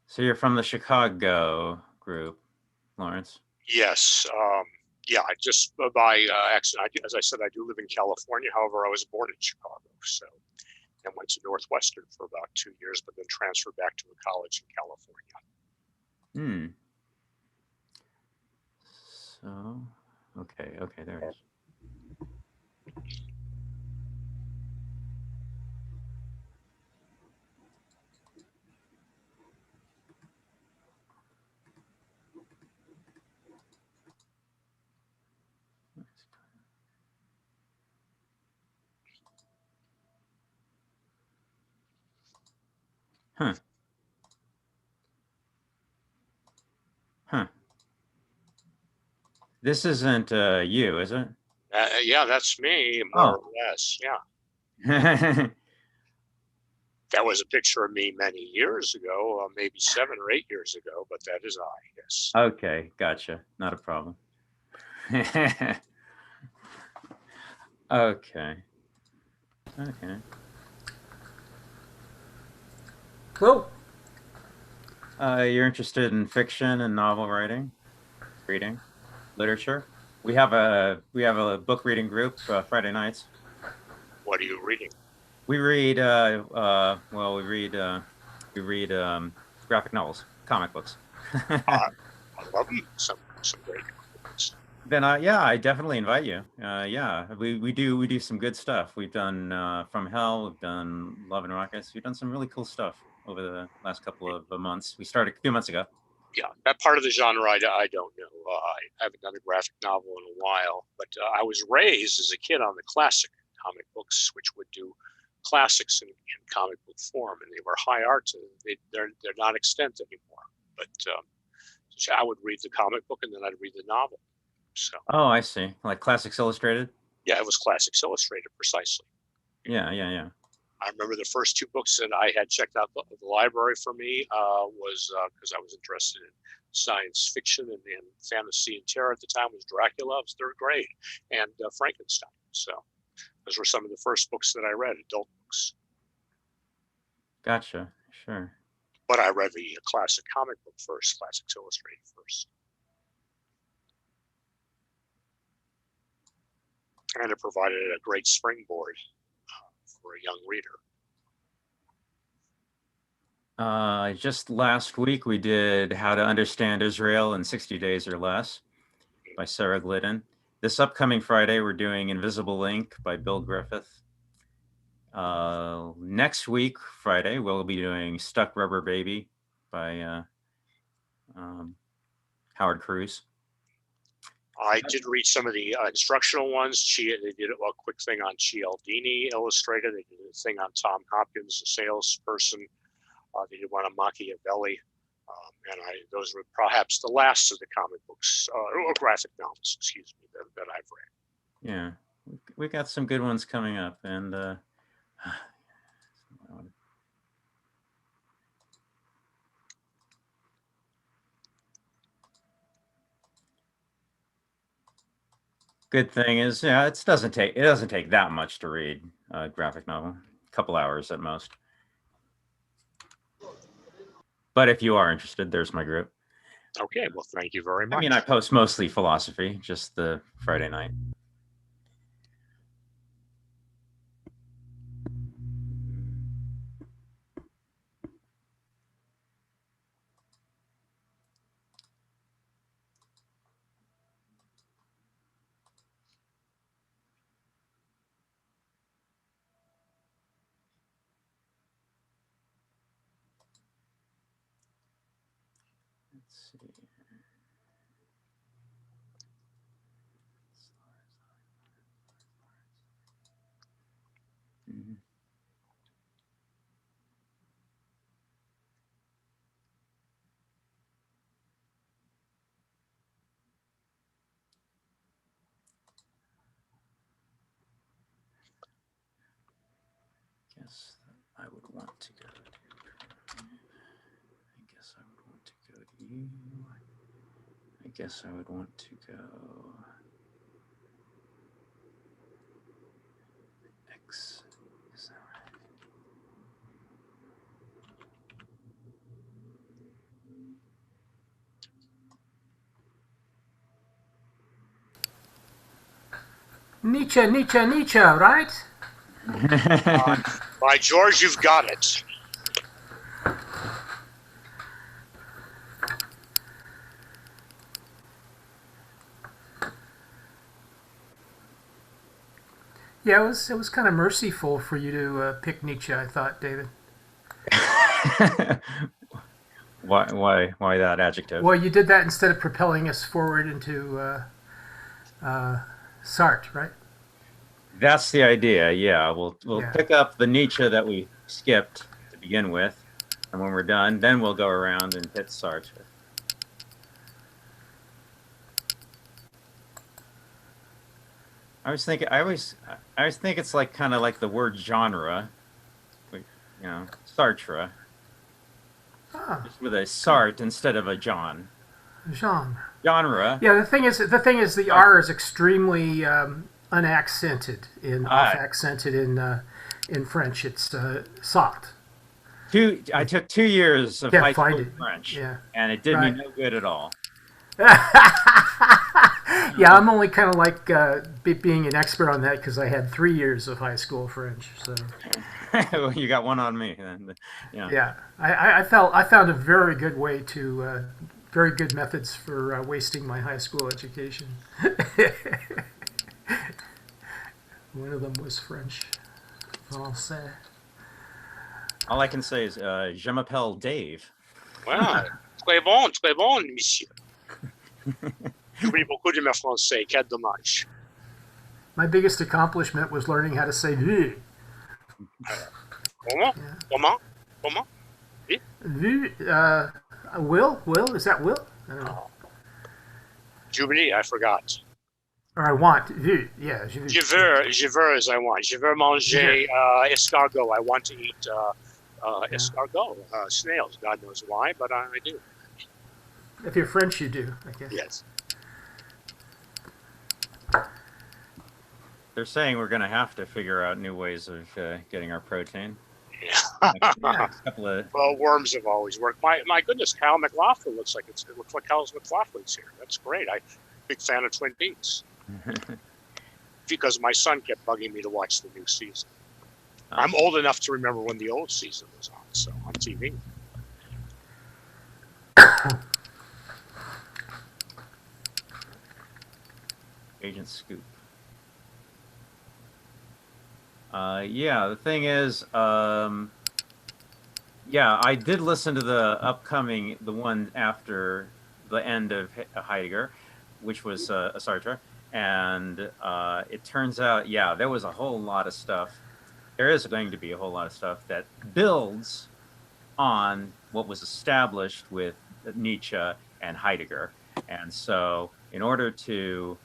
So you're from the Chicago group, Lawrence? Yes. Yeah, I just by accident. As I said, I do live in California. However, I was born in Chicago, so and went to Northwestern for about 2 years, but then transferred back to a college in California. Hmm. So, okay, there it is. Huh. Huh. This isn't you, is it? Yeah, that's me, more Oh. or less. Yeah, that was a picture of me many years ago, maybe 7 or 8 years ago, but that is I. Yes. Okay, gotcha. Not a problem. Okay. Okay. Well, You're interested in fiction and novel writing, reading, literature? We have a book reading group Friday nights. What are you reading? We read well we read graphic novels, comic books. Uh, I love them. Some great books. Then yeah, I definitely invite you. Yeah, we do some good stuff. We've done From Hell, we've done Love and Rockets. We've done some really cool stuff over the last couple of months. We started a few months ago. Yeah, that part of the genre I don't know. I haven't done a graphic novel in a while, but I was raised as a kid on the classic comic books, which would do classics in comic book form, and they were high art. They're not extant anymore. But so I would read the comic book and then I'd read the novel. So Oh, I see. Like Classics Illustrated. yeah, it was Classics Illustrated precisely. Yeah. I remember the first two books that I had checked out the library for me was because I was interested in science fiction and fantasy and terror at the time was Dracula. I was third grade, and Frankenstein. So those were some of the first books that I read, adult books. Gotcha. Sure. But I read the classic comic book first, Classics Illustrated first. And it provided a great springboard for a young reader. Just last week we did How to Understand Israel in 60 Days or Less by Sarah Glidden. This upcoming Friday we're doing Invisible Ink by Bill Griffith. Next week, Friday, we'll be doing Stuck Rubber Baby by um, Howard Cruz. I did read some of the instructional ones. They did a quick thing on Cialdini Illustrated. They did a thing on Tom Hopkins, a salesperson. They did one on Machiavelli. And those were perhaps the last of the comic books, or graphic novels, excuse me, that I've read. Yeah, we got some good ones coming up. And good thing is, yeah, it doesn't take that much to read a graphic novel, a couple hours at most. But if you are interested, there's my group. Okay, well, thank you very much. I mean, I post mostly philosophy, just the Friday night. Let's see. Mhm. Guess I would want to go to. I guess I would want to go to you. I guess I would want to go X. Is that right? Nietzsche, Nietzsche, Nietzsche, right? By George, you've got it. Yeah, it was kind of merciful for you to pick Nietzsche, I thought, David. Why that adjective? Well, you did that instead of propelling us forward into Sartre, right? That's the idea. Yeah, we'll Yeah. pick up the Nietzsche that we skipped to begin with, and when we're done, then we'll go around and hit Sartre. I always think it's like kind of like the word genre, like, Sartre, Ah, just with a Sart instead of a John. Jean. Genre. Yeah, the R is extremely unaccented off-accented in French. It's Sartre. I took 2 years of Can't high find school it. French, Yeah. and it did Right. me no good at all. Yeah, I'm only kind of like being an expert on that because I had 3 years of high school French. So Well, you got one on me. Then. Yeah. yeah, I found a very good way to very good methods for wasting my high school education. One of them was French, français. All I can say is, je m'appelle Dave. Voilà. Très bon, monsieur. J'oublie beaucoup de mes français. Quel dommage. My biggest accomplishment was learning how to say vu. Comment? Yeah. Comment? Vu, Will? Is that Will? I don't know. J'oublie, I forgot. Or I want vu. Yeah, je veux. Je veux as I want. Je veux manger escargot. I want to eat escargot, snails. God knows why, but I do. If you're French, you do, I guess. Yes. They're saying we're going to have to figure out new ways of getting our protein. Yeah. Yeah. Well, worms have always worked. My goodness, Cal McLaughlin looks like it looks like Cal McLaughlin's here. That's great. Big fan of Twin Peaks. Because my son kept bugging me to watch the new season. I'm old enough to remember when the old season was on, so on TV. Agent Scoop. Yeah, the thing is, yeah, I did listen to the one after the end of Heidegger, which was Sartre, and it turns out, yeah, there was a whole lot of stuff. There is going to be a whole lot of stuff that builds on what was established with Nietzsche and Heidegger, and so in order to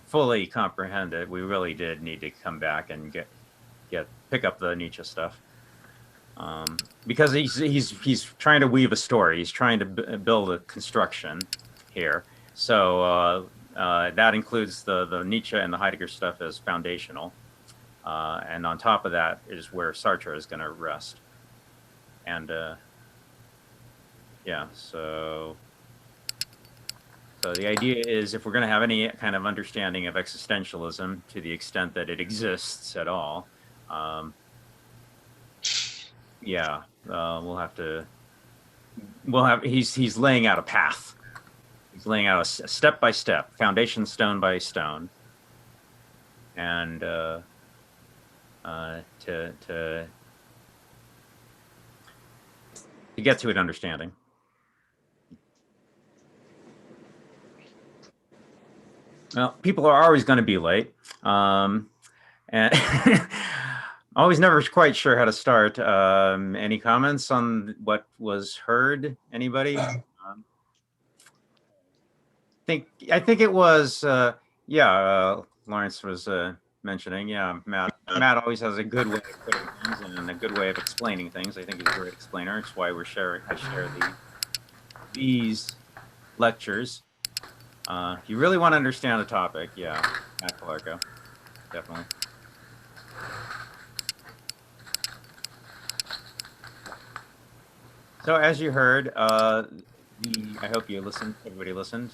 fully comprehend it, we really did need to come back and pick up the Nietzsche stuff, because he's trying to weave a story. He's trying to build a construction here. So that includes the Nietzsche and the Heidegger stuff as foundational, and on top of that is where Sartre is going to rest. And yeah, so the idea is, if we're going to have any kind of understanding of existentialism to the extent that it exists at all, yeah, he's laying out a path. He's laying out a step by step, foundation stone by stone, and to get to an understanding. Well, people are always going to be late, and always never quite sure how to start. Any comments on what was heard? Anybody? I think it was Lawrence was mentioning. Yeah, Matt always has a good way of putting things and a good way of explaining things. I think he's a great explainer. It's why I share these lectures. If you really want to understand a topic, yeah, Matt Calarco, definitely. So as you heard, I hope you listened. Everybody listened.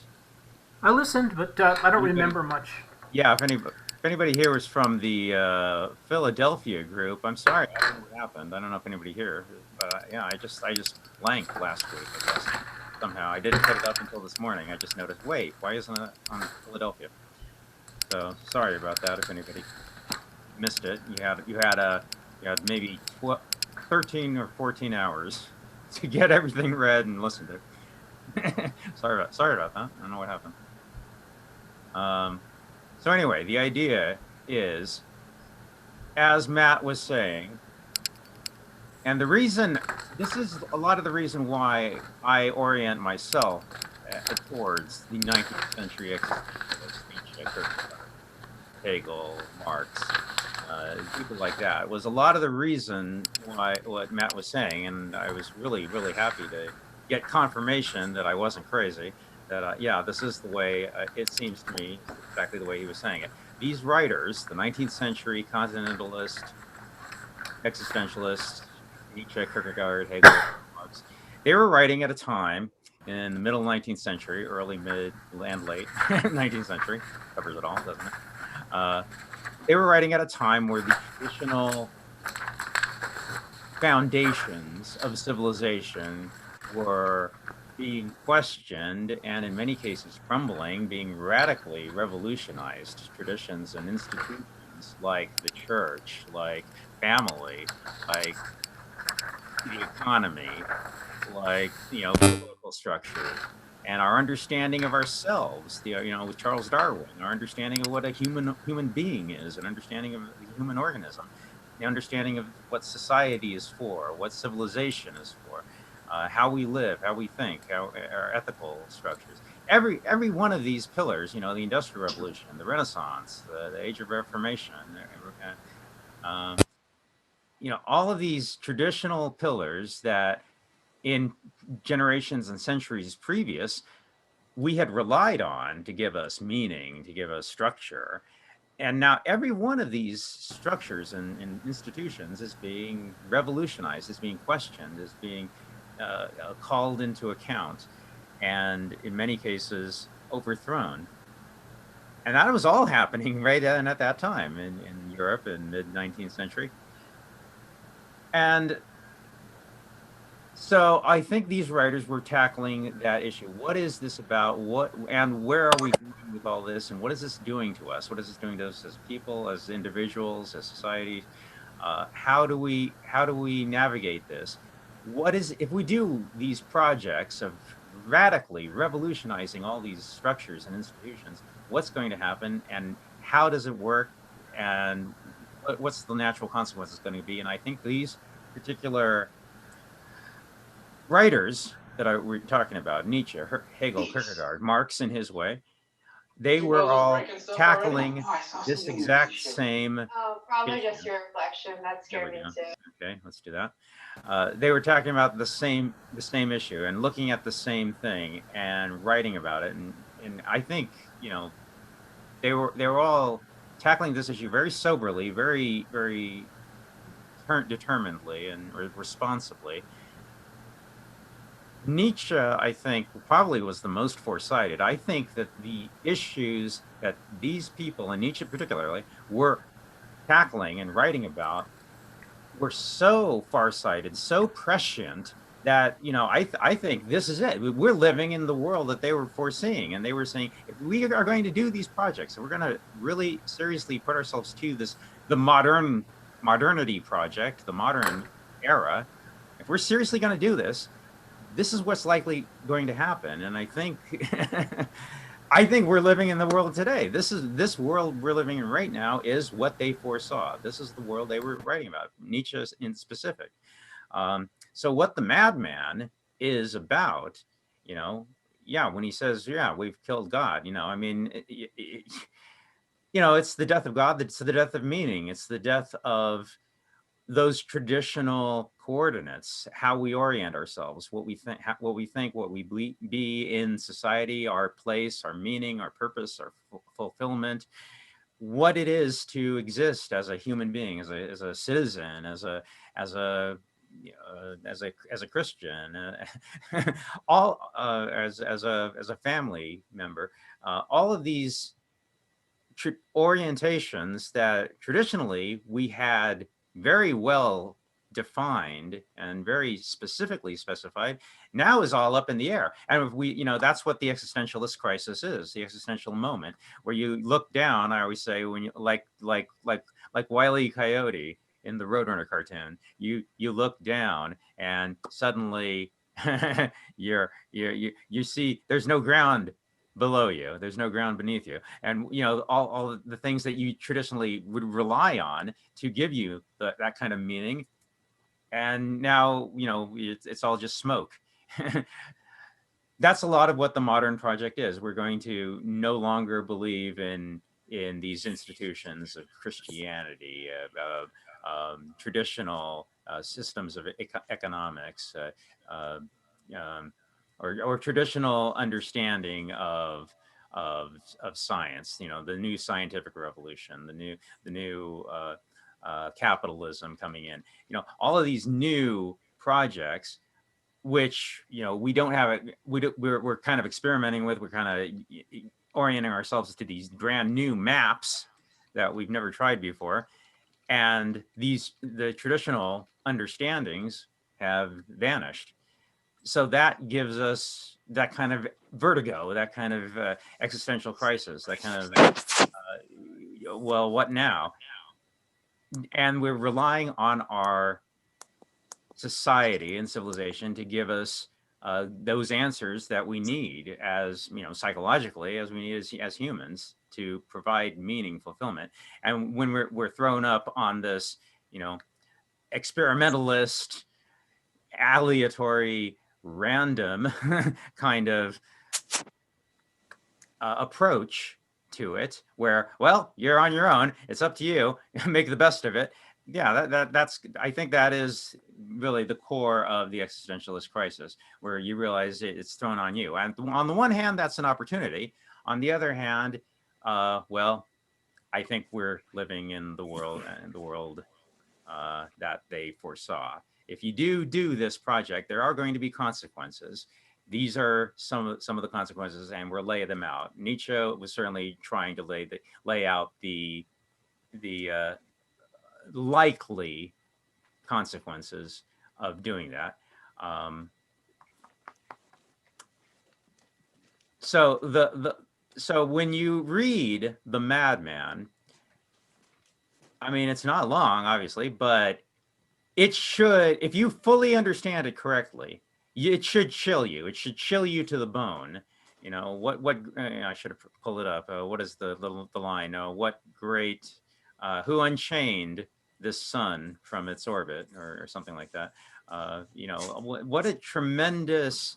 I listened, but I don't remember much. Yeah, if anybody here was from the Philadelphia group, I'm sorry, I don't know what happened. I don't know if anybody here, but yeah, I just blanked last week, I guess. Somehow I didn't put it up until this morning. I just noticed, wait, why isn't it on Philadelphia? So sorry about that. If anybody missed it, you had maybe 13 or 14 hours to get everything read and listened to. sorry about that. I don't know what happened. So anyway, the idea is, as Matt was saying, and the reason, this is a lot of the reason why I orient myself towards the 19th century existentialists, Nietzsche, Hegel, Marx, people like that, was a lot of the reason why what Matt was saying, and I was really, really happy to get confirmation that I wasn't crazy, that yeah, this is the way, it seems to me, exactly the way he was saying it. These writers, the 19th century continentalist, existentialists, Nietzsche, Kierkegaard, Hegel, Marx, they were writing at a time in the middle 19th century, early, mid, and late 19th century, covers it all, doesn't it? They were writing at a time where the traditional foundations of civilization were being questioned and in many cases crumbling, being radically revolutionized. Traditions and institutions like the church, like family, like the economy, like, political structure, and our understanding of ourselves, with Charles Darwin, our understanding of what a human being is, an understanding of the human organism, the understanding of what society is for, what civilization is for, how we live, how we think, how our ethical structures. Every one of these pillars, the Industrial Revolution, the Renaissance, the Age of Reformation, all of these traditional pillars that in generations and centuries previous, we had relied on to give us meaning, to give us structure. And now every one of these structures and institutions is being revolutionized, is being questioned, is being called into account, and in many cases overthrown. And that was all happening right then at that time in Europe in mid-19th century. And so I think these writers were tackling that issue. What is this about? What and where are we going with all this? And what is this doing to us? What is this doing to us as people, as individuals, as society? How do we navigate this? What is, if we do these projects of radically revolutionizing all these structures and institutions, what's going to happen, and how does it work, and what's the natural consequences going to be? And I think these particular writers that we're talking about, Nietzsche, Hegel, Kierkegaard, Marx in his way, they were all tackling this exact same Oh, probably issue. just your reflection. That scared me too. Okay, let's do that. They were talking about the same issue and looking at the same thing and writing about it. And I think, they were all tackling this issue very soberly, very, very determinedly and responsibly. Nietzsche, I think, probably was the most foresighted. I think that the issues that these people, and Nietzsche particularly, were tackling and writing about were so farsighted, so prescient that, I think this is it. We're living in the world that they were foreseeing. And they were saying, if we are going to do these projects, and we're going to really seriously put ourselves to the modernity project, the modern era, if we're seriously going to do this, this is what's likely going to happen. And I think I think we're living in the world today. This world we're living in right now is what they foresaw. This is the world they were writing about, Nietzsche in specific. So what the Madman is about, when he says, yeah, we've killed God, it's the death of God. It's the death of meaning. It's the death of those traditional coordinates, how we orient ourselves, what we think, what we be in society, our place, our meaning, our purpose, our fulfillment, what it is to exist as a human being, as a citizen, as a Christian, all as a family member. All of these orientations that traditionally we had very well defined and very specifically specified now is all up in the air. And if we, that's what the existentialist crisis is, the existential moment where you look down. I always say, when you like Wile E. Coyote in the Roadrunner cartoon, you look down and suddenly you see there's no ground below you, there's no ground beneath you, and all the things that you traditionally would rely on to give you that kind of meaning, and now it's all just smoke. That's a lot of what the modern project is. We're going to no longer believe in these institutions of Christianity, traditional systems of economics, or traditional understanding of science. The new scientific revolution, the new capitalism coming in. All of these new projects, which we don't have it. We're kind of experimenting with. We're kind of orienting ourselves to these brand new maps that we've never tried before, and the traditional understandings have vanished. So that gives us that kind of vertigo, that kind of existential crisis, that kind of well, what now? And we're relying on our society and civilization to give us those answers that we need, as psychologically, as we need as humans, to provide meaning, fulfillment. And when we're thrown up on this experimentalist, aleatory, random kind of approach to it, where, well, you're on your own, it's up to you, make the best of it. Yeah, that's I think that is really the core of the existentialist crisis, where you realize it's thrown on you. And on the one hand, that's an opportunity. On the other hand, well, I think we're living in the world that they foresaw. If you do this project, there are going to be consequences. These are some of the consequences, and we'll lay them out. Nietzsche was certainly trying to lay out the likely consequences of doing that. So when you read The Madman, I mean, it's not long, obviously, but it should, if you fully understand it correctly, it should chill you. It should chill you to the bone. I should have pulled it up. What is the line? What great, who unchained this sun from its orbit, or something like that. What a tremendous,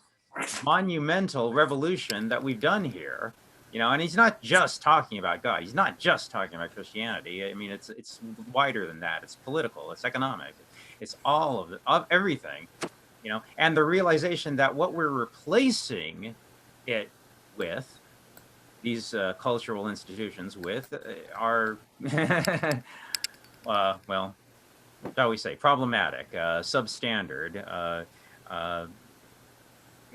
monumental revolution that we've done here. And he's not just talking about God. He's not just talking about Christianity. I mean, it's wider than that. It's political. It's economic. It's all of everything. And the realization that what we're replacing it with, these cultural institutions with, are well, shall we say, problematic, substandard,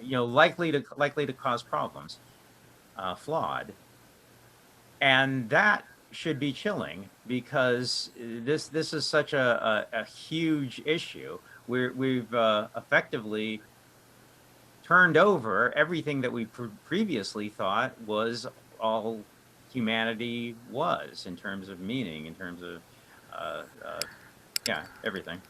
likely to cause problems, flawed, and that should be chilling, because this is such a huge issue. We've effectively turned over everything that we previously thought was all humanity was, in terms of meaning, in terms of everything.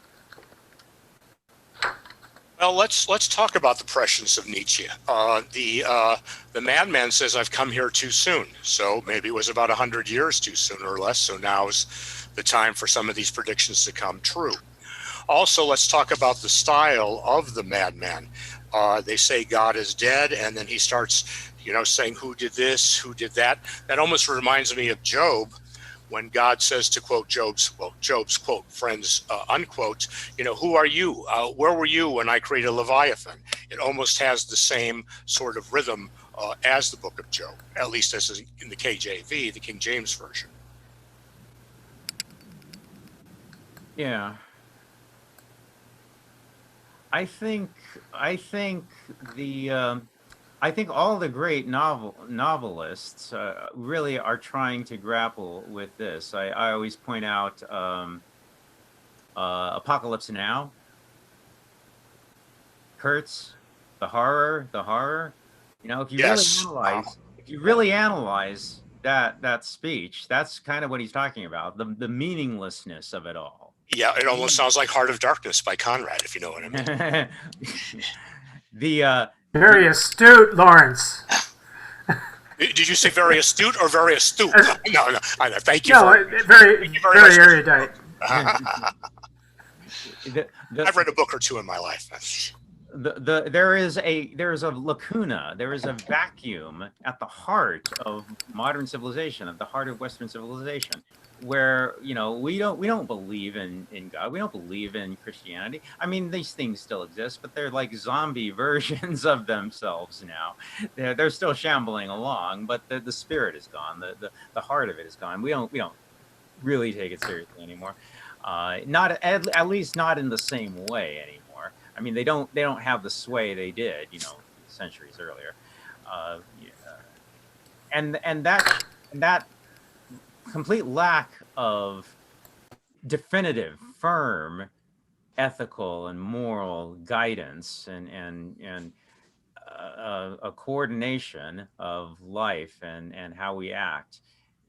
Well, let's talk about the Pressures of Nietzsche. The Madman says, "I've come here too soon." So maybe it was about 100 years too soon, or less. So now's the time for some of these predictions to come true. Also, let's talk about the style of the Madman. They say God is dead, and then he starts, saying who did this, who did that. That almost reminds me of Job, when God says, to quote Job's quote, friends, unquote, who are you? Where were you when I created Leviathan? It almost has the same sort of rhythm as the book of Job, at least as in the KJV, the King James Version. Yeah. I think the I think all the great novelists really are trying to grapple with this. I always point out Apocalypse Now, Kurtz, the horror. You know, Yes. if you really analyze that speech, that's kind of what he's talking about, the meaninglessness of it all. Yeah, it almost sounds like Heart of Darkness by Conrad, if you know what I mean. Very astute, Lawrence. Did you say very astute or very astute? No. Thank you. No, very erudite. I've read a book or two in my life. There is a lacuna, there is a vacuum at the heart of modern civilization, at the heart of Western civilization, where, you know, we don't believe in God, we don't believe in Christianity. I mean, these things still exist, but they're like zombie versions of themselves now. They're still shambling along, but the spirit is gone, the heart of it is gone. We don't really take it seriously anymore. Not at least not in the same way anymore. I mean, they don't have the sway they did, you know, centuries earlier, and that complete lack of definitive, firm, ethical and moral guidance and a coordination of life and how we act,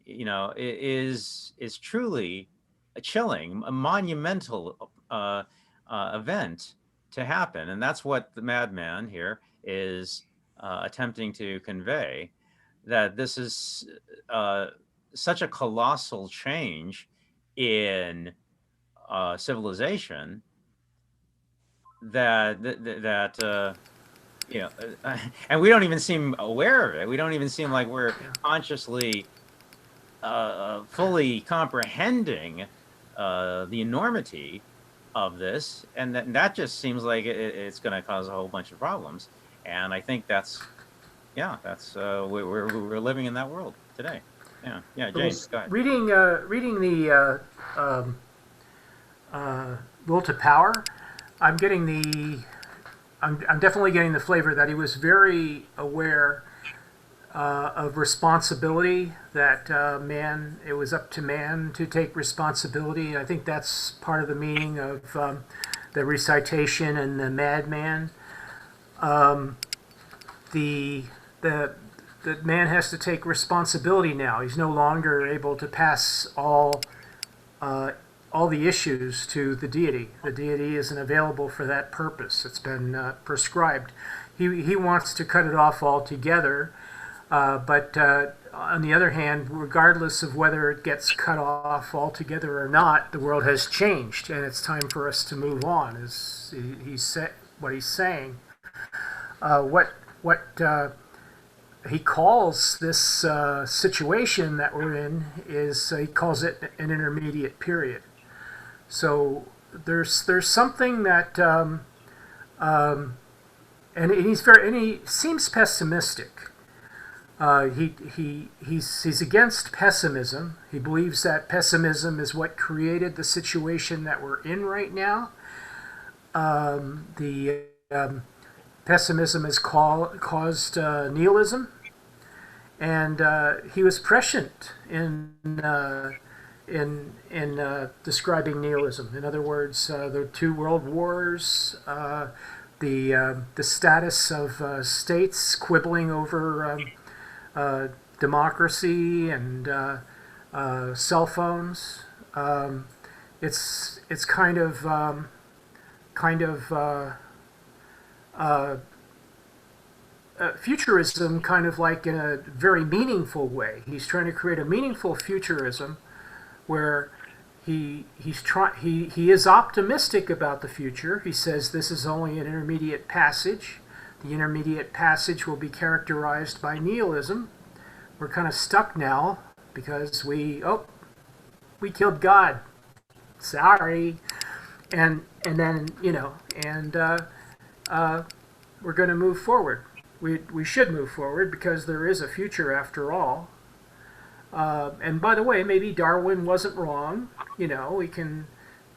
you know, is truly a chilling, a monumental event to happen. And that's what the Madman here is attempting to convey, that this is such a colossal change in civilization that you know, and we don't even seem aware of it. We don't even seem like we're consciously fully comprehending the enormity of this, and that just seems like it's going to cause a whole bunch of problems. And I think that's we're living in that world today. Yeah, James, go ahead. Reading the Will to Power, I'm definitely getting the flavor that he was very aware of responsibility, that it was up to man to take responsibility. I think that's part of the meaning of the recitation and the Madman. The man has to take responsibility now. He's no longer able to pass all the issues to the deity. The deity isn't available for that purpose. It's been prescribed. He wants to cut it off altogether. But on the other hand, regardless of whether it gets cut off altogether or not, the world has changed, and it's time for us to move on. Is what he's saying? What he calls this situation that we're in is he calls it an intermediate period. So there's something that and he seems pessimistic. He's against pessimism. He believes that pessimism is what created the situation that we're in right now. Pessimism has caused nihilism, and he was prescient in describing nihilism. In other words, the two world wars, the status of states quibbling over democracy and cell phones. It's kind of futurism, kind of like in a very meaningful way. He's trying to create a meaningful futurism where he is optimistic about the future. He says this is only an intermediate passage. The intermediate passage will be characterized by nihilism. We're kind of stuck now because we killed God. Sorry. And then, you know, and we're going to move forward. We should move forward because there is a future after all. And by the way, maybe Darwin wasn't wrong. You know, we can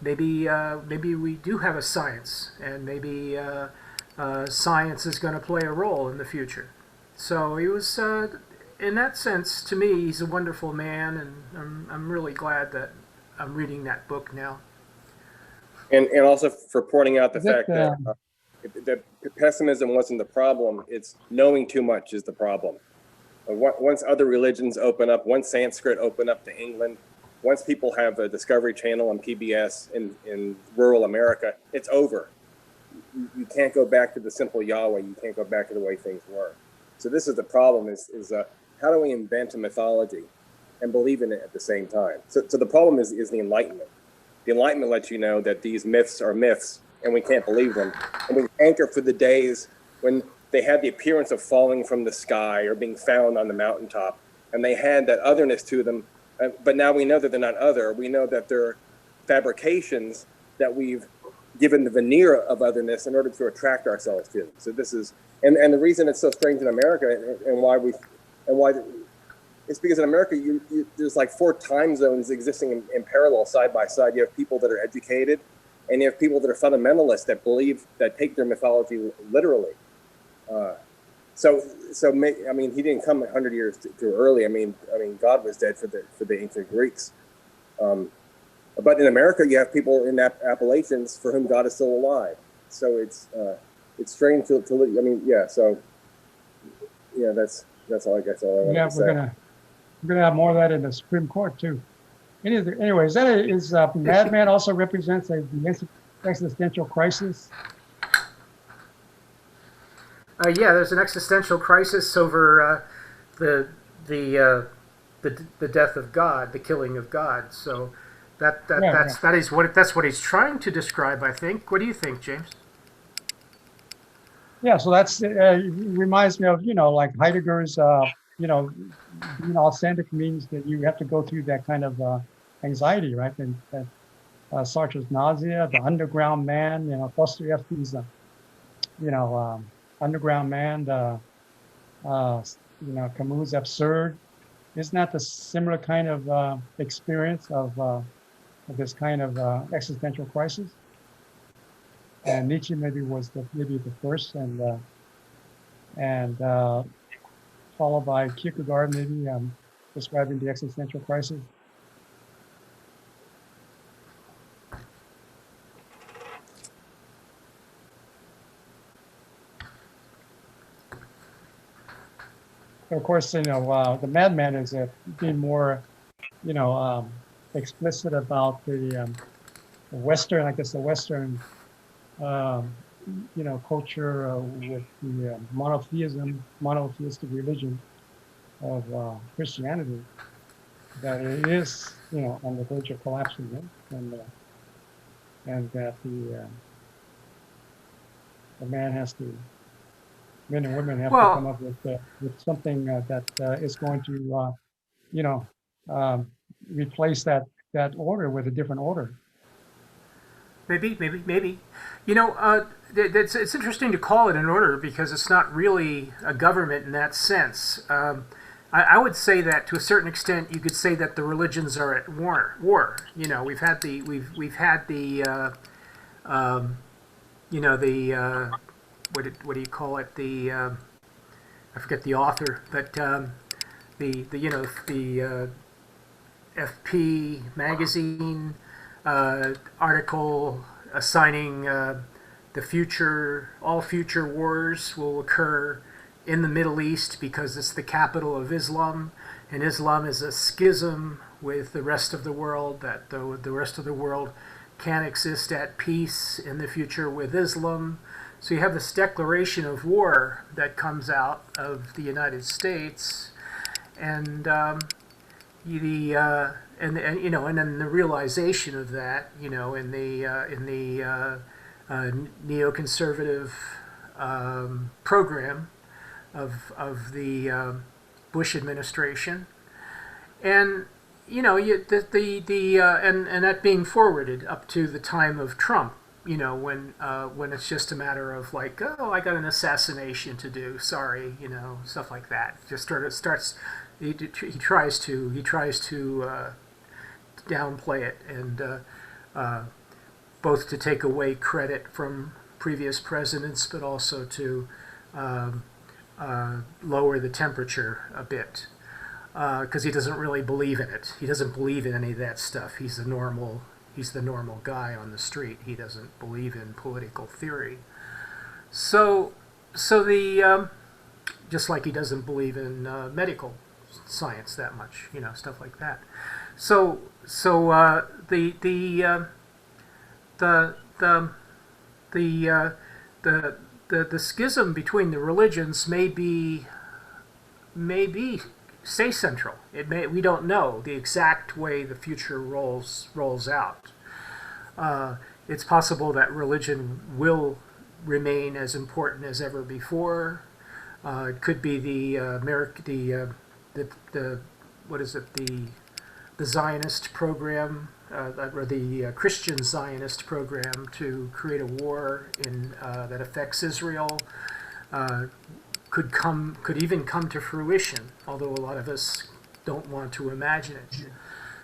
maybe we do have a science, and maybe science is going to play a role in the future. So he was, in that sense, to me, he's a wonderful man, and I'm really glad that I'm reading that book now. And also for pointing out the fact that that pessimism wasn't the problem, it's knowing too much is the problem. Once other religions open up, once Sanskrit open up to England, once people have a Discovery Channel and PBS in rural America, it's over. You can't go back to the simple Yahweh. You can't go back to the way things were. So this is the problem: is how do we invent a mythology and believe in it at the same time? So the problem is the Enlightenment. The Enlightenment lets you know that these myths are myths, and we can't believe them. And we anchor for the days when they had the appearance of falling from the sky or being found on the mountaintop, and they had that otherness to them. But now we know that they're not other. We know that they're fabrications that we've given the veneer of otherness in order to attract ourselves to them. So this is, and the reason it's so strange in America, and why it's because in America, there's like 4 time zones existing in parallel, side by side. You have people that are educated, and you have people that are fundamentalists that take their mythology literally. I mean, he didn't come 100 years too early. I mean, God was dead for the ancient Greeks. But in America, you have people in Appalachians for whom God is still alive. So it's strange to I mean, yeah. So yeah, that's all I guess. All I want to say. We're gonna have more of that in the Supreme Court too. Anyways, Madman also represents the existential crisis. Yeah, there's an existential crisis over the death of God, the killing of God. So that's what he's trying to describe, I think. What do you think, James? Yeah, so that's reminds me of like Heidegger's being authentic means that you have to go through that kind of anxiety, right? And that Sartre's nausea, the underground man, Dostoevsky's underground man, Camus' absurd. Isn't that the similar kind of experience of this kind of existential crisis? And Nietzsche maybe was the first, and followed by Kierkegaard, maybe describing the existential crisis. Of course, the Madman is being more, explicit about the Western, I guess, the Western, culture with the monotheistic religion of Christianity, that it is, on the verge of collapsing, and that the men and women have to come up with something that is going to, replace that order with a different order. Maybe. It's interesting to call it an order because it's not really a government in that sense. I would say that to a certain extent, you could say that the religions are at war. We've had the what do you call it? I forget the author, but the FP magazine article assigning all future wars will occur in the Middle East because it's the capital of Islam, and Islam is a schism with the rest of the world, that the rest of the world can't exist at peace in the future with Islam. So you have this declaration of war that comes out of the United States, and then the realization of that, in the neoconservative program of the Bush administration, and and that being forwarded up to the time of Trump. When it's just a matter of like, oh, I got an assassination to do. Sorry, stuff like that. Just starts. He tries to downplay it, and both to take away credit from previous presidents, but also to lower the temperature a bit, because he doesn't really believe in it. He doesn't believe in any of that stuff. He's the normal guy on the street. He doesn't believe in political theory. So the just like he doesn't believe in medical science that much, stuff like that. So the schism between the religions may be stay central. We don't know the exact way the future rolls out. It's possible that religion will remain as important as ever before. It could be the Zionist program, or the Christian Zionist program to create a war that affects Israel. Could even come to fruition, although a lot of us don't want to imagine it.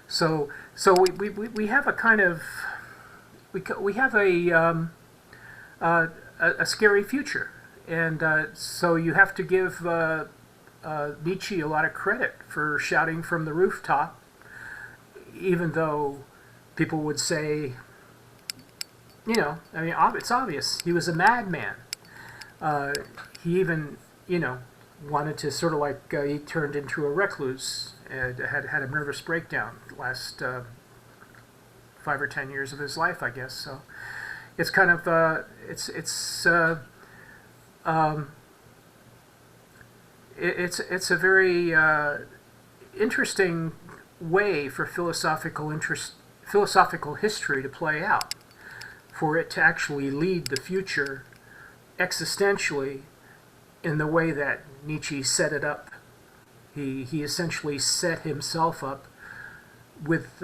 So we have a kind of we have a scary future, and so you have to give Nietzsche a lot of credit for shouting from the rooftop, even though people would say, it's obvious he was a madman. He even wanted to sort of like he turned into a recluse and had a nervous breakdown the last 5 or 10 years of his life, I guess. So it's kind of it's a very interesting way for philosophical history to play out, for it to actually lead the future existentially in the way that Nietzsche set it up. He essentially set himself up with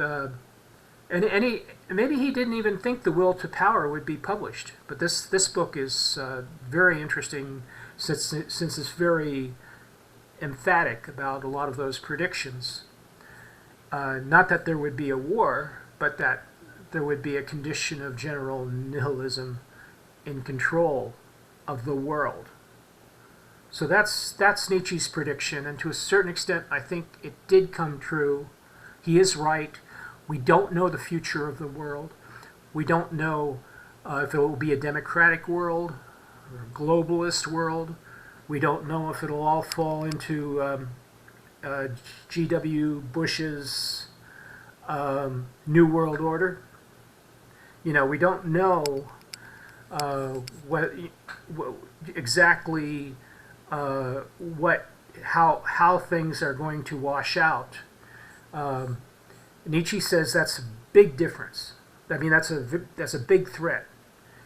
maybe he didn't even think The Will to Power would be published, but this book is very interesting since it's very emphatic about a lot of those predictions. Not that there would be a war, but that there would be a condition of general nihilism in control of the world. So that's Nietzsche's prediction, and to a certain extent, I think it did come true. He is right. We don't know the future of the world. We don't know if it will be a democratic world or a globalist world. We don't know if it'll all fall into G.W. Bush's New World Order. We don't know what exactly how things are going to wash out. Nietzsche says that's a big difference. I mean, that's a big threat.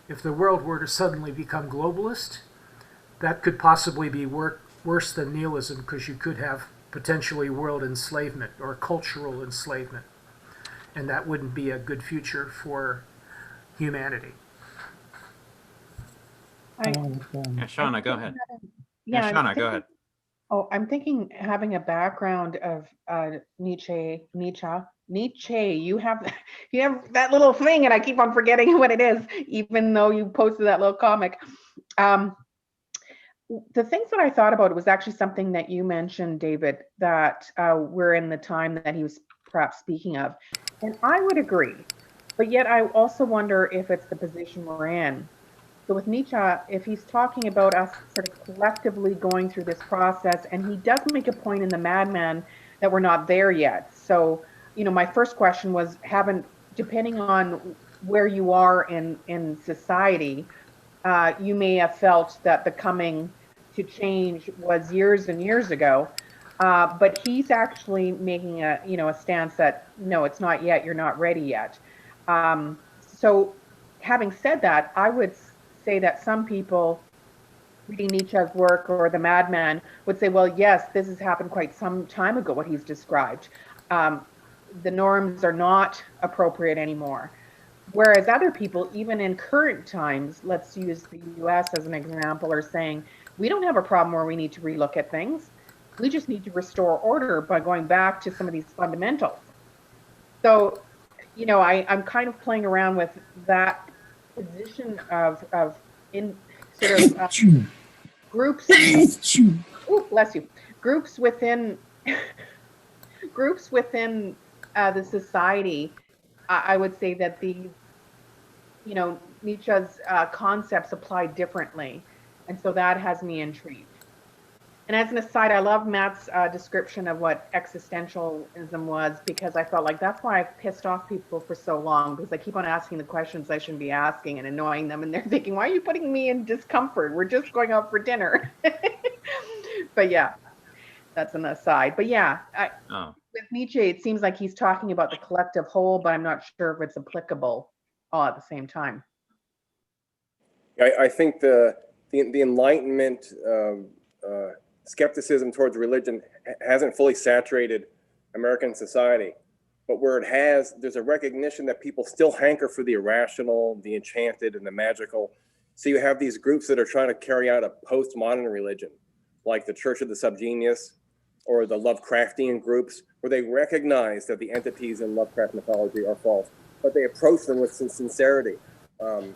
If the world were to suddenly become globalist, that could possibly be worse than nihilism, because you could have potentially world enslavement or cultural enslavement, and that wouldn't be a good future for humanity. Shauna, go ahead. Yeah, Shauna, go ahead. Oh, I'm thinking, having a background of Nietzsche. You have that little thing, and I keep on forgetting what it is, even though you posted that little comic. The things that I thought about was actually something that you mentioned, David, that we're in the time that he was perhaps speaking of, and I would agree. But yet, I also wonder if it's the position we're in. So with Nietzsche, if he's talking about us sort of collectively going through this process, and he does make a point in the Madman that we're not there yet. So, my first question was, depending on where you are in society, you may have felt that the coming to change was years and years ago. But he's actually making a stance that, no, it's not yet, you're not ready yet. So having said that, I would say that some people reading Nietzsche's work or the Madman would say, well, yes, this has happened quite some time ago, what he's described. The norms are not appropriate anymore. Whereas other people, even in current times, let's use the US as an example, are saying, we don't have a problem where we need to relook at things. We just need to restore order by going back to some of these fundamentals. So, I'm kind of playing around with that position of groups, ooh, bless you, groups within the society, I would say that these, Nietzsche's concepts apply differently. And so that has me intrigued. And as an aside, I love Matt's description of what existentialism was, because I felt like that's why I've pissed off people for so long, because I keep on asking the questions I shouldn't be asking and annoying them. And they're thinking, why are you putting me in discomfort? We're just going out for dinner. But yeah, that's an aside. But yeah, with Nietzsche, it seems like he's talking about the collective whole, but I'm not sure if it's applicable all at the same time. I think the Enlightenment skepticism towards religion hasn't fully saturated American society, but where it has, there's a recognition that people still hanker for the irrational, the enchanted, and the magical. So you have these groups that are trying to carry out a postmodern religion, like the Church of the Subgenius or the Lovecraftian groups, where they recognize that the entities in Lovecraft mythology are false, but they approach them with some sincerity. The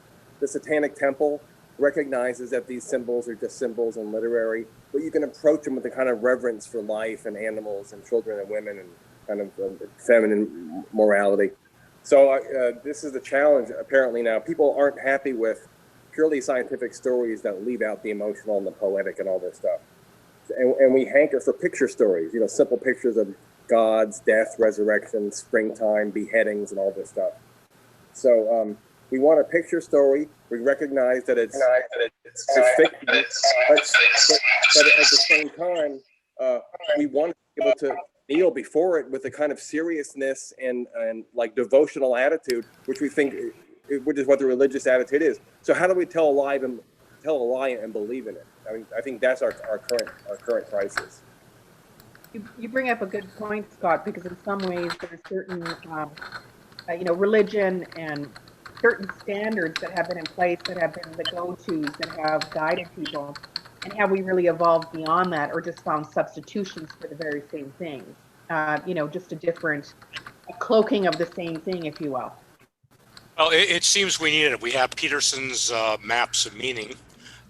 Satanic Temple recognizes that these symbols are just symbols and literary, but you can approach them with the kind of reverence for life and animals and children and women and kind of feminine morality. So this is the challenge apparently now. People aren't happy with purely scientific stories that leave out the emotional and the poetic and all this stuff. And we hanker for picture stories, simple pictures of gods, death, resurrection, springtime, beheadings, and all this stuff. So we want a picture story. We recognize that it's fiction, but at the same time, we want to be able to kneel before it with a kind of seriousness and like devotional attitude, which we think, which is what the religious attitude is. So how do we tell a lie and believe in it? I mean, I think that's our current crisis. You bring up a good point, Scott, because in some ways there's certain, religion and certain standards that have been in place that have been the go-tos that have guided people. And have we really evolved beyond that, or just found substitutions for the very same things? Just a cloaking of the same thing, if you will. Well, it seems we need it. We have Peterson's maps of meaning.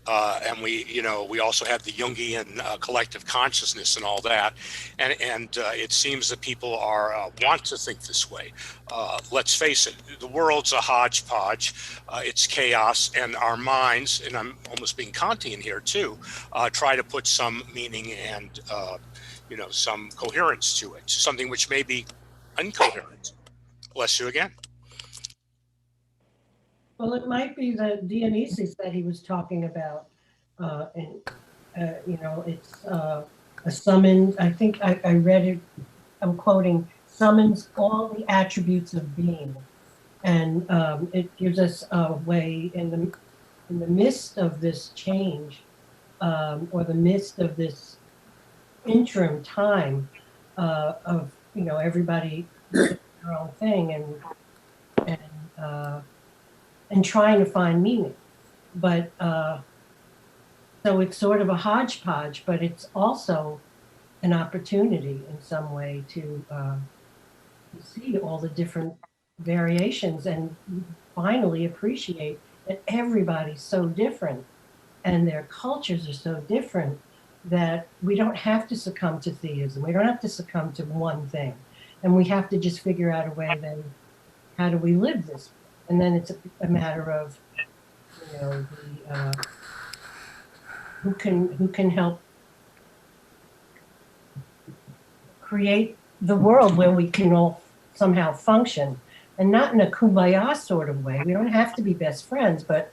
And we also have the Jungian collective consciousness and all that, and it seems that people want to think this way. Let's face it, the world's a hodgepodge. It's chaos, and our minds, and I'm almost being Kantian here too, try to put some meaning and some coherence to it, something which may be incoherent. Bless you again. Well, it might be the Dionysus that he was talking about. It's a summons. I think I read it. I'm quoting, summons all the attributes of being. And it gives us a way in the midst of this change, or the midst of this interim time of, everybody doing their own thing and trying to find meaning. But so it's sort of a hodgepodge, but it's also an opportunity in some way to see all the different variations and finally appreciate that everybody's so different and their cultures are so different that we don't have to succumb to theism. We don't have to succumb to one thing. And we have to just figure out a way then, how do we live this? And then it's a matter of, who can help create the world where we can all somehow function, and not in a kumbaya sort of way. We don't have to be best friends, but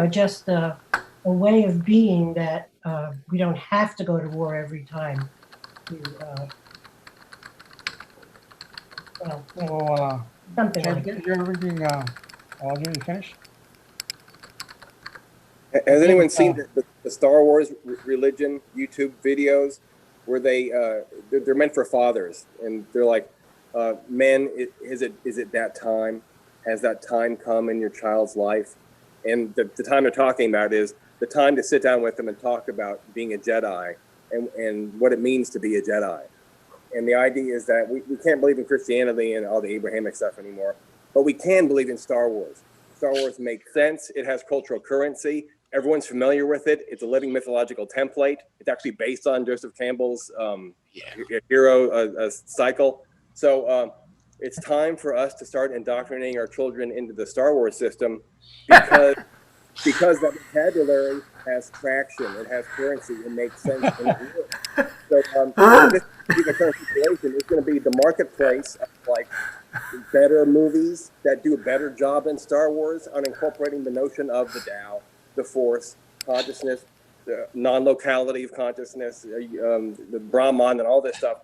just a way of being that we don't have to go to war every time. Something like that. You're reading. Did you finish? Has anyone seen the Star Wars religion YouTube videos where they're meant for fathers, and they're like, men, is it that time? Has that time come in your child's life? And the time they're talking about is the time to sit down with them and talk about being a Jedi and what it means to be a Jedi. And the idea is that we can't believe in Christianity and all the Abrahamic stuff anymore, but we can believe in Star Wars. Star Wars makes sense. It has cultural currency. Everyone's familiar with it. It's a living mythological template. It's actually based on Joseph Campbell's hero cycle. So it's time for us to start indoctrinating our children into the Star Wars system, because that vocabulary has traction, it has currency, it makes sense, and it works. So this is the current situation. It's going to be the marketplace of like better movies that do a better job than Star Wars on incorporating the notion of the Tao, the Force, consciousness, the non-locality of consciousness, the Brahman, and all this stuff.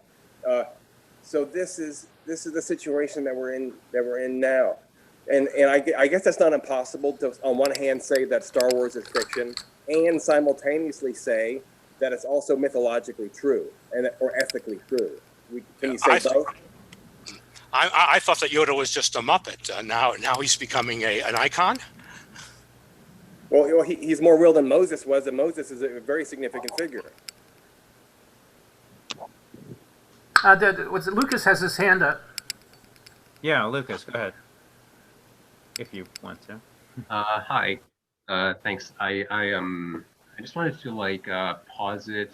So this is the situation that we're in now. And I guess that's not impossible to, on one hand, say that Star Wars is fiction, and simultaneously say that it's also mythologically true or ethically true. Can you say both? I thought that Yoda was just a Muppet. Now he's becoming an icon. Well, he's more real than Moses was, and Moses is a very significant figure. Lucas has his hand up. Yeah, Lucas, go ahead, if you want to. Hi. Thanks. I just wanted to posit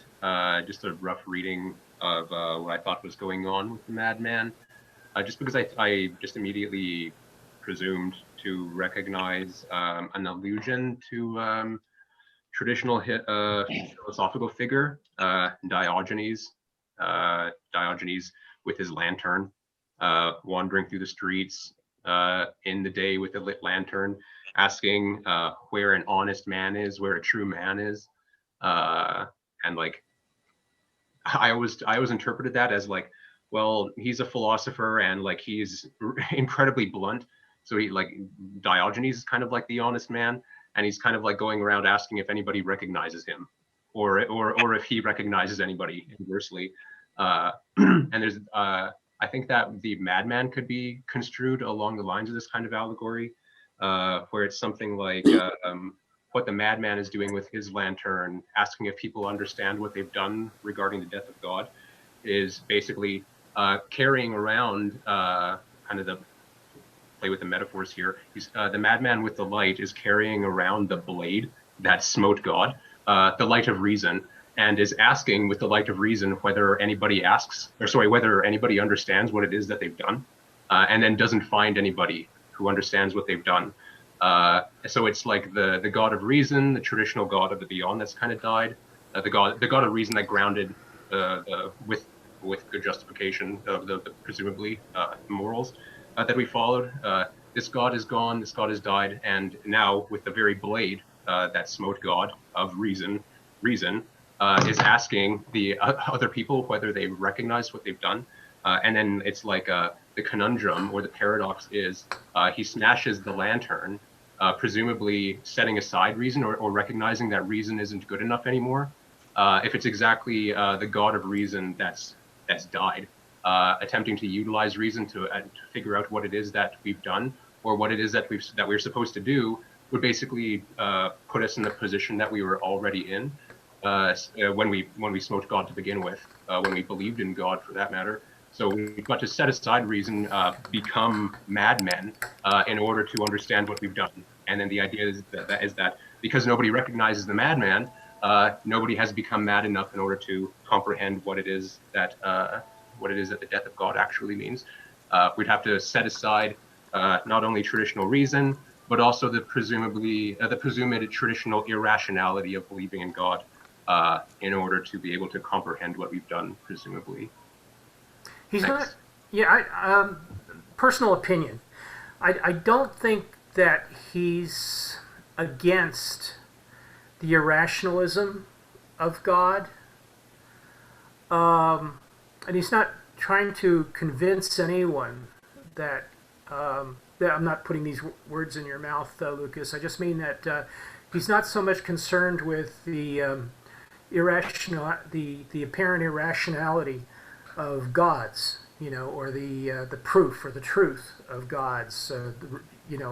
just a rough reading of what I thought was going on with the Madman, just because I just immediately presumed to recognize an allusion to traditional philosophical figure, Diogenes. Diogenes with his lantern, wandering through the streets in the day with a lit lantern, asking where an honest man is, where a true man is, and like I always interpreted that as like, well, he's a philosopher and like he's incredibly blunt, so he like Diogenes is kind of like the honest man, and he's kind of like going around asking if anybody recognizes him, or if he recognizes anybody inversely. And there's I think that the Madman could be construed along the lines of this kind of allegory, where it's something like what the Madman is doing with his lantern, asking if people understand what they've done regarding the death of God, is basically carrying around kind of the play with the metaphors here. He's the Madman with the light is carrying around the blade that smote God, the light of reason, and is asking with the light of reason whether anybody whether anybody understands what it is that they've done, and then doesn't find anybody who understands what they've done. So it's like the god of reason, the traditional god of the beyond that's kind of died, the god of reason that grounded with good justification of the presumably morals that we followed. This god is gone, this god has died, and now with the very blade that smote God of reason is asking the other people whether they recognize what they've done. And then it's like the conundrum or the paradox is he smashes the lantern, presumably setting aside reason or recognizing that reason isn't good enough anymore. If it's exactly the god of reason that's died, attempting to utilize reason to figure out what it is that we've done or what it is that we're supposed to do, would basically put us in the position that we were already in when we smoked God to begin with, when we believed in God for that matter. So we've got to set aside reason, become madmen in order to understand what we've done. And then the idea is that because nobody recognizes the madman, nobody has become mad enough in order to comprehend what it is that the death of God actually means. We'd have to set aside not only traditional reason, but also the presumed traditional irrationality of believing in God in order to be able to comprehend what we've done, presumably. He's not. Yeah, personal opinion. I don't think that he's against the irrationalism of God, and he's not trying to convince anyone that. I'm not putting these words in your mouth, Lucas. I just mean that he's not so much concerned with the apparent irrationality of gods, or the proof or the truth of gods,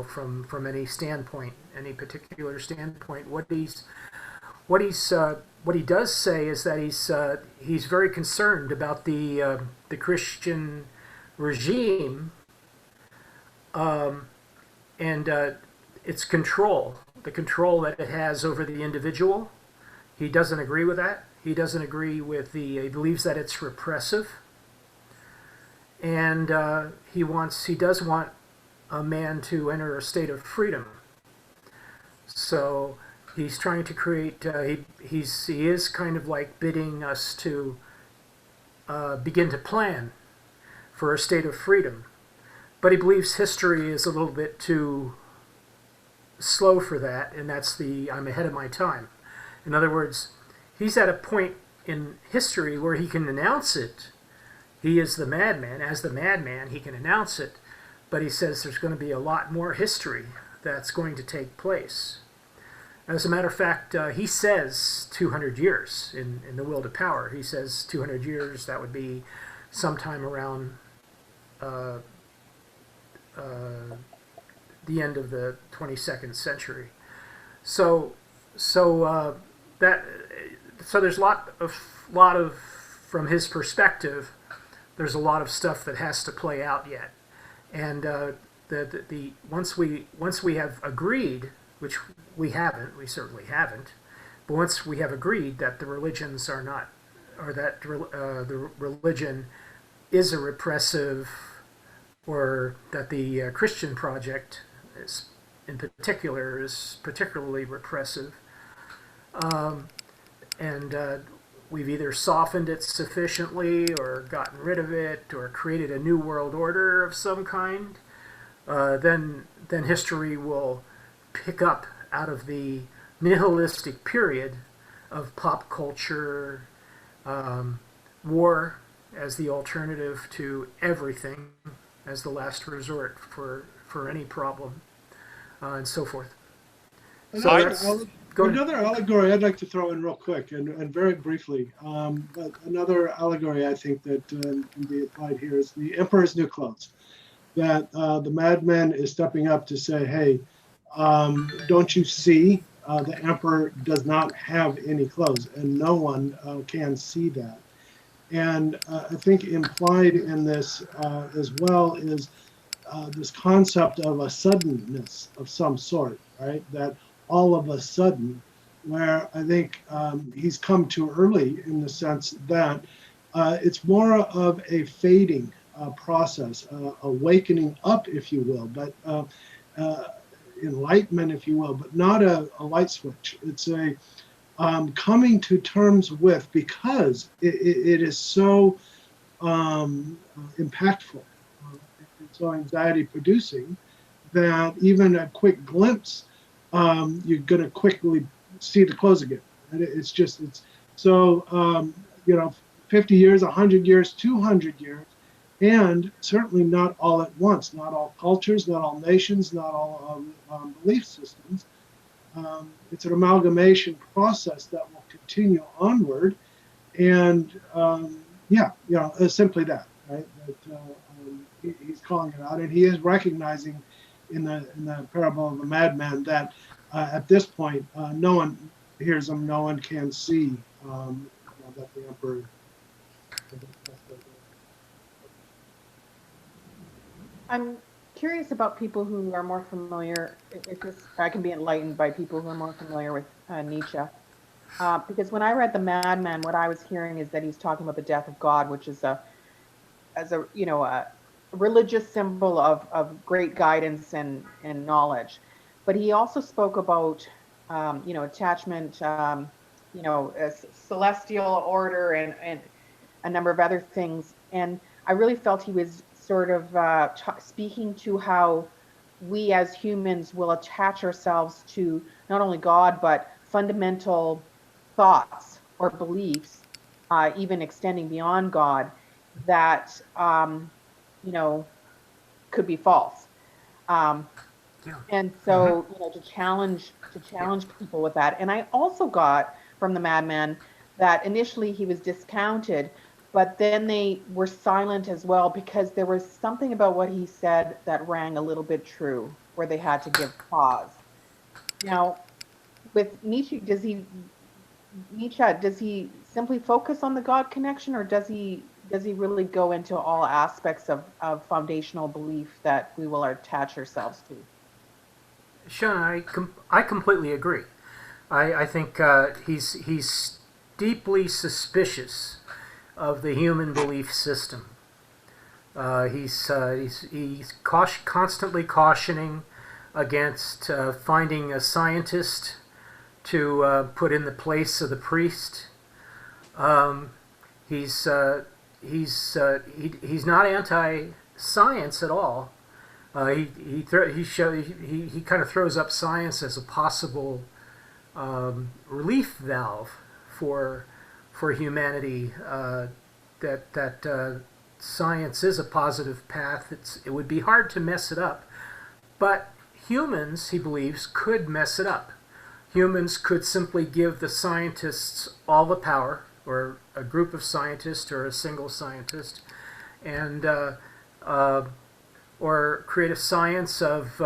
from any standpoint, any particular standpoint. What he does say is that he's very concerned about the Christian regime and its control the control that it has over the individual. He doesn't agree with that. He doesn't agree with he believes that it's repressive. And he does want a man to enter a state of freedom. So he's trying to create, he is kind of like bidding us to begin to plan for a state of freedom. But he believes history is a little bit too slow for that, and that's I'm ahead of my time. In other words, he's at a point in history where he can announce it. He is the madman. As the madman, he can announce it, but he says there's going to be a lot more history that's going to take place. As a matter of fact, he says 200 years in The Will to Power. He says 200 years, that would be sometime around the end of the 22nd century. So there's a lot of, from his perspective, there's a lot of stuff that has to play out yet. And once we have agreed, which we certainly haven't, but once we have agreed that the religions are not, or that the religion is a repressive, or that the Christian project in particular is particularly repressive, and we've either softened it sufficiently or gotten rid of it or created a new world order of some kind, then history will pick up out of the nihilistic period of pop culture, war as the alternative to everything, as the last resort for any problem, and so forth. Another allegory I'd like to throw in real quick and very briefly. Another allegory I think that can be applied here is the Emperor's New Clothes. That the madman is stepping up to say, hey, don't you see the Emperor does not have any clothes, and no one can see that. And I think implied in this as well is this concept of a suddenness of some sort, right? That all of a sudden, where I think he's come too early in the sense that it's more of a fading process, awakening up, if you will, but enlightenment, if you will, but not a light switch. It's a coming to terms with, because it is so impactful and so anxiety producing, that even a quick glimpse, you're going to quickly see the close again. And it's so, 50 years, 100 years, 200 years, and certainly not all at once, not all cultures, not all nations, not all belief systems. It's an amalgamation process that will continue onward, and simply that, right? That he's calling it out, and he is recognizing in the parable of the madman that at this point no one hears him, no one can see that the emperor. I'm curious about people who are more familiar, if I can be enlightened by people who are more familiar with Nietzsche. Because when I read The Madman, what I was hearing is that he's talking about the death of God, which is a religious symbol of great guidance and knowledge. But he also spoke about, attachment, a celestial order and a number of other things. And I really felt he was sort of speaking to how we as humans will attach ourselves to not only God, but fundamental thoughts or beliefs, even extending beyond God, that, could be false. And so, to challenge people with that. And I also got from the madman that initially he was discounted, but then they were silent as well, because there was something about what he said that rang a little bit true, where they had to give pause. Now, with Nietzsche, does he simply focus on the God connection, or does he really go into all aspects of foundational belief that we will attach ourselves to? Sean, I completely agree. I think he's deeply suspicious of the human belief system. He's constantly cautioning against finding a scientist to put in the place of the priest. He's not anti-science at all. He kind of throws up science as a possible relief valve for humanity. That science is a positive path. It would be hard to mess it up, but humans, he believes, could mess it up. Humans could simply give the scientists all the power, or a group of scientists, or a single scientist, and or create a science of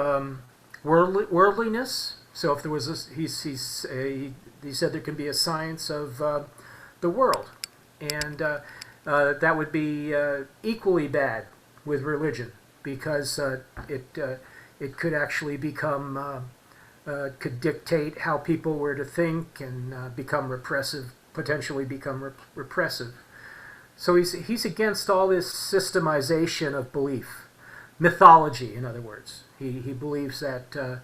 worldliness. So if there was he said there can be a science of the world, and that would be equally bad with religion, because it could actually become could dictate how people were to think and become repressive, potentially become repressive. So he's against all this systemization of belief, mythology, in other words. He believes that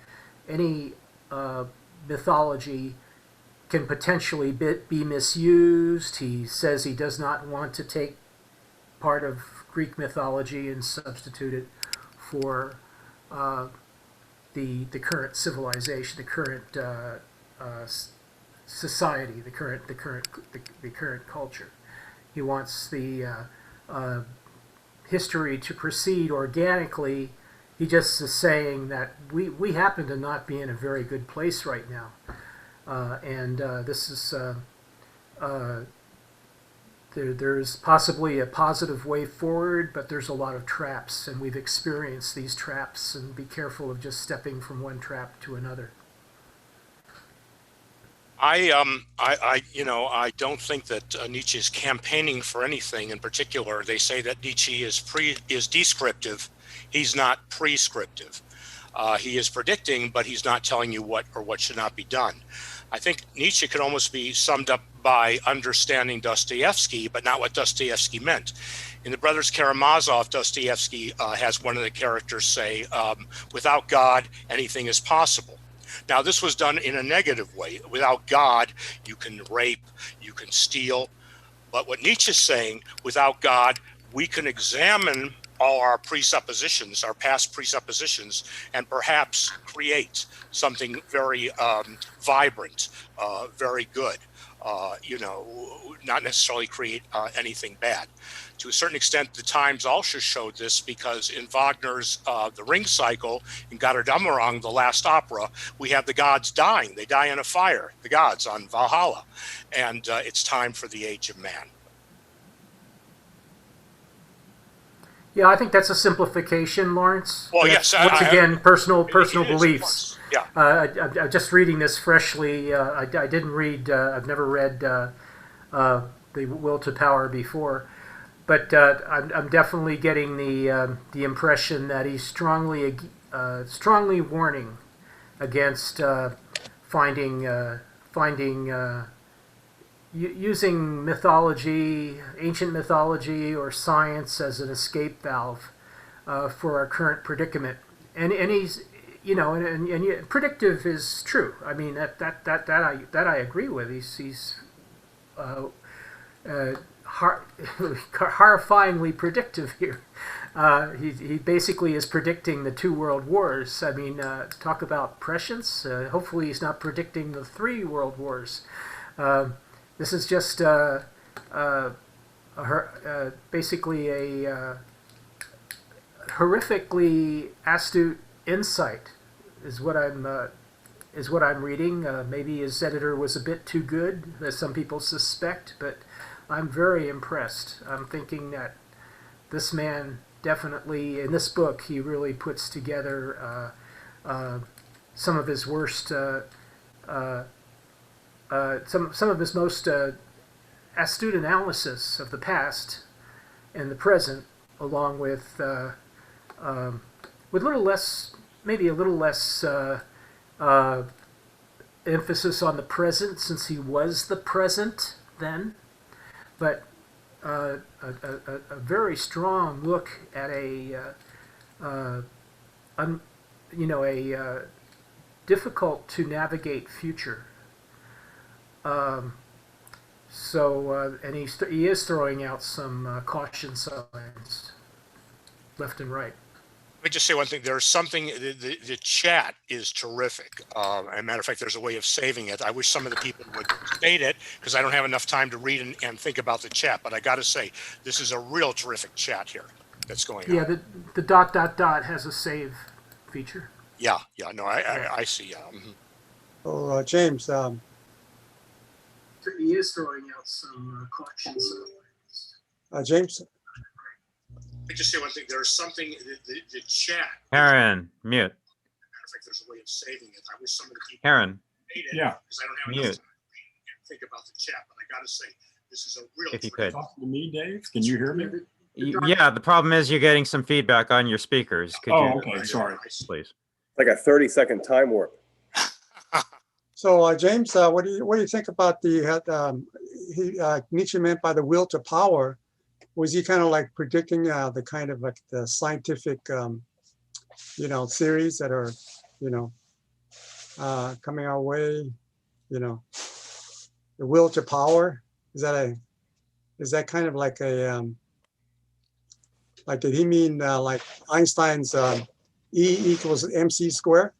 any mythology can potentially be misused. He says he does not want to take part of Greek mythology and substitute it for the current civilization, the current society, the current culture. He wants the history to proceed organically. He just is saying that we happen to not be in a very good place right now, and this is there's possibly a positive way forward, but there's a lot of traps, and we've experienced these traps, and be careful of just stepping from one trap to another. I don't think that Nietzsche is campaigning for anything in particular. They say that Nietzsche is descriptive. He's not prescriptive. He is predicting, but he's not telling you what or what should not be done. I think Nietzsche could almost be summed up by understanding Dostoevsky, but not what Dostoevsky meant. In the Brothers Karamazov, Dostoevsky has one of the characters say, without God, anything is possible. Now, this was done in a negative way. Without God, you can rape, you can steal. But what Nietzsche is saying, without God, we can examine all our presuppositions, our past presuppositions, and perhaps create something very vibrant, very good. Not necessarily create anything bad. To a certain extent, the Times also showed this, because in Wagner's The Ring Cycle, in Götterdämmerung, the last opera, we have the gods dying. They die in a fire, the gods on Valhalla. And it's time for the age of man. Yeah, I think that's a simplification, Lawrence. Well, that's, yes. Once again, personal beliefs. Yeah. I'm just reading this freshly. I didn't read. I've never read The Will to Power before, but I'm definitely getting the impression that he's strongly warning against using mythology, ancient mythology, or science as an escape valve for our current predicament. And he's, and predictive is true. I mean, that I agree with. He's horrifyingly predictive here. He basically is predicting the 2 world wars. I mean, talk about prescience. Hopefully, he's not predicting the 3 world wars. This is just basically a horrifically astute insight, is what I'm reading. Maybe his editor was a bit too good, as some people suspect, but I'm very impressed. I'm thinking that this man definitely, in this book, he really puts together some of his worst. Some of his most astute analysis of the past and the present, along with maybe a little less emphasis on the present, since he was the present then, but a very strong look at a difficult to navigate future. And he is throwing out some caution signs left and right. Let me just say one thing. There's something, the chat is terrific. As a matter of fact, there's a way of saving it. I wish some of the people would state it because I don't have enough time to read and think about the chat. But I got to say, this is a real terrific chat here that's going on. Yeah, the ... has a save feature. Yeah, no, I see. Yeah. Mm-hmm. Oh, James. He is throwing out some caution signs. James. Let me just say one thing. There's something, the chat. Karen, mute. Matter of fact, there's a way of saving it. I wish some of the people Karen. made it Yeah. because I don't have enough time to think about the chat. But I got to say, this is a real. If you could. Talking to me, Dave? Can you hear me? Yeah, the problem is you're getting some feedback on your speakers. Could you, Okay, sorry. please? Like a 30-second time warp. So, James, what do you think about the Nietzsche meant by the will to power? Was he kind of like predicting the kind of like the scientific, theories that are, coming our way? The will to power, is that kind of like a like, did he mean like Einstein's E equals MC squared?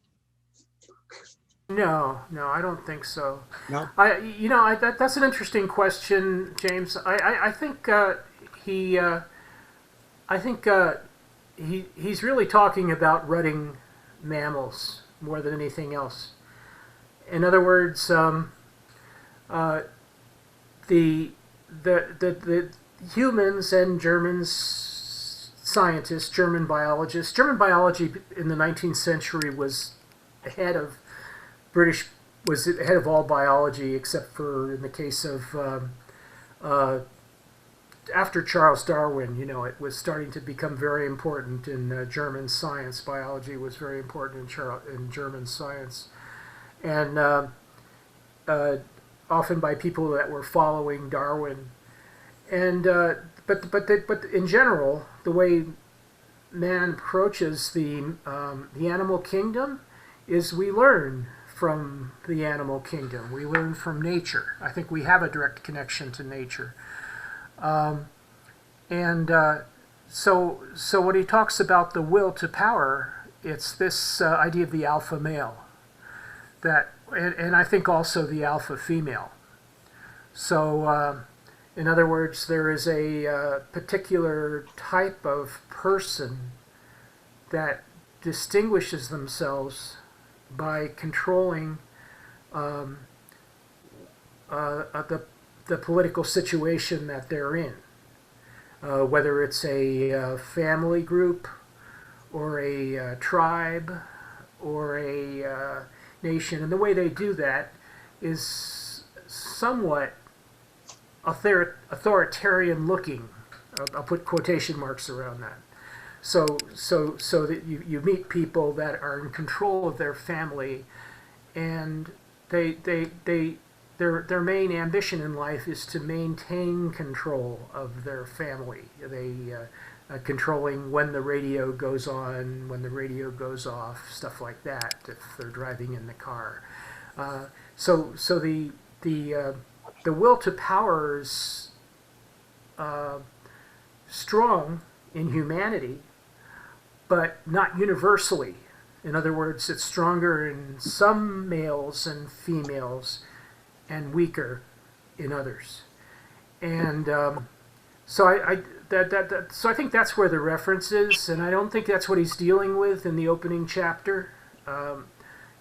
No, I don't think so. No. That's an interesting question, James. I think he's really talking about rutting mammals more than anything else. In other words, the humans and German biologists. German biology in the 19th century was ahead of all biology, except for in the case of after Charles Darwin. It was starting to become very important in German science. Biology was very important in German science, and often by people that were following Darwin. And but in general, the way man approaches the animal kingdom is we learn from the animal kingdom. We learn from nature. I think we have a direct connection to nature. So when he talks about the will to power, it's this idea of the alpha male, and I think also the alpha female. So in other words, there is a particular type of person that distinguishes themselves by controlling the political situation that they're in, whether it's a family group or a tribe or a nation. And the way they do that is somewhat authoritarian looking. I'll put quotation marks around that. So that you meet people that are in control of their family, and their main ambition in life is to maintain control of their family. They controlling when the radio goes on, when the radio goes off, stuff like that. If they're driving in the car, so the will to power is strong in humanity, but not universally. In other words, it's stronger in some males and females and weaker in others. And so I think that's where the reference is, and I don't think that's what he's dealing with in the opening chapter.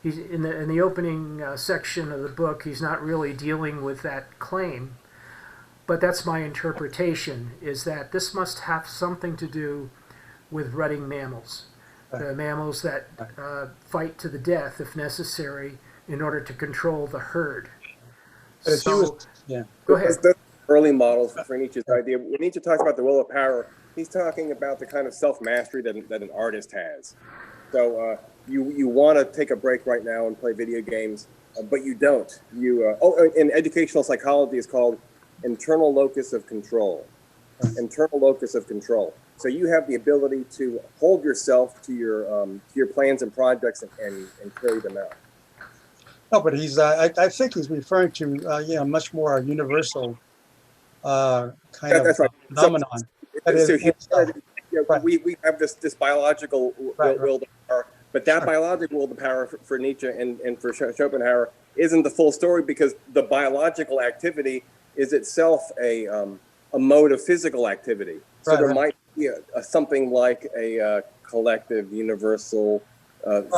He's in the opening section of the book. He's not really dealing with that claim, but that's my interpretation. Is that this must have something to do with rutting mammals, the mammals that fight to the death if necessary in order to control the herd. So, go ahead. That's early models for Nietzsche's idea. When Nietzsche talks about the will of power, he's talking about the kind of self-mastery that an artist has. So you want to take a break right now and play video games, but you don't. In educational psychology, it's called internal locus of control. Internal locus of control. So you have the ability to hold yourself to your plans and projects and carry them out. No, but he's. I think he's referring to much more universal kind of right. phenomenon. We have this biological will to power, but that biological will to power for Nietzsche and for Schopenhauer isn't the full story, because the biological activity is itself a mode of physical activity. So there might be something like a collective, universal,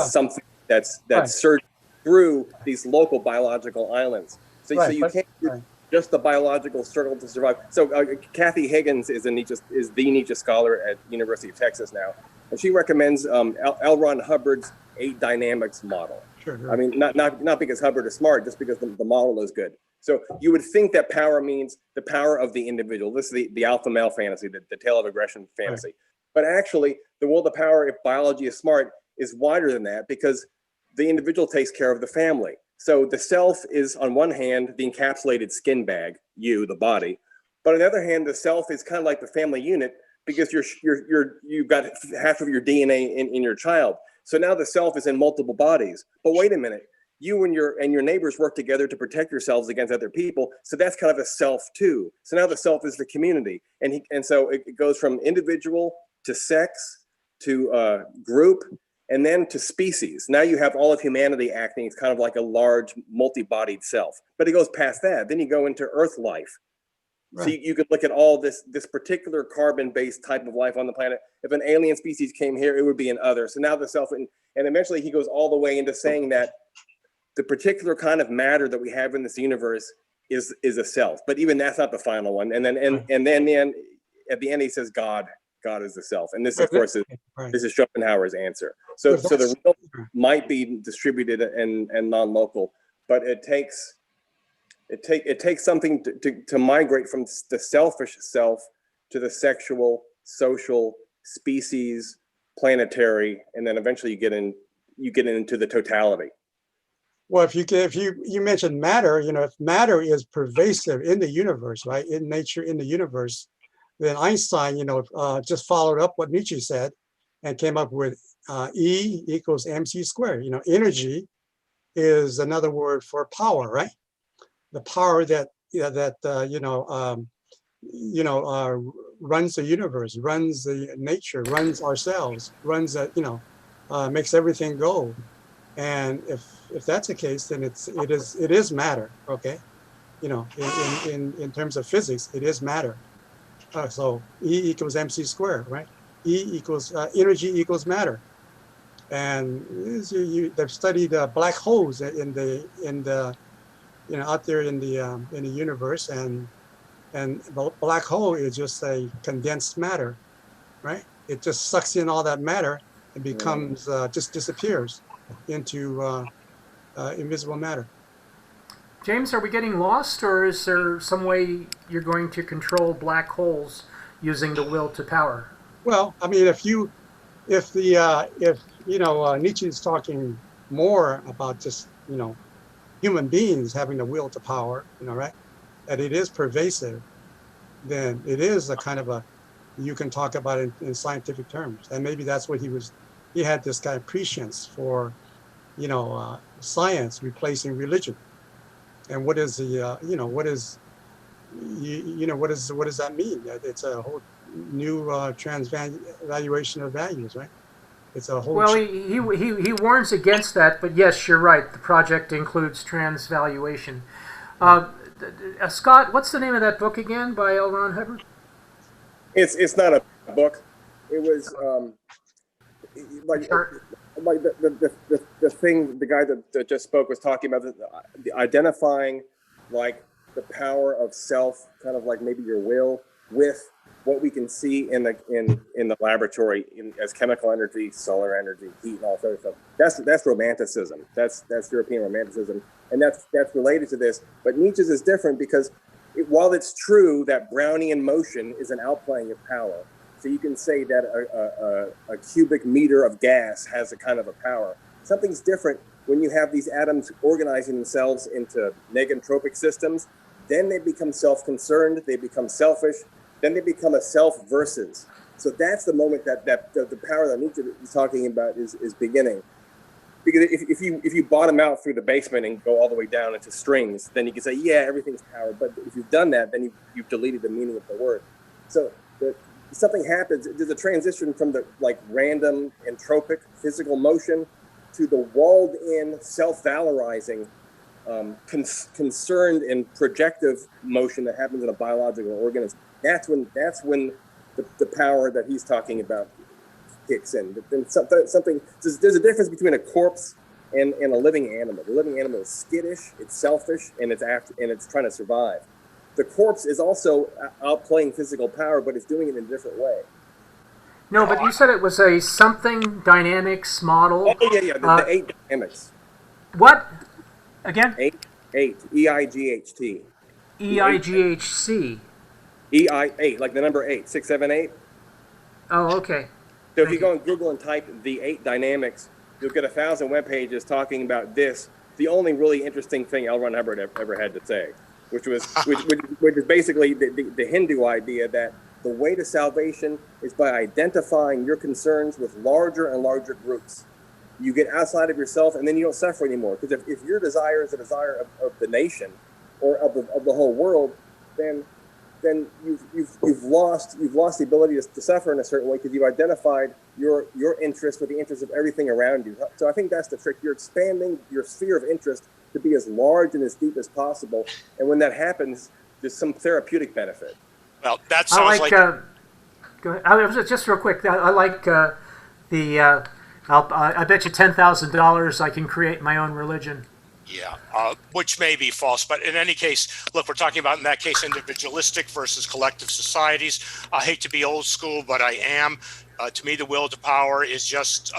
something that's surged through these local biological islands. So you can't do just the biological struggle to survive. So Kathy Higgins is the Nietzsche scholar at University of Texas now, and she recommends L. Ron Hubbard's 8 dynamics model. Sure. I mean, not because Hubbard is smart, just because the model is good. So you would think that power means the power of the individual. This is the alpha male fantasy, the tale of aggression fantasy. Right. But actually, the will to power, if biology is smart, is wider than that, because the individual takes care of the family. So the self is, on one hand, the encapsulated skin bag, you, the body. But on the other hand, the self is kind of like the family unit, because you've got half of your DNA in your child. So now the self is in multiple bodies. But wait a minute. You and your neighbors work together to protect yourselves against other people. So that's kind of a self too. So now the self is the community. And so it goes from individual to sex to group, and then to species. Now you have all of humanity acting as kind of like a large multi-bodied self. But it goes past that. Then you go into Earth life. Right. So you can look at all this particular carbon-based type of life on the planet. If an alien species came here, it would be an other. So now the self, and eventually he goes all the way into saying that the particular kind of matter that we have in this universe is a self. But even that's not the final one. And then at the end he says God is the self. And this, of course, this is Schopenhauer's answer. So the real might be distributed and non-local, but it takes something to migrate from the selfish self to the sexual, social, species, planetary, and then eventually you get into the totality. Well, if you mentioned matter, if matter is pervasive in the universe, right, in nature, in the universe, then Einstein, just followed up what Nietzsche said and came up with E equals mc squared. Energy is another word for power, right? The power that runs the universe, runs the nature, runs ourselves, runs makes everything go. And if that's the case, then it is matter, okay? In terms of physics, it is matter. So E equals mc squared, right? E equals energy equals matter. And they've studied black holes in the out there in the universe, and the black hole is just a condensed matter, right? It just sucks in all that matter and becomes just disappears into invisible matter. James, are we getting lost, or is there some way you're going to control black holes using the will to power? Well, I mean, if Nietzsche is talking more about just human beings having the will to power, right? That it is pervasive, then it is a kind of you can talk about it in scientific terms, and maybe that's what he had this kind of prescience for, science replacing religion. And what is what does that mean? It's a whole new transvaluation of values, right? It's a whole. Well, he warns against that, but yes, you're right. The project includes transvaluation. Scott, what's the name of that book again by L. Ron Hubbard? It's not a book. It was the thing the guy that just spoke was talking about, the identifying like the power of self, kind of like maybe your will, with what we can see in the laboratory as chemical energy, solar energy, heat, and all that stuff. That's romanticism. That's European romanticism, and that's related to this. But Nietzsche's is different because while it's true that Brownian motion is an outplaying of power, So you can say that a cubic meter of gas has a kind of a power. Something's different when you have these atoms organizing themselves into negentropic systems. Then they become self-concerned, they become selfish, then they become a self versus. So that's the moment that the power that Nietzsche is talking about is beginning. Because if you bottom out through the basement and go all the way down into strings, then you can say, yeah, everything's power. But if you've done that, then you've deleted the meaning of the word. So something happens. There's a transition from the random entropic physical motion to the walled-in, self-valorizing, concerned and projective motion that happens in a biological organism. That's when the power that he's talking about kicks in. Then something. There's a difference between a corpse and a living animal. The living animal is skittish, it's selfish, and it's trying to survive. The corpse is also outplaying physical power, but it's doing it in a different way. No, but you said it was a something dynamics model. Oh yeah, the 8 dynamics. What? Again? 8, EIGHT. EIGHC. EI8, like the number 8, 6, 7, 8. Oh, okay. So if you go on Google and type the 8 dynamics, you'll get 1,000 web pages talking about this. The only really interesting thing L. Ron Hubbard ever had to say, which is basically the Hindu idea that the way to salvation is by identifying your concerns with larger and larger groups. You get outside of yourself, and then you don't suffer anymore. Because if your desire is a desire of the nation or of the whole world, then you've lost the ability to suffer in a certain way because you've identified your interest with the interest of everything around you. So I think that's the trick. You're expanding your sphere of interest to be as large and as deep as possible. And when that happens, there's some therapeutic benefit. Well, that sounds like. Go ahead. Just real quick. I like I bet you $10,000 I can create my own religion. Yeah, which may be false, but in any case, look, we're talking about in that case individualistic versus collective societies. I hate to be old school, but I am. To me, the will to power is just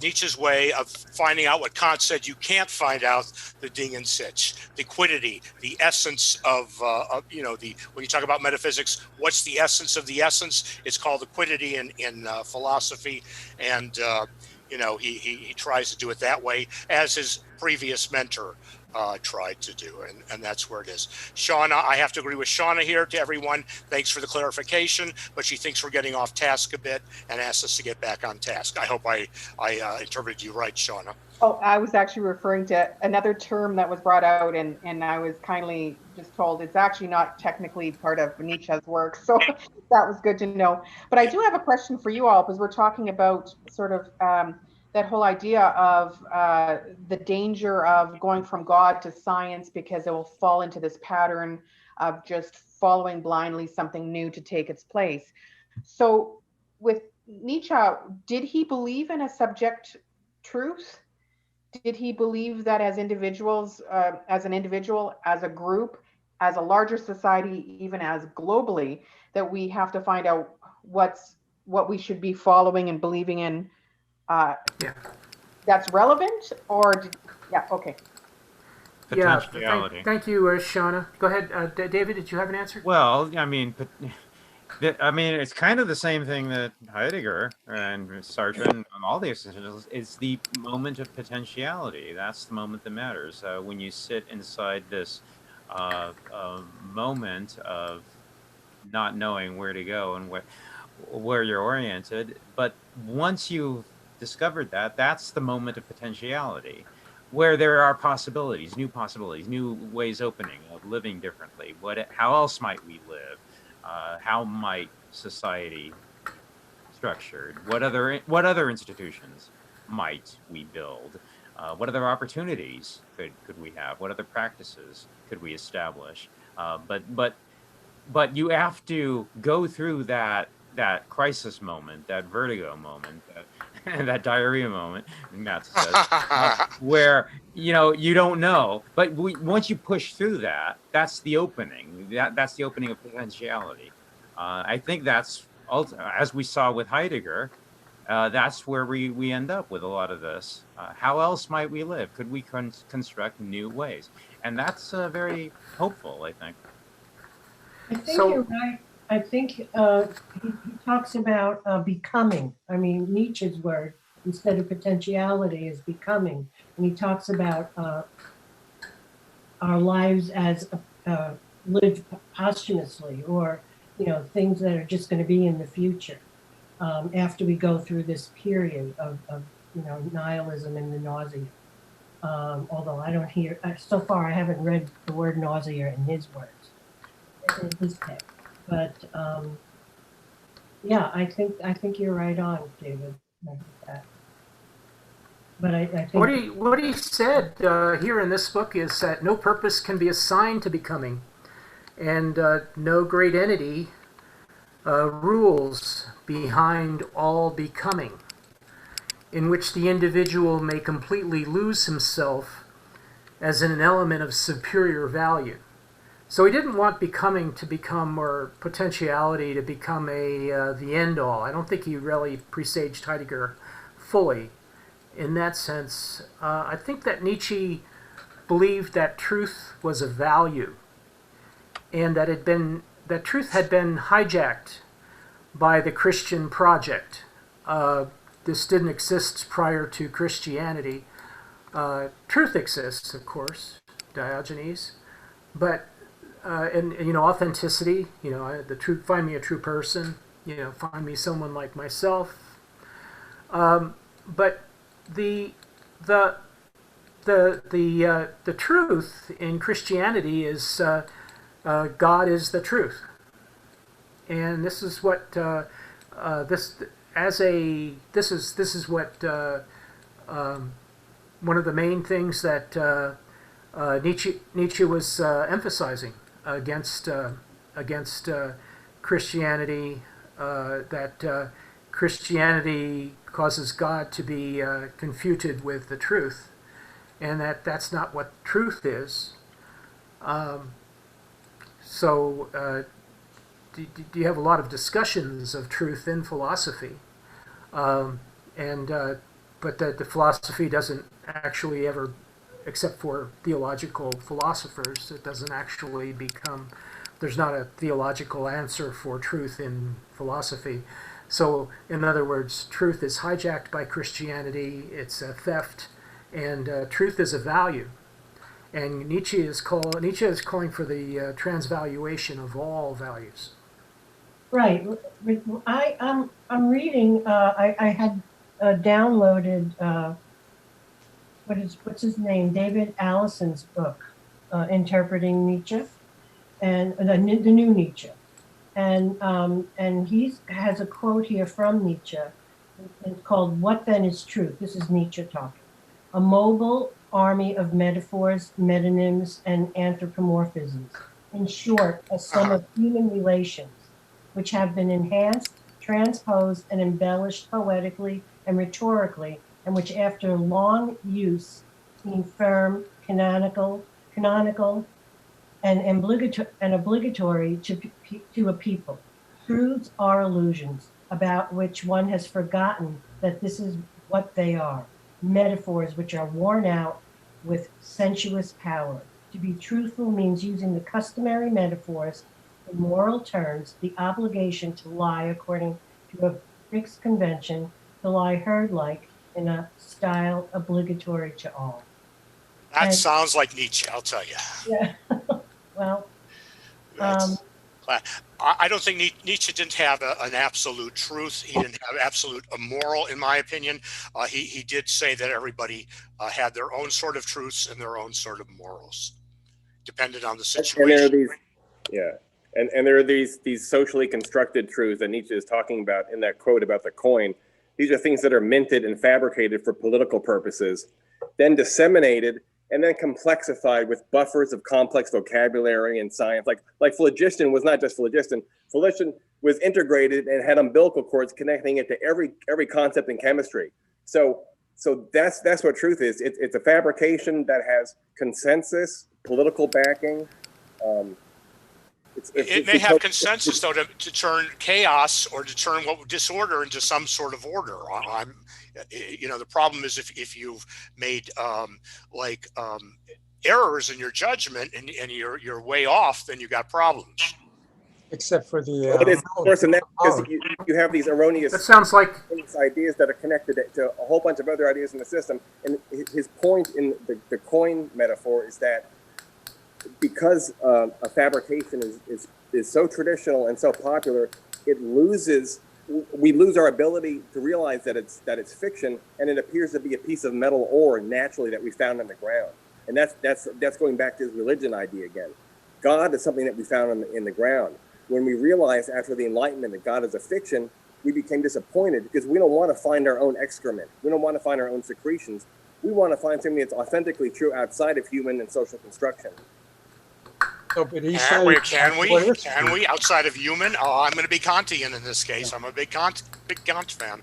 Nietzsche's way of finding out what Kant said you can't find out: the Ding and Sitch, the quiddity, the essence of when you talk about metaphysics, what's the essence of the essence? It's called the quiddity in philosophy, and he tries to do it that way, as his previous mentor tried to do, and that's where it is. Shauna, I have to agree with Shauna here. To everyone, thanks for the clarification, but she thinks we're getting off task a bit and asks us to get back on task. I hope I interpreted you right, Shauna. Oh, I was actually referring to another term that was brought out, and I was kindly just told it's actually not technically part of Nietzsche's work, so that was good to know. But I do have a question for you all, because we're talking about sort of that whole idea of the danger of going from God to science, because it will fall into this pattern of just following blindly something new to take its place. So with Nietzsche, did he believe in a subject truth? Did he believe that as individuals, as an individual, as a group, as a larger society, even as globally, that we have to find out what we should be following and believing in? That's relevant, or okay. Potentiality. Yeah, thank you, Shauna. Go ahead, David. Did you have an answer? Well, I mean, it's kind of the same thing that Heidegger and Sartre and all the existentialists. It's the moment of potentiality. That's the moment that matters. When you sit inside this moment of not knowing where to go and where you're oriented, but once you've discovered that, that's the moment of potentiality, where there are possibilities, new ways opening of living differently. How else might we live? How might society structured? What other institutions might we build? What other opportunities could we have? What other practices could we establish? But you have to go through that crisis moment, that vertigo moment, that diarrhea moment, Matt says, where you don't know. But once you push through that, that's the opening. That's the opening of potentiality. I think that's as we saw with Heidegger. That's where we end up with a lot of this. How else might we live? Could we construct new ways? And that's very hopeful, I think. I think you're right. I think he talks about becoming. I mean, Nietzsche's word instead of potentiality is becoming, and he talks about our lives as lived posthumously, or things that are just going to be in the future after we go through this period of nihilism and the nausea. Although I don't hear so far, I haven't read the word nausea in his words, in his text. But yeah, I think you're right on, David. But I think What he said here in this book is that no purpose can be assigned to becoming, and no great entity rules behind all becoming, in which the individual may completely lose himself as an element of superior value. So he didn't want becoming to become, or potentiality to become the end all. I don't think he really presaged Heidegger fully in that sense. I think that Nietzsche believed that truth was a value, and that truth had been hijacked by the Christian project. This didn't exist prior to Christianity. Truth exists, of course, Diogenes, but and authenticity. The truth. Find me a true person. Find me someone like myself. But the truth in Christianity is God is the truth, and this is what this is what one of the main things that Nietzsche was emphasizing against Christianity, that Christianity causes God to be confuted with the truth, and that's not what truth is. So you have a lot of discussions of truth in philosophy, but the philosophy doesn't actually ever, except for theological philosophers, it doesn't actually become, there's not a theological answer for truth in philosophy. So, in other words, truth is hijacked by Christianity, it's a theft, and truth is a value. And Nietzsche is calling for the transvaluation of all values. Right. I'm reading. I had downloaded what's his name, David Allison's book, Interpreting Nietzsche, and the new Nietzsche, and he has a quote here from Nietzsche. It's called "What Then Is Truth?" This is Nietzsche talking. A mobile army of metaphors, metonyms, and anthropomorphisms. In short, a sum of human relations, which have been enhanced, transposed, and embellished poetically and rhetorically, and which after long use seem firm, canonical, and obligatory to a people. Truths are illusions about which one has forgotten that this is what they are. Metaphors which are worn out with sensuous power. To be truthful means using the customary metaphors in moral terms, the obligation to lie according to a fixed convention, to lie herd-like in a style obligatory to all. That sounds like Nietzsche, I'll tell you. Yeah. Well, I don't think Nietzsche didn't have an absolute truth. He didn't have absolute moral, in my opinion. He did say that everybody had their own sort of truths and their own sort of morals, dependent on the situation. And there are these socially constructed truths that Nietzsche is talking about in that quote about the coin. These are things that are minted and fabricated for political purposes, then disseminated and then complexified with buffers of complex vocabulary and science. Like phlogiston was not just phlogiston. Phlogiston was integrated and had umbilical cords connecting it to every concept in chemistry. So that's what truth is. It's a fabrication that has consensus, political backing. It may have consensus, though, to turn chaos or to turn disorder into some sort of order. The problem is if you've made errors in your judgment and you're way off, then you got problems. except for the But it's worse than that because you have these erroneous That sounds like ideas that are connected to a whole bunch of other ideas in the system. And his point in the coin metaphor is that because a fabrication is so traditional and so popular, we lose our ability to realize that it's fiction, and it appears to be a piece of metal ore naturally that we found in the ground. And that's going back to his religion idea again. God is something that we found in the ground. When we realized after the Enlightenment that God is a fiction, we became disappointed because we don't want to find our own excrement. We don't want to find our own secretions. We want to find something that's authentically true outside of human and social construction. So, but he's Can we? saying, Can we? Outside of human? Oh, I'm going to be Kantian in this case. I'm a big Kant fan.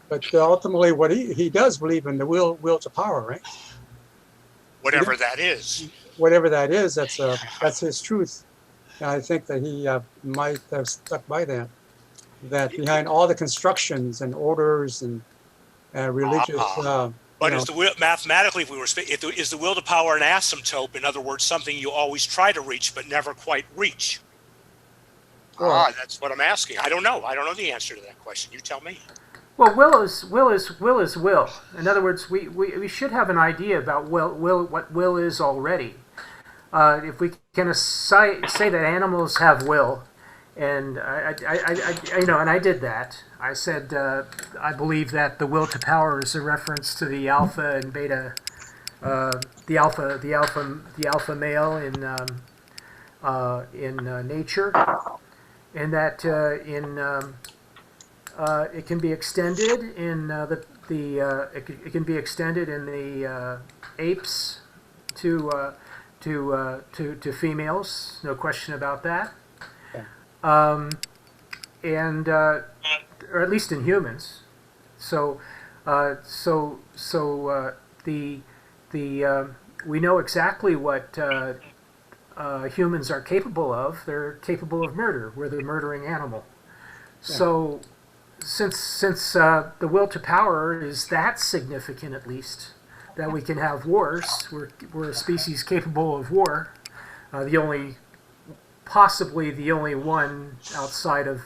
But ultimately, what he does believe in the will to power, right? Whatever that is. Whatever that is, that's his truth. And I think that he might have stuck by that. That behind all the constructions and orders and religious, but is the will, mathematically, if we were, is the will to power an asymptote? In other words, something you always try to reach but never quite reach? That's what I'm asking. I don't know. I don't know the answer to that question. You tell me. Well, will is will. In other words, we should have an idea about what will is already. If we can say that animals have will, and I did that. I said I believe that the will to power is a reference to the alpha and beta, the alpha male in nature, and that it can be extended in it can be extended in the apes to females, no question about that, and or at least in humans. So we know exactly what humans are capable of. They're capable of murder. We're the murdering animal. So since the will to power is that significant, at least, that we can have wars, we're a species capable of war, possibly the only one outside of a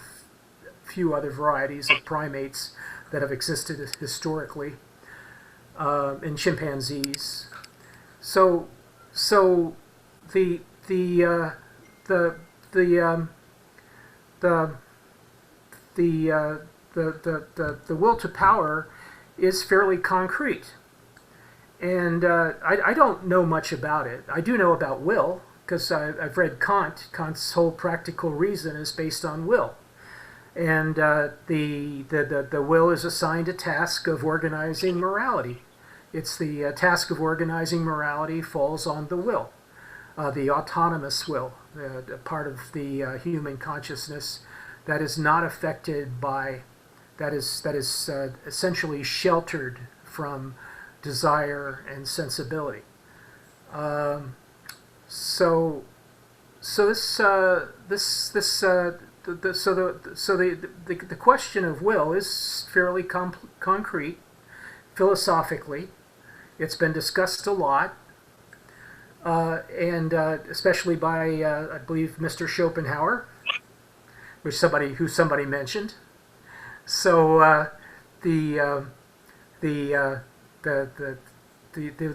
few other varieties of primates that have existed historically, in chimpanzees. So the will to power is fairly concrete. And I don't know much about it. I do know about will, because I've read Kant. Kant's whole practical reason is based on will. And the will is assigned a task of organizing morality. It's the task of organizing morality falls on the will, the autonomous will, the part of the human consciousness that is not affected by, that is essentially sheltered from desire and sensibility. The question of will is fairly concrete philosophically. It's been discussed a lot, and especially by I believe Mr. Schopenhauer, who somebody mentioned. So the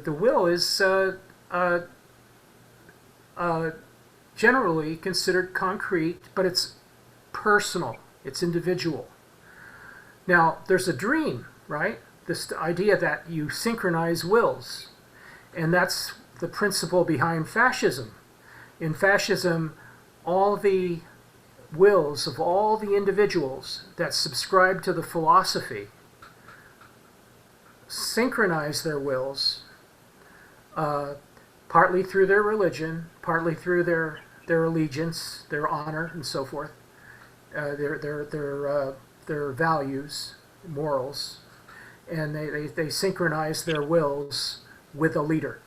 will is generally considered concrete, but it's personal, it's individual. Now, there's a dream, right? This idea that you synchronize wills, and that's the principle behind fascism. In fascism, all the wills of all the individuals that subscribe to the philosophy synchronize their wills, partly through their religion, partly through their allegiance, their honor, and so forth, their values, morals, and they synchronize their wills with a leader,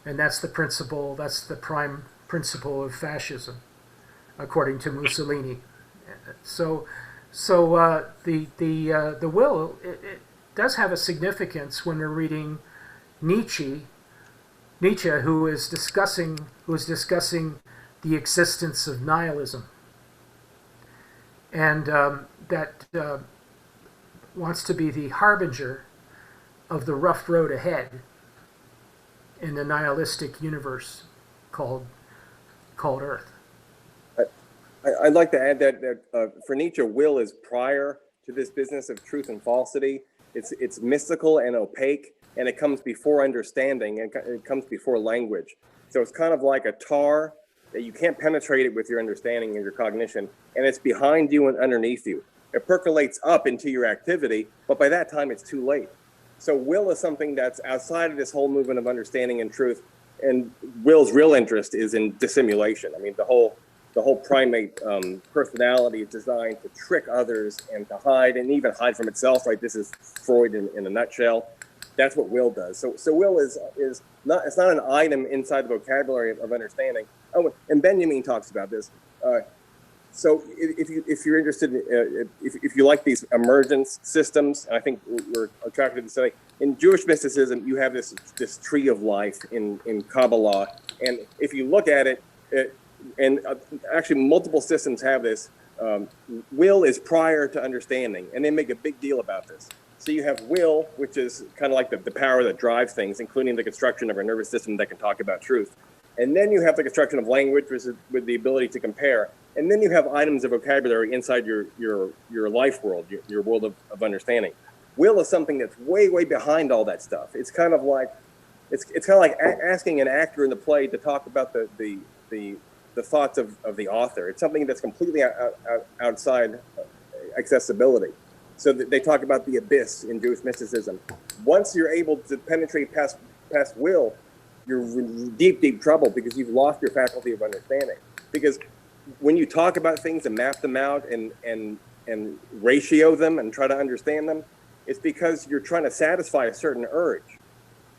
and that's the principle. That's the prime principle of fascism, according to Mussolini. So the will it does have a significance when we're reading Nietzsche, who is discussing the existence of nihilism, and that wants to be the harbinger of the rough road ahead in the nihilistic universe called Earth. I'd like to add that for Nietzsche, will is prior to this business of truth and falsity. It's mystical and opaque, and it comes before understanding, and it comes before language. So it's kind of like a tar that you can't penetrate it with your understanding and your cognition, and it's behind you and underneath you. It percolates up into your activity, but by that time it's too late. So will is something that's outside of this whole movement of understanding and truth, and will's real interest is in dissimulation. I mean, the whole primate personality is designed to trick others and to hide, and even hide from itself, right? This is Freud in a nutshell. That's what will does. So will is not, it's not an item inside the vocabulary of understanding. Oh, and Benjamin talks about this. So if you're interested, if you like these emergence systems, and I think we're attracted to study, in Jewish mysticism, you have this tree of life in Kabbalah, and if you look at it, and actually multiple systems have this, will is prior to understanding, and they make a big deal about this. So you have will, which is kind of like the power that drives things, including the construction of a nervous system that can talk about truth. And then you have the construction of language with the ability to compare. And then you have items of vocabulary inside your life world, your world of understanding. Will is something that's way, way behind all that stuff. It's kind of like asking an actor in the play to talk about the thoughts of the author. It's something that's completely outside accessibility. So they talk about the abyss in Jewish mysticism. Once you're able to penetrate past will, you're in deep, deep trouble because you've lost your faculty of understanding. Because when you talk about things and map them out and ratio them and try to understand them, it's because you're trying to satisfy a certain urge.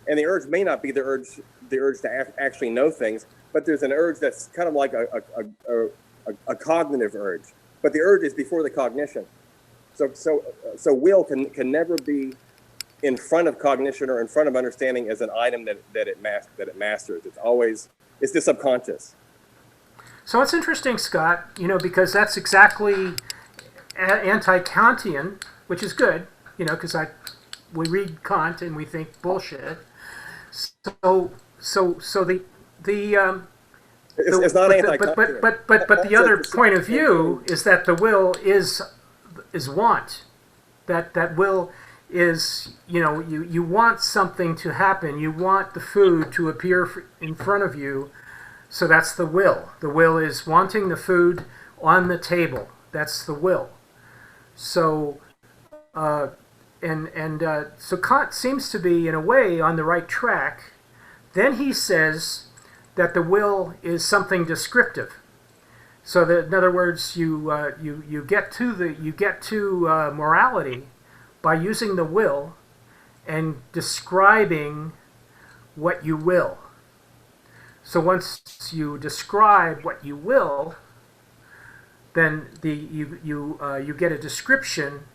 And the urge may not be the urge to actually know things, but there's an urge that's kind of like a cognitive urge. But the urge is before the cognition. So will can never be in front of cognition or in front of understanding as an item that it masters. It's the subconscious. So it's interesting, Scott, because that's exactly anti-Kantian, which is good, because we read Kant and we think bullshit. So the it's not anti-Kantian. But the other point of view is that the will is want. That will is, you want something to happen. You want the food to appear in front of you. So that's the will. The will is wanting the food on the table. That's the will. So, so Kant seems to be, in a way, on the right track. Then he says that the will is something descriptive. So that, in other words, you get to morality by using the will and describing what you will. So once you describe what you will, then you get a description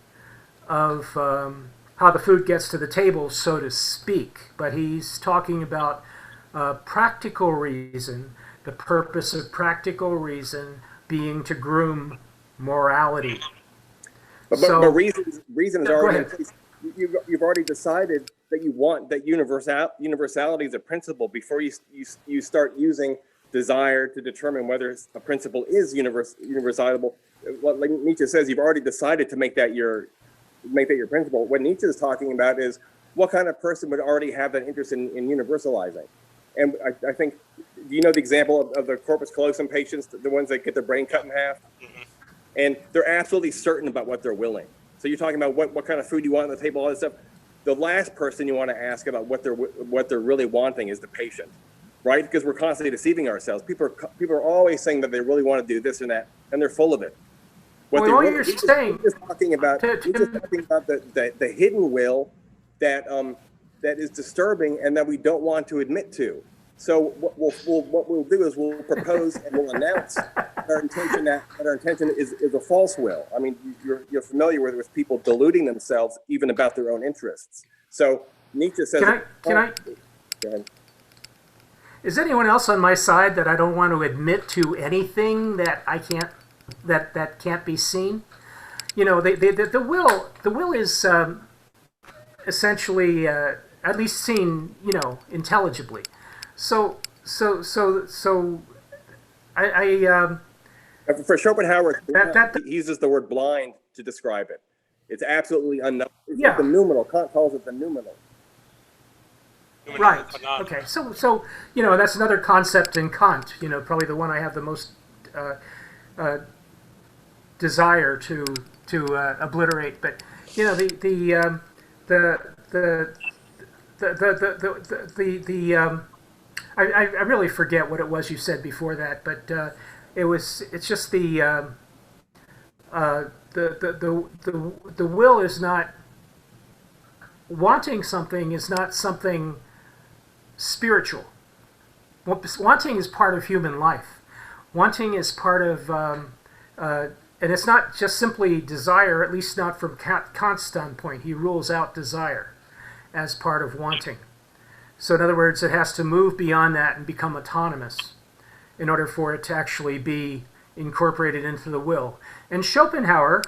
of how the food gets to the table, so to speak. But he's talking about practical reason, the purpose of practical reason being to groom morality. But reason is already in place. You've already decided that you want that universality is a principle before you start using desire to determine whether a principle is universalizable. Like Nietzsche says, you've already decided to make that your principle. What Nietzsche is talking about is what kind of person would already have that interest in universalizing. And I think, do you know the example of the corpus callosum patients, the ones that get their brain cut in half? Mm-hmm. And they're absolutely certain about what they're willing. So you're talking about what kind of food you want on the table, all this stuff. The last person you want to ask about what they're really wanting is the patient, right? Because we're constantly deceiving ourselves. People are always saying that they really want to do this and that, and they're full of it. What you're saying is talking about the hidden will that is disturbing and that we don't want to admit to. So what we'll do is we'll propose and we'll announce our intention that our intention is a false will. I mean, you're familiar with people deluding themselves even about their own interests. So Nietzsche says. Can I? Go ahead. Is anyone else on my side that I don't want to admit to anything that I can't that can't be seen. You know, the will is essentially at least seen, you know, intelligibly. So I For Schopenhauer, that he uses the word blind to describe it. It's absolutely unknown. It's Yeah. like the noumenal. Kant calls it the noumenal. Right. Okay. So you know, that's another concept in Kant. You know, probably the one I have the most desire to obliterate. But you know, I really forget what it was you said before that, but it's just the will is not wanting something is not something spiritual. Wanting is part of human life. Wanting is part of, and it's not just simply desire, at least not from Kant's standpoint. He rules out desire as part of wanting. So in other words, it has to move beyond that and become autonomous in order for it to actually be incorporated into the will. And Schopenhauer,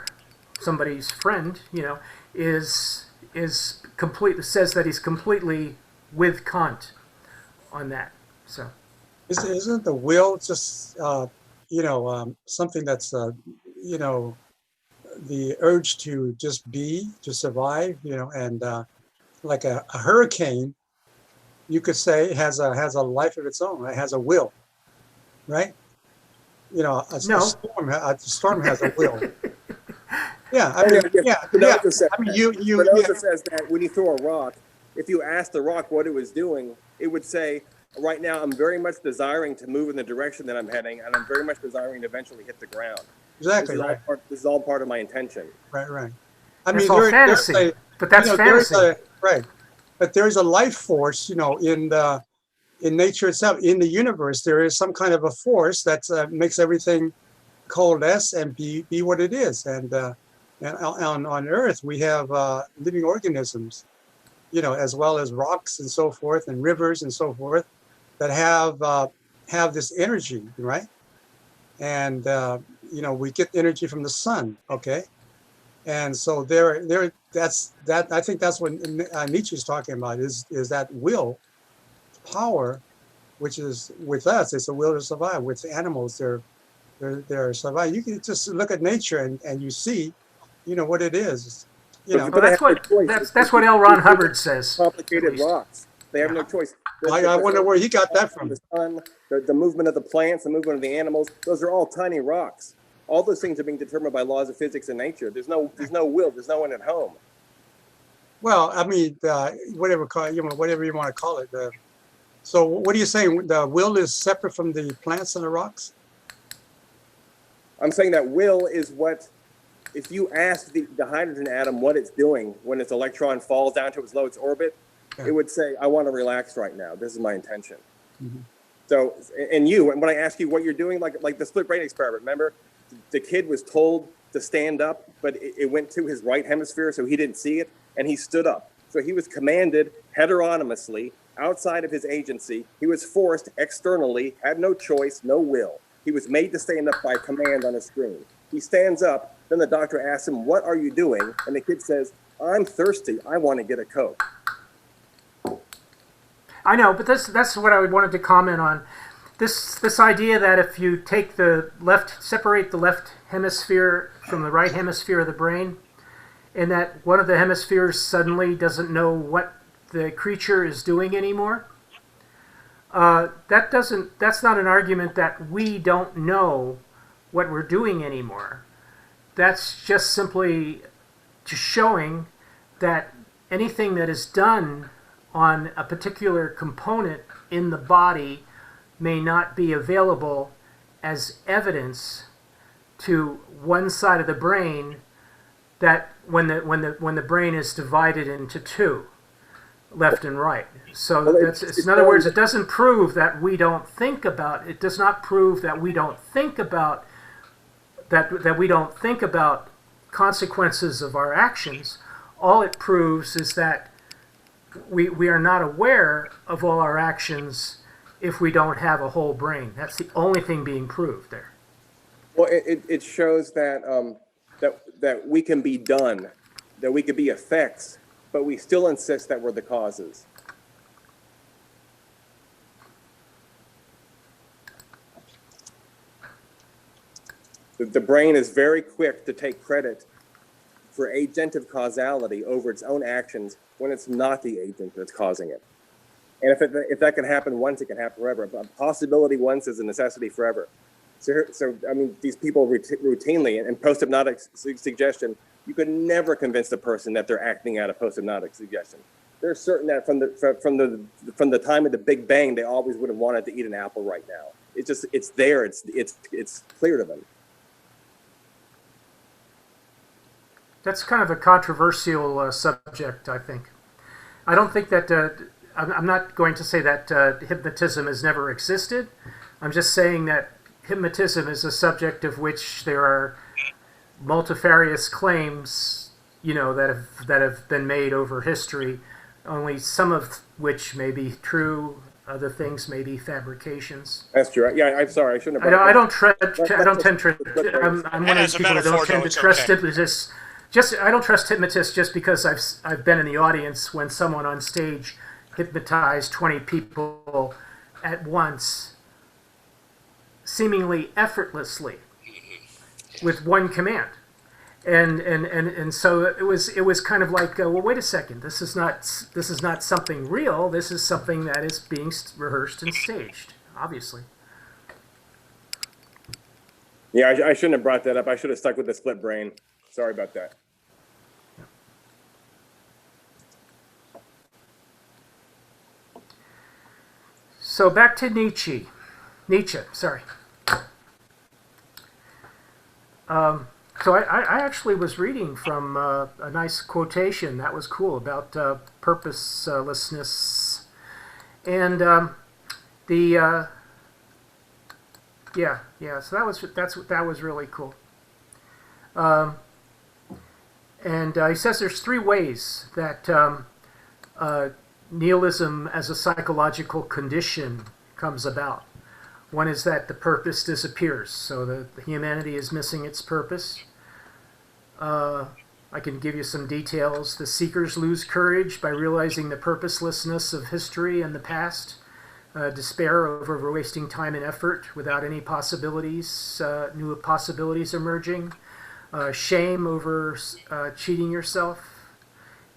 somebody's friend, you know, is complete, says that he's completely with Kant on that. So isn't the will just you know, something that's you know, the urge to just be, to survive, you know, and like a hurricane, you could say has a life of its own. It has a will, right? You know, a storm has a will. Yeah, I mean, I mean, Spinoza says that when you throw a rock, if you ask the rock what it was doing, it would say, right now I'm very much desiring to move in the direction that I'm heading, and I'm very much desiring to eventually hit the ground. Exactly. This is all part of my intention. Right. I mean, all fantasy, but that's fantasy. Right. But there's a life force, you know, in nature itself, in the universe. There is some kind of a force that makes everything coalesce and be what it is. And on Earth, we have living organisms, you know, as well as rocks and so forth, and rivers and so forth, that have this energy, right? And you know, we get energy from the sun, okay? And so I think that's what Nietzsche is talking about, is that will, power, which is with us, it's a will to survive. With animals, they're surviving. You can just look at nature and you see, you know, what it is. You know, well, that's what L. Ron Hubbard says. Complicated rocks. They have no choice. I wonder where he got that from. The sun, the movement of the plants, the movement of the animals, those are all tiny rocks. All those things are being determined by laws of physics and nature. There's no will. There's no one at home. Well, I mean, whatever you want to call it. So what are you saying? The will is separate from the plants and the rocks? I'm saying that will is what, if you ask the hydrogen atom what it's doing when its electron falls down to its lowest orbit, it would say, I want to relax right now. This is my intention. Mm-hmm. So, and when I ask you what you're doing, like the split brain experiment, remember? The kid was told to stand up, but it went to his right hemisphere, so he didn't see it, and he stood up. So he was commanded heteronomously, outside of his agency. He was forced externally, had no choice, no will. He was made to stand up by command on a screen. He stands up, then the doctor asks him, what are you doing? And the kid says, I'm thirsty, I want to get a Coke. I know, but that's what I wanted to comment on. This idea that if you take separate the left hemisphere from the right hemisphere of the brain, and that one of the hemispheres suddenly doesn't know what the creature is doing anymore, that's not an argument that we don't know what we're doing anymore. That's just simply showing that anything that is done on a particular component in the body may not be available as evidence to one side of the brain, that when the brain is divided into two, left and right. So in other words, it doesn't prove that we don't think about. It does not prove that we don't think about that we don't think about consequences of our actions. All it proves is that we are not aware of all our actions if we don't have a whole brain. That's the only thing being proved there. Well, it shows that that we can be done, that we could be effects, but we still insist that we're the causes. The brain is very quick to take credit for agentive causality over its own actions when it's not the agent that's causing it. And if that can happen once, it can happen forever. But possibility once is a necessity forever. So I mean, these people routinely, and post-hypnotic suggestion, you could never convince the person that they're acting out of post-hypnotic suggestion. They're certain that from the time of the Big Bang, they always would have wanted to eat an apple right now. It's there. It's clear to them. That's kind of a controversial subject, I think. I don't think that, I'm not going to say that hypnotism has never existed. I'm just saying that hypnotism is a subject of which there are multifarious claims, you know, that have been made over history, only some of which may be true, other things may be fabrications. That's true. Yeah, I'm sorry, I shouldn't have. I'm one of these people that don't tend to trust hypnotists. I don't trust hypnotists just because I've been in the audience when someone on stage hypnotized 20 people at once, seemingly effortlessly, with one command, and so it was kind of like, well, wait a second, this is not something real. This is something that is being rehearsed and staged, obviously. Yeah, I shouldn't have brought that up. I should have stuck with the split brain. Sorry about that. So back to Nietzsche, sorry. So I actually was reading from a nice quotation that was cool about purposelessness, and So that was really cool. And he says there's three ways that nihilism as a psychological condition comes about. One is that the purpose disappears, so the humanity is missing its purpose. I can give you some details. The seekers lose courage by realizing the purposelessness of history and the past. Despair over wasting time and effort without any possibilities, new possibilities emerging. Shame over cheating yourself,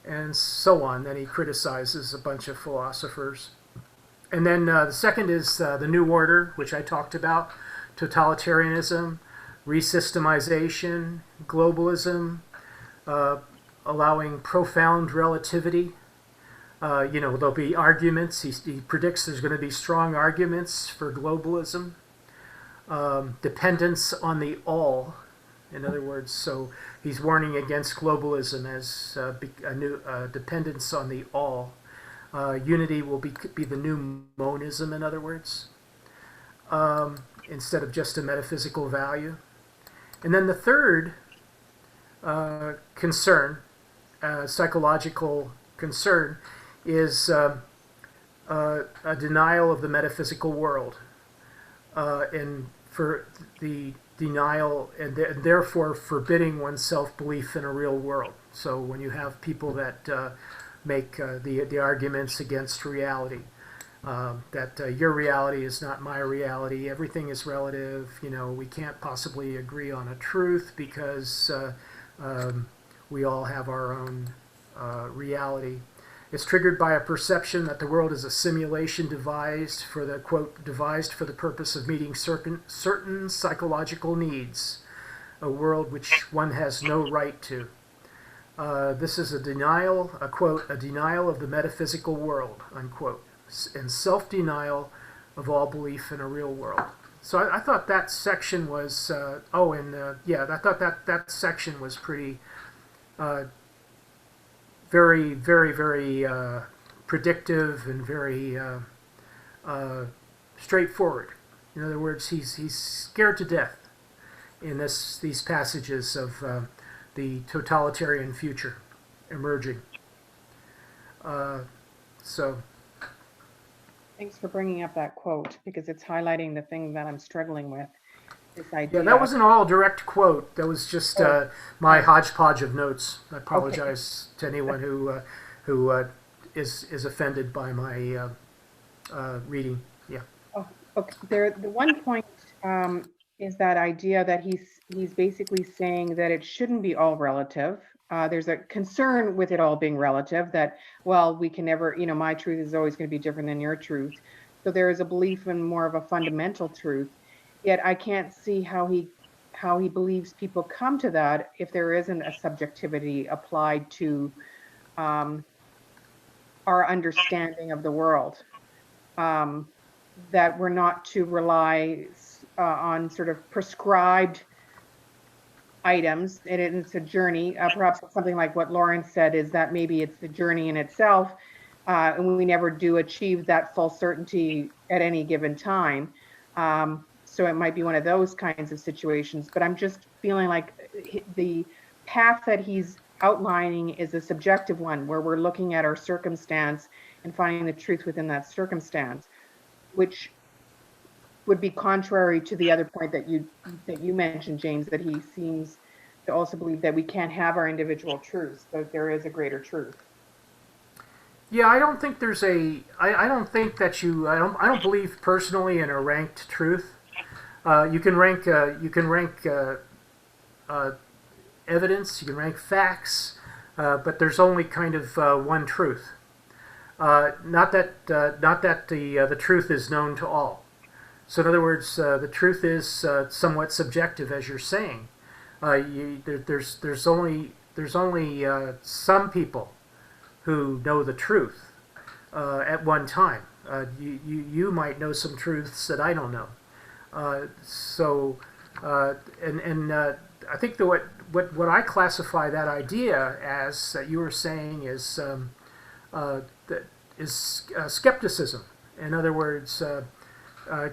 and so on. Then he criticizes a bunch of philosophers. And then the second is the New Order, which I talked about, totalitarianism, resystemization, globalism, allowing profound relativity. There'll be arguments. He predicts there's going to be strong arguments for globalism. Dependence on the all, in other words, so he's warning against globalism as a new dependence on the all. Unity will be the new monism, in other words, instead of just a metaphysical value. And then the third concern, psychological concern, is a denial of the metaphysical world, and for the denial and therefore forbidding oneself belief in a real world. So when you have people that make the arguments against reality, that your reality is not my reality, everything is relative, we can't possibly agree on a truth because we all have our own reality. It's triggered by a perception that the world is a simulation devised for the, quote, devised for the purpose of meeting certain psychological needs, a world which one has no right to. This is a denial, a quote, a denial of the metaphysical world, unquote, and self-denial of all belief in a real world. So I thought that section was, I thought that section was pretty, very, very, very predictive and very straightforward. In other words, he's scared to death in these passages of the totalitarian future emerging. Thanks for bringing up that quote, because it's highlighting the thing that I'm struggling with. this idea. Yeah, that wasn't all a direct quote. That was just my hodgepodge of notes. I apologize to anyone who is offended by my reading. Yeah. Oh, okay. The one point is that idea that he's basically saying that it shouldn't be all relative. There's a concern with it all being relative, that, well, we can never, my truth is always going to be different than your truth. So there is a belief in more of a fundamental truth. Yet I can't see how he believes people come to that if there isn't a subjectivity applied to our understanding of the world. That we're not to rely on sort of prescribed items, and it's a journey. Perhaps something like what Lauren said is that maybe it's the journey in itself, and we never do achieve that full certainty at any given time. So it might be one of those kinds of situations, but I'm just feeling like the path that he's outlining is a subjective one, where we're looking at our circumstance and finding the truth within that circumstance, which would be contrary to the other point that you mentioned, James, that he seems to also believe that we can't have our individual truths, that there is a greater truth. Yeah, I don't think there's I don't think that I don't believe personally in a ranked truth. You can rank evidence, you can rank facts, but there's only kind of one truth. Not that the truth is known to all. So in other words, the truth is somewhat subjective, as you're saying. There's only some people who know the truth at one time. You might know some truths that I don't know. I think that what I classify that idea as, that you were saying, is skepticism. In other words,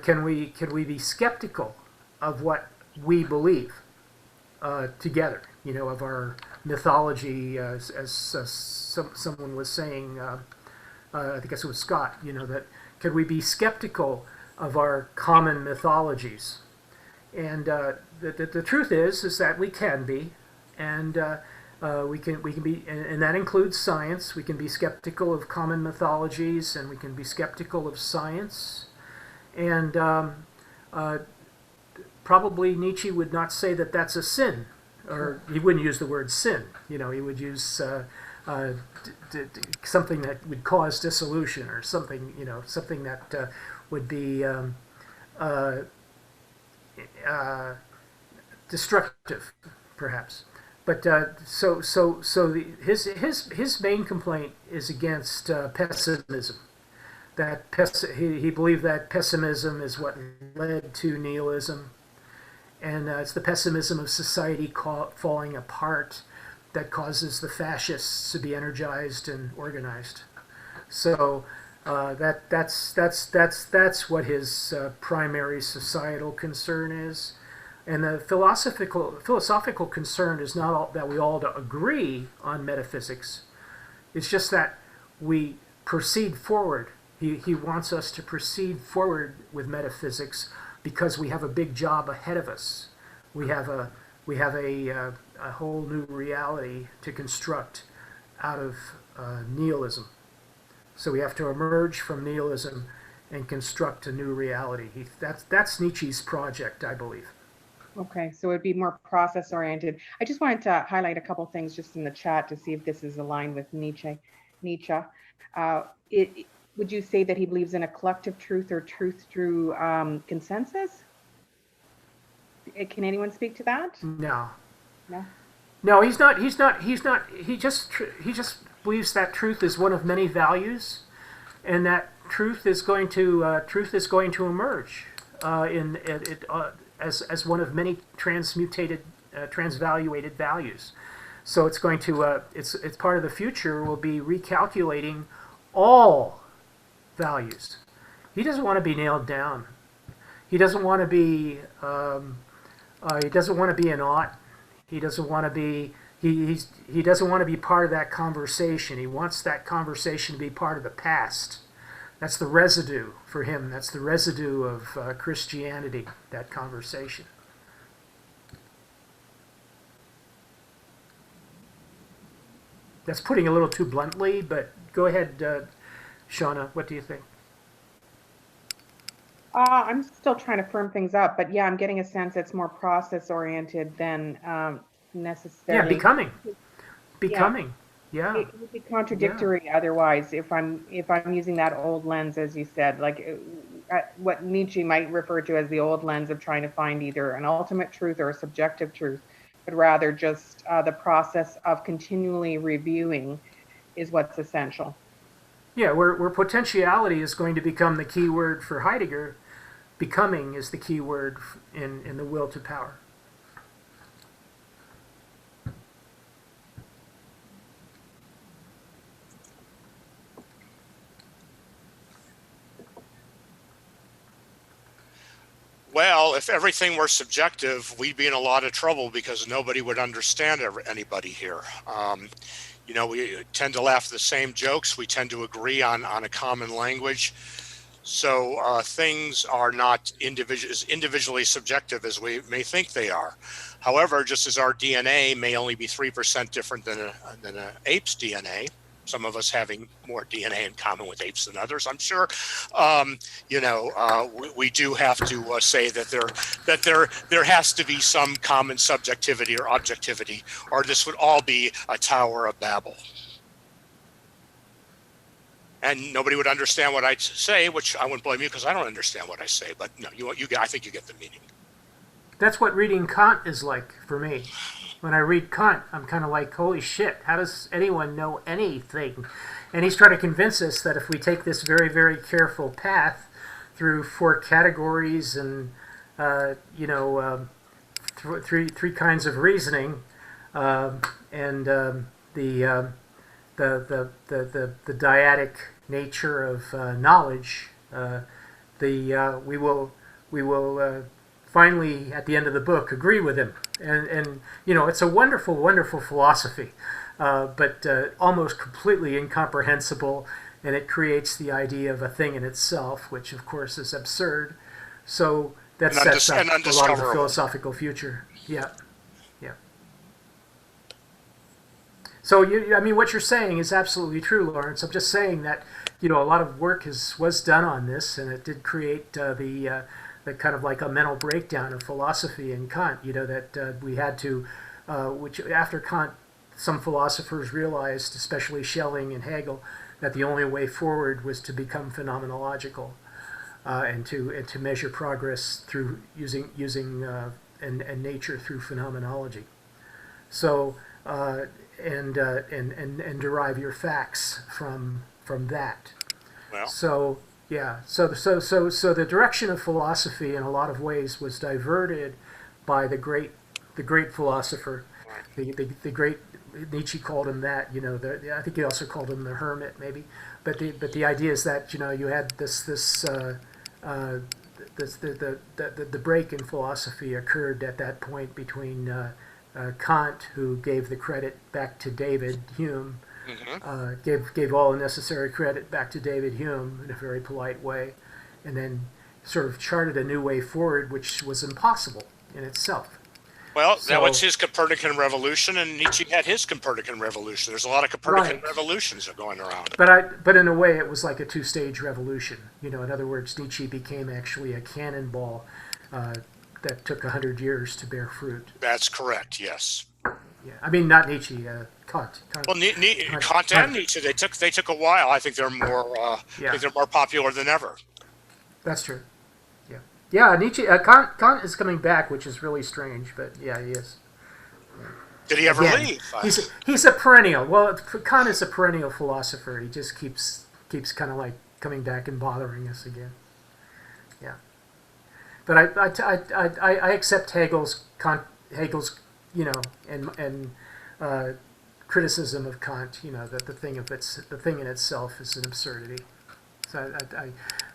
can we be skeptical of what we believe together? Of our mythology, as someone was saying. I think it was Scott. That can we be skeptical of our common mythologies? And the truth is that we can be, and we can be, and that includes science. We can be skeptical of common mythologies, and we can be skeptical of science. And probably Nietzsche would not say that that's a sin, or he wouldn't use the word sin. He would use something that would cause dissolution, or something, something that would be destructive, perhaps. But his main complaint is against pessimism. He believed that pessimism is what led to nihilism, and it's the pessimism of society falling apart that causes the fascists to be energized and organized. So that's what his primary societal concern is. And the philosophical concern is not all, that we all agree on metaphysics. It's just that we proceed forward. He wants us to proceed forward with metaphysics because we have a big job ahead of us. We have a whole new reality to construct out of nihilism. So we have to emerge from nihilism and construct a new reality. That's Nietzsche's project, I believe. Okay, so it'd be more process oriented. I just wanted to highlight a couple things just in the chat to see if this is aligned with Nietzsche. Would you say that he believes in a collective truth, or truth through consensus? Can anyone speak to that? No. No. No, he's not. He just believes that truth is one of many values, and that truth is going to emerge as one of many transvaluated values. So it's going to it's part of the future will be recalculating all values. He doesn't want to be nailed down. He doesn't want to be an ought. He doesn't want to be he doesn't want to be part of that conversation. He wants that conversation to be part of the past. That's the residue for him. That's the residue of Christianity, that conversation. That's putting it a little too bluntly, but go ahead, Shauna. What do you think? I'm still trying to firm things up, but yeah, I'm getting a sense it's more process oriented than Yeah, necessarily. becoming. Yeah, Becoming. Yeah. it would be contradictory otherwise if I'm using that old lens, as you said, like what Nietzsche might refer to as the old lens of trying to find either an ultimate truth or a subjective truth, but rather just the process of continually reviewing is what's essential. Yeah, where potentiality is going to become the key word for Heidegger, becoming is the key word in the will to power. Well, if everything were subjective, we'd be in a lot of trouble because nobody would understand anybody here. You know, we tend to laugh at the same jokes. We tend to agree on a common language. So things are not as individually subjective as we may think they are. However, just as our DNA may only be 3% different than an ape's DNA, some of us having more DNA in common with apes than others, I'm sure. You know, we do have to say that there has to be some common subjectivity or objectivity, or this would all be a Tower of Babel. And nobody would understand what I'd say, which I wouldn't blame you because I don't understand what I say. But no, I think you get the meaning. That's what reading Kant is like for me. When I read Kant, I'm kind of like, holy shit, how does anyone know anything? And he's trying to convince us that if we take this very, very careful path through 4 categories and, you know, three kinds of reasoning, and the dyadic nature of knowledge, we will finally at the end of the book agree with him, and you know, it's a wonderful, wonderful philosophy, but almost completely incomprehensible, and it creates the idea of a thing in itself, which of course is absurd. So that sets up a lot of the philosophical future. Yeah. So I mean, what you're saying is absolutely true, Lawrence. I'm just saying that, you know, a lot of work was done on this, and it did create the kind of like a mental breakdown of philosophy in Kant. You know, that we had to, which after Kant, some philosophers realized, especially Schelling and Hegel, that the only way forward was to become phenomenological, and to measure progress through using and nature through phenomenology. So. And derive your facts from that. Well. So yeah, so the direction of philosophy in a lot of ways was diverted by the great philosopher, the great Nietzsche called him that. You know, I think he also called him the hermit, maybe. But the idea is that, you know, you had the break in philosophy occurred at that point between. Kant, who gave the credit back to David Hume, gave all the necessary credit back to David Hume in a very polite way, and then sort of charted a new way forward, which was impossible in itself. Well, that was his Copernican revolution, and Nietzsche had his Copernican revolution. There's a lot of Copernican revolutions going around. But in a way, it was like a 2-stage revolution. You know, in other words, Nietzsche became actually a cannonball that took 100 years to bear fruit. That's correct. Yes. Yeah, I mean, not Nietzsche. Kant. Well, Kant and Nietzsche, they took a while. I think they're more. I think they're more popular than ever. That's true. Yeah. Yeah. Nietzsche. Kant is coming back, which is really strange, but yeah, he is. Did he ever leave? He's a perennial. Well, Kant is a perennial philosopher. He just keeps kind of like coming back and bothering us again. Yeah. But I accept Hegel's you know, and criticism of Kant. You know, that the thing in itself is an absurdity. So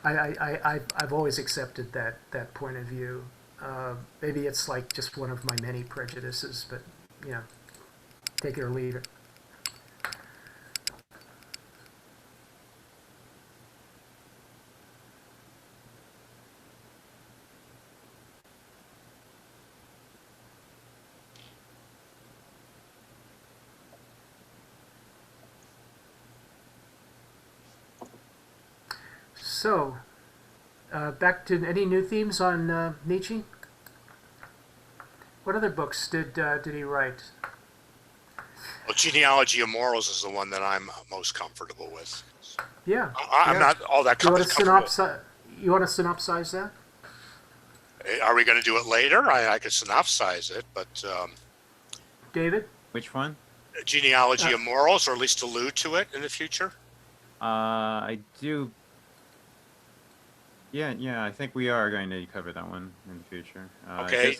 I've always accepted that point of view. Maybe it's like just one of my many prejudices, but you know, take it or leave it. So, back to any new themes on Nietzsche? What other books did he write? Well, Genealogy of Morals is the one that I'm most comfortable with. Yeah. I'm not all that comfortable. You want to synopsize that? Are we going to do it later? I could synopsize it, but David? Which one? Genealogy of Morals, or at least allude to it in the future? I do. Yeah, I think we are going to cover that one in the future. Okay.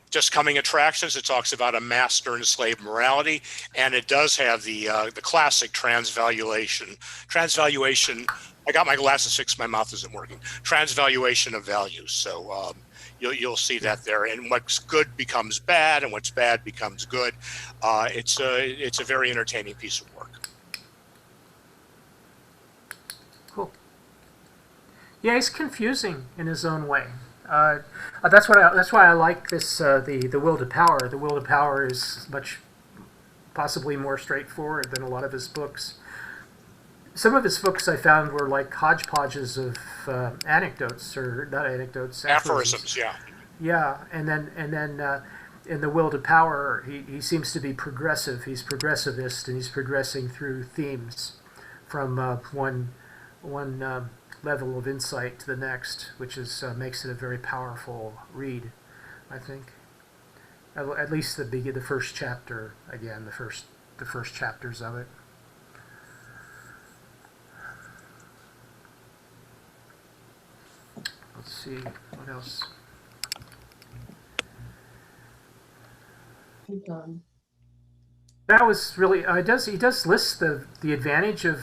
Just Coming Attractions, it talks about a master and slave morality, and it does have the classic transvaluation. I got my glasses fixed, my mouth isn't working. Transvaluation of values. So you'll see that there, and what's good becomes bad, and what's bad becomes good. It's a very entertaining piece of work. Cool. Yeah, he's confusing in his own way. That's why I like this. The Will to Power. The Will to Power is possibly more straightforward than a lot of his books. Some of his books I found were like hodgepodges of anecdotes, or not anecdotes, aphorisms. Yeah. Yeah, and then in the Will to Power, he seems to be progressive. He's progressivist, and he's progressing through themes from one level of insight to the next, which is makes it a very powerful read, I think. At least the first chapter, again, the first chapters of it. Let's see what else. That was really he does list the advantage of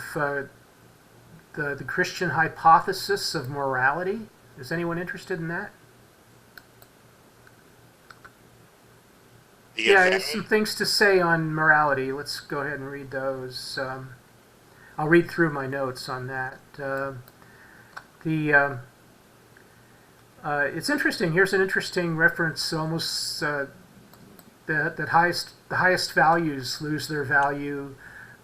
the Christian hypothesis of morality. Is anyone interested in that? Yeah, there's some things to say on morality. Let's go ahead and read those. I'll read through my notes on that. It's interesting. Here's an interesting reference. Almost that the highest values lose their value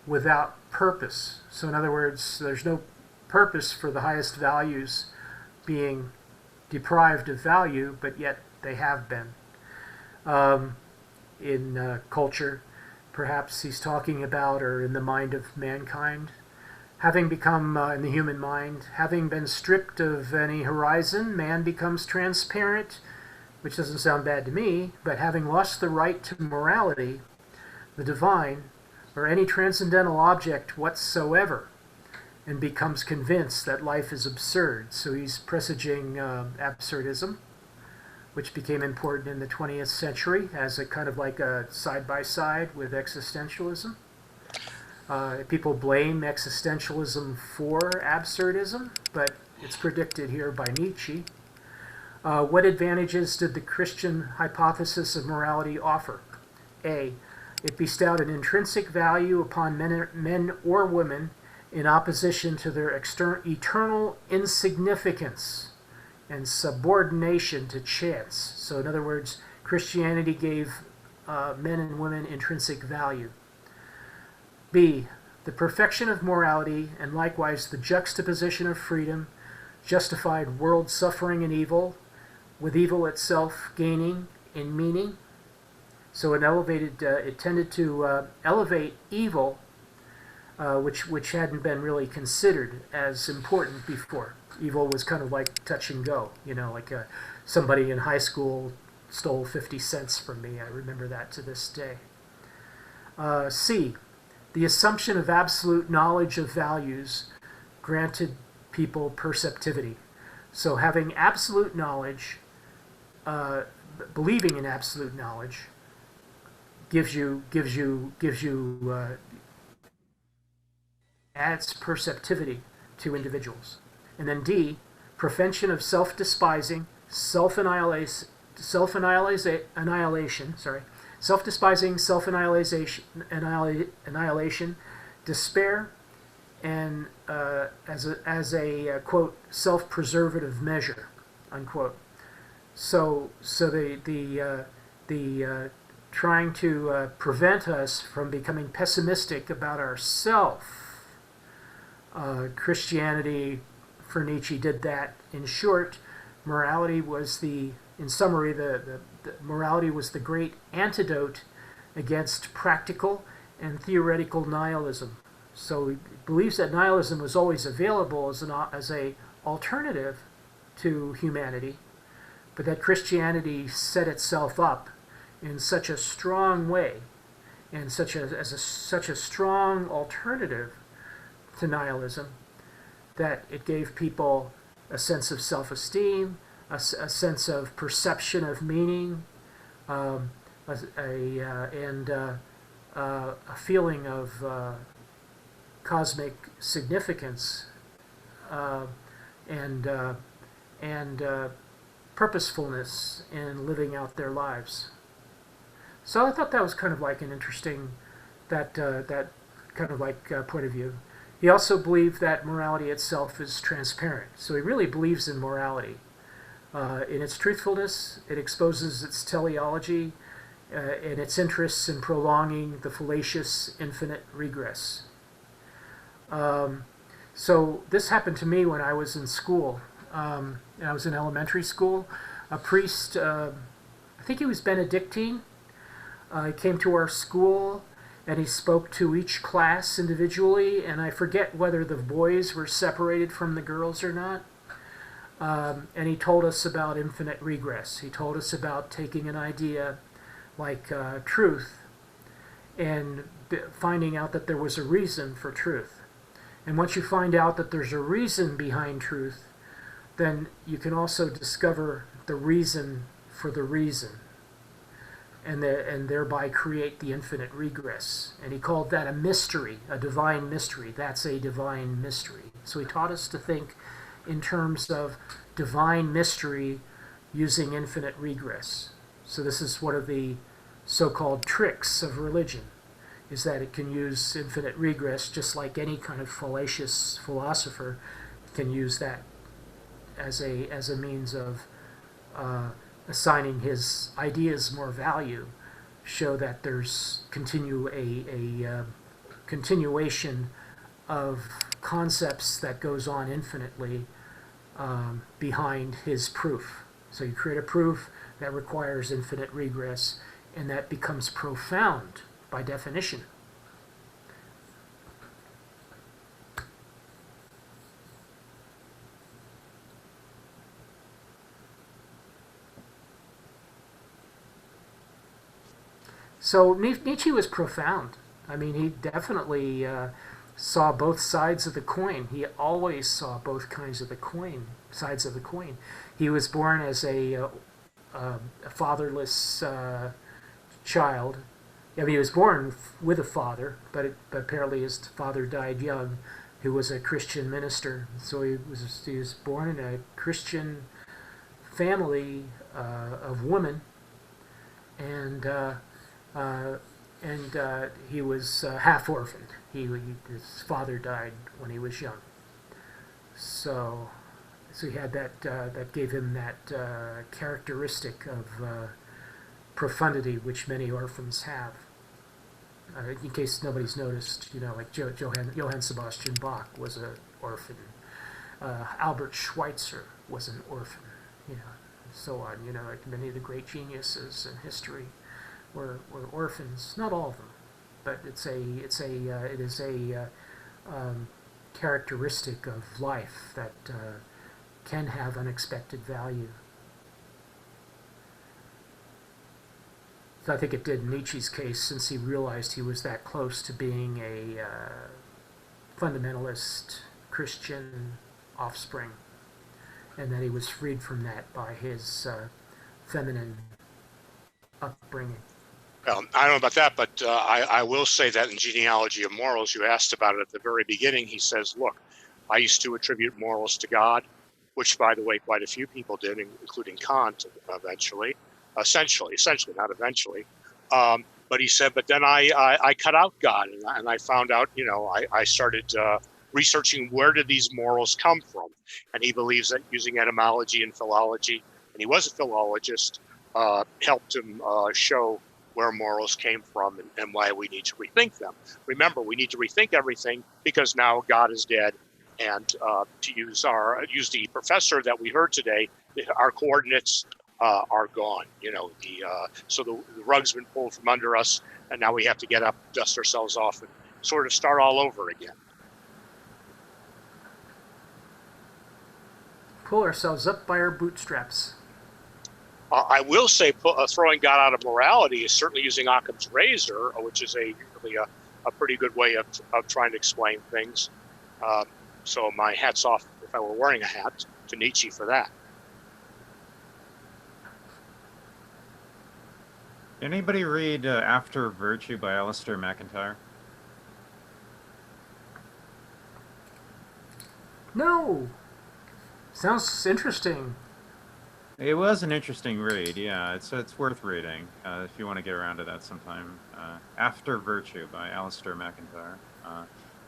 without purpose. So in other words, there's no purpose for the highest values being deprived of value, but yet they have been. In culture, perhaps he's talking about, or in the mind of mankind, having become, in the human mind, having been stripped of any horizon, man becomes transparent, which doesn't sound bad to me, but having lost the right to morality, the divine, or any transcendental object whatsoever, and becomes convinced that life is absurd. So he's presaging absurdism, which became important in the 20th century as a kind of like a side-by-side with existentialism. People blame existentialism for absurdism, but it's predicted here by Nietzsche. What advantages did the Christian hypothesis of morality offer? A, it bestowed an intrinsic value upon men or women in opposition to their eternal insignificance and subordination to chance. So in other words, Christianity gave men and women intrinsic value. B, the perfection of morality, and likewise the juxtaposition of freedom, justified world suffering and evil, with evil itself gaining in meaning. So it tended to elevate evil, which hadn't been really considered as important before. Evil was kind of like touch and go, like somebody in high school stole 50 cents from me. I remember that to this day. C, the assumption of absolute knowledge of values granted people perceptivity. So having absolute knowledge, believing in absolute knowledge, gives you adds perceptivity to individuals. And then D, prevention of self-despising, self-annihilation, annihilation, despair, and as a quote, self-preservative measure, unquote. So the trying to prevent us from becoming pessimistic about ourself. Christianity for Nietzsche did that. In short, morality was in summary, the morality was the great antidote against practical and theoretical nihilism. So he believes that nihilism was always available as a alternative to humanity, but that Christianity set itself up in such a strong way, and such a strong alternative to nihilism, that it gave people a sense of self-esteem, a sense of perception of meaning, and a feeling of cosmic significance, and purposefulness in living out their lives. So I thought that was kind of like an interesting, that kind of like point of view. He also believed that morality itself is transparent. So he really believes in morality. In its truthfulness, it exposes its teleology and its interests in prolonging the fallacious infinite regress. So this happened to me when I was in school. I was in elementary school. A priest, I think he was Benedictine, he came to our school and he spoke to each class individually, and I forget whether the boys were separated from the girls or not. And he told us about infinite regress. He told us about taking an idea like truth and finding out that there was a reason for truth. And once you find out that there's a reason behind truth, then you can also discover the reason for the reason, and thereby create the infinite regress. And he called that a mystery, a divine mystery. That's a divine mystery. So he taught us to think in terms of divine mystery using infinite regress. So this is one of the so-called tricks of religion, is that it can use infinite regress just like any kind of fallacious philosopher can use that as a means of assigning his ideas more value, show that there's a continuation of concepts that goes on infinitely behind his proof. So you create a proof that requires infinite regress, and that becomes profound by definition. So Nietzsche was profound. I mean, he definitely saw both sides of the coin. He always saw both sides of the coin. He was born as a fatherless child. I mean, he was born with a father, but apparently his father died young, who was a Christian minister. So he was born in a Christian family of women, and he was half orphaned. His father died when he was young. So he had that gave him that characteristic of profundity which many orphans have. In case nobody's noticed, like Johann Sebastian Bach was an orphan. Albert Schweitzer was an orphan. So on. Like many of the great geniuses in history were orphans. Not all of them, but it is a characteristic of life that can have unexpected value. So I think it did in Nietzsche's case, since he realized he was that close to being a fundamentalist Christian offspring, and that he was freed from that by his feminine upbringing. Well, I don't know about that, but I will say that in Genealogy of Morals, you asked about it at the very beginning. He says, look, I used to attribute morals to God, which, by the way, quite a few people did, including Kant eventually. Essentially, not eventually. But he said, but then I cut out God, and I found out, I started researching where did these morals come from. And he believes that using etymology and philology, and he was a philologist, helped him show where morals came from and why we need to rethink them. Remember, we need to rethink everything because now God is dead And to use the professor that we heard today, our coordinates are gone. So the rug's been pulled from under us, and now we have to get up, dust ourselves off, and sort of start all over again. Pull ourselves up by our bootstraps. I will say throwing God out of morality is certainly using Occam's razor, which is really a pretty good way of trying to explain things. So my hat's off, if I were wearing a hat, to Nietzsche for that. Anybody read After Virtue by Alistair McIntyre? No. Sounds interesting. It was an interesting read, yeah. It's worth reading if you want to get around to that sometime. After Virtue by Alistair McIntyre.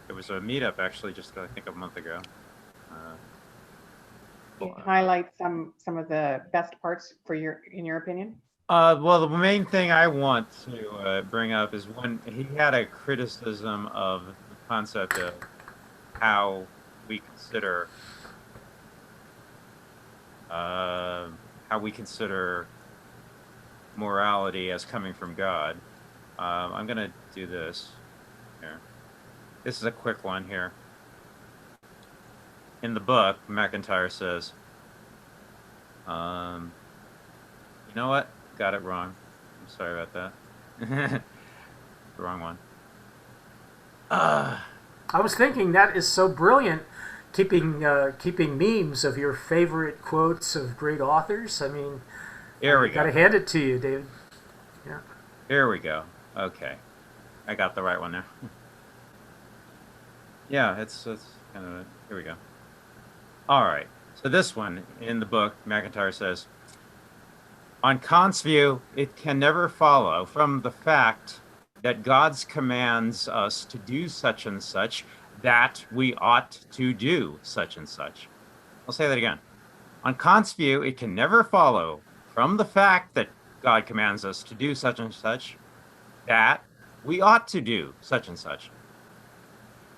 It was a meetup actually just I think a month ago. Can you highlight some of the best parts in your opinion? Well, the main thing I want to bring up is when he had a criticism of the concept of how we consider morality as coming from God. I'm going to do this here. This is a quick one here. In the book, McIntyre says, you know what? Got it wrong. I'm sorry about that. The wrong one. I was thinking that is so brilliant, keeping memes of your favorite quotes of great authors. I mean, here we go. Got to hand it to you, David. Yeah. Here we go. Okay, I got the right one now. Yeah, it's kind of here we go. All right. So this one in the book, McIntyre says, on Kant's view, it can never follow from the fact that God commands us to do such and such that we ought to do such and such. I'll say that again. On Kant's view, it can never follow from the fact that God commands us to do such and such that we ought to do such and such.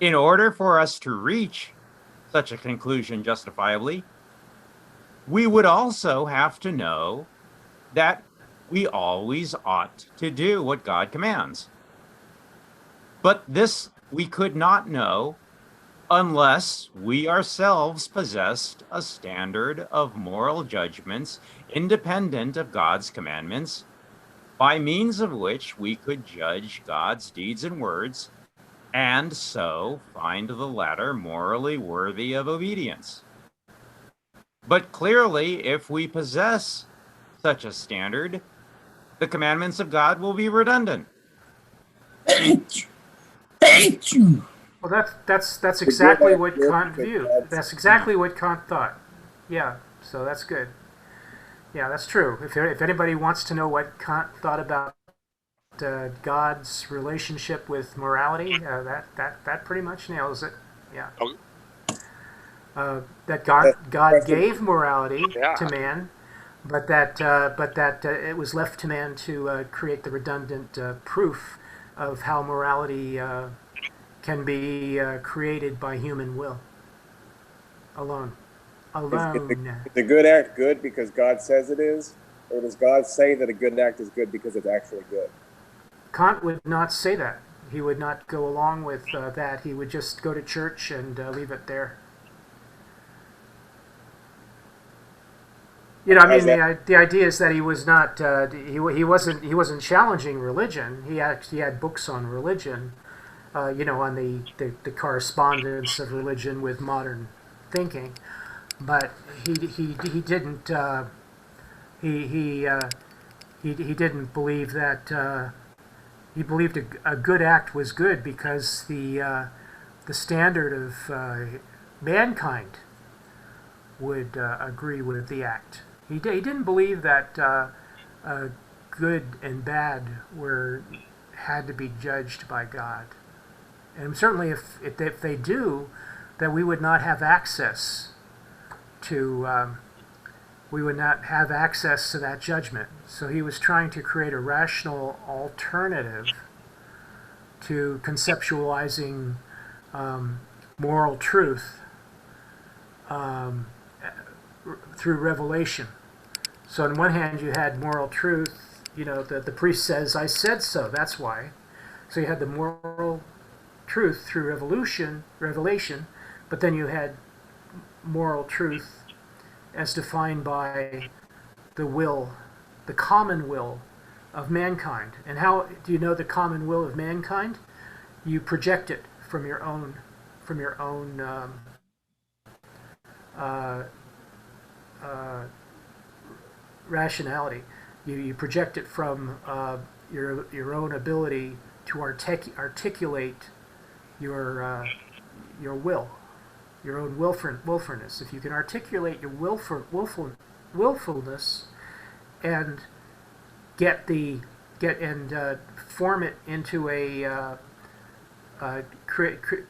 In order for us to reach such a conclusion justifiably, we would also have to know that we always ought to do what God commands. But this we could not know unless we ourselves possessed a standard of moral judgments independent of God's commandments, by means of which we could judge God's deeds and words, and so find the latter morally worthy of obedience. But clearly, if we possess such a standard, the commandments of God will be redundant. Thank you. Well, that's exactly what Kant viewed. That's exactly what Kant thought. Yeah, so that's good. Yeah, that's true. If anybody wants to know what Kant thought about God's relationship with morality, that pretty much nails it. Yeah. That God gave morality to man, but that it was left to man to create the redundant proof of how morality can be created by human will alone. Is the good act good because God says it is, or does God say that a good act is good because it's actually good? Kant would not say that. He would not go along with that. He would just go to church and leave it there. You know, I mean, the idea is that he was not he wasn't challenging religion. He actually had books on religion, you know, on the correspondence of religion with modern thinking, but he didn't he didn't believe that. He believed a good act was good because the standard of mankind would agree with the act. He didn't believe that good and bad had to be judged by God, and certainly if they do, that we would not have access to that judgment. So he was trying to create a rational alternative to conceptualizing moral truth through revelation. So on one hand, you had moral truth. You know, the priest says, "I said so." That's why. So you had the moral truth through revelation, but then you had moral truth as defined by the will, the common will of mankind. And how do you know the common will of mankind? You project it from your own rationality. You project it from your own ability to articulate your will, your own willfulness. If you can articulate your willfulness and form it into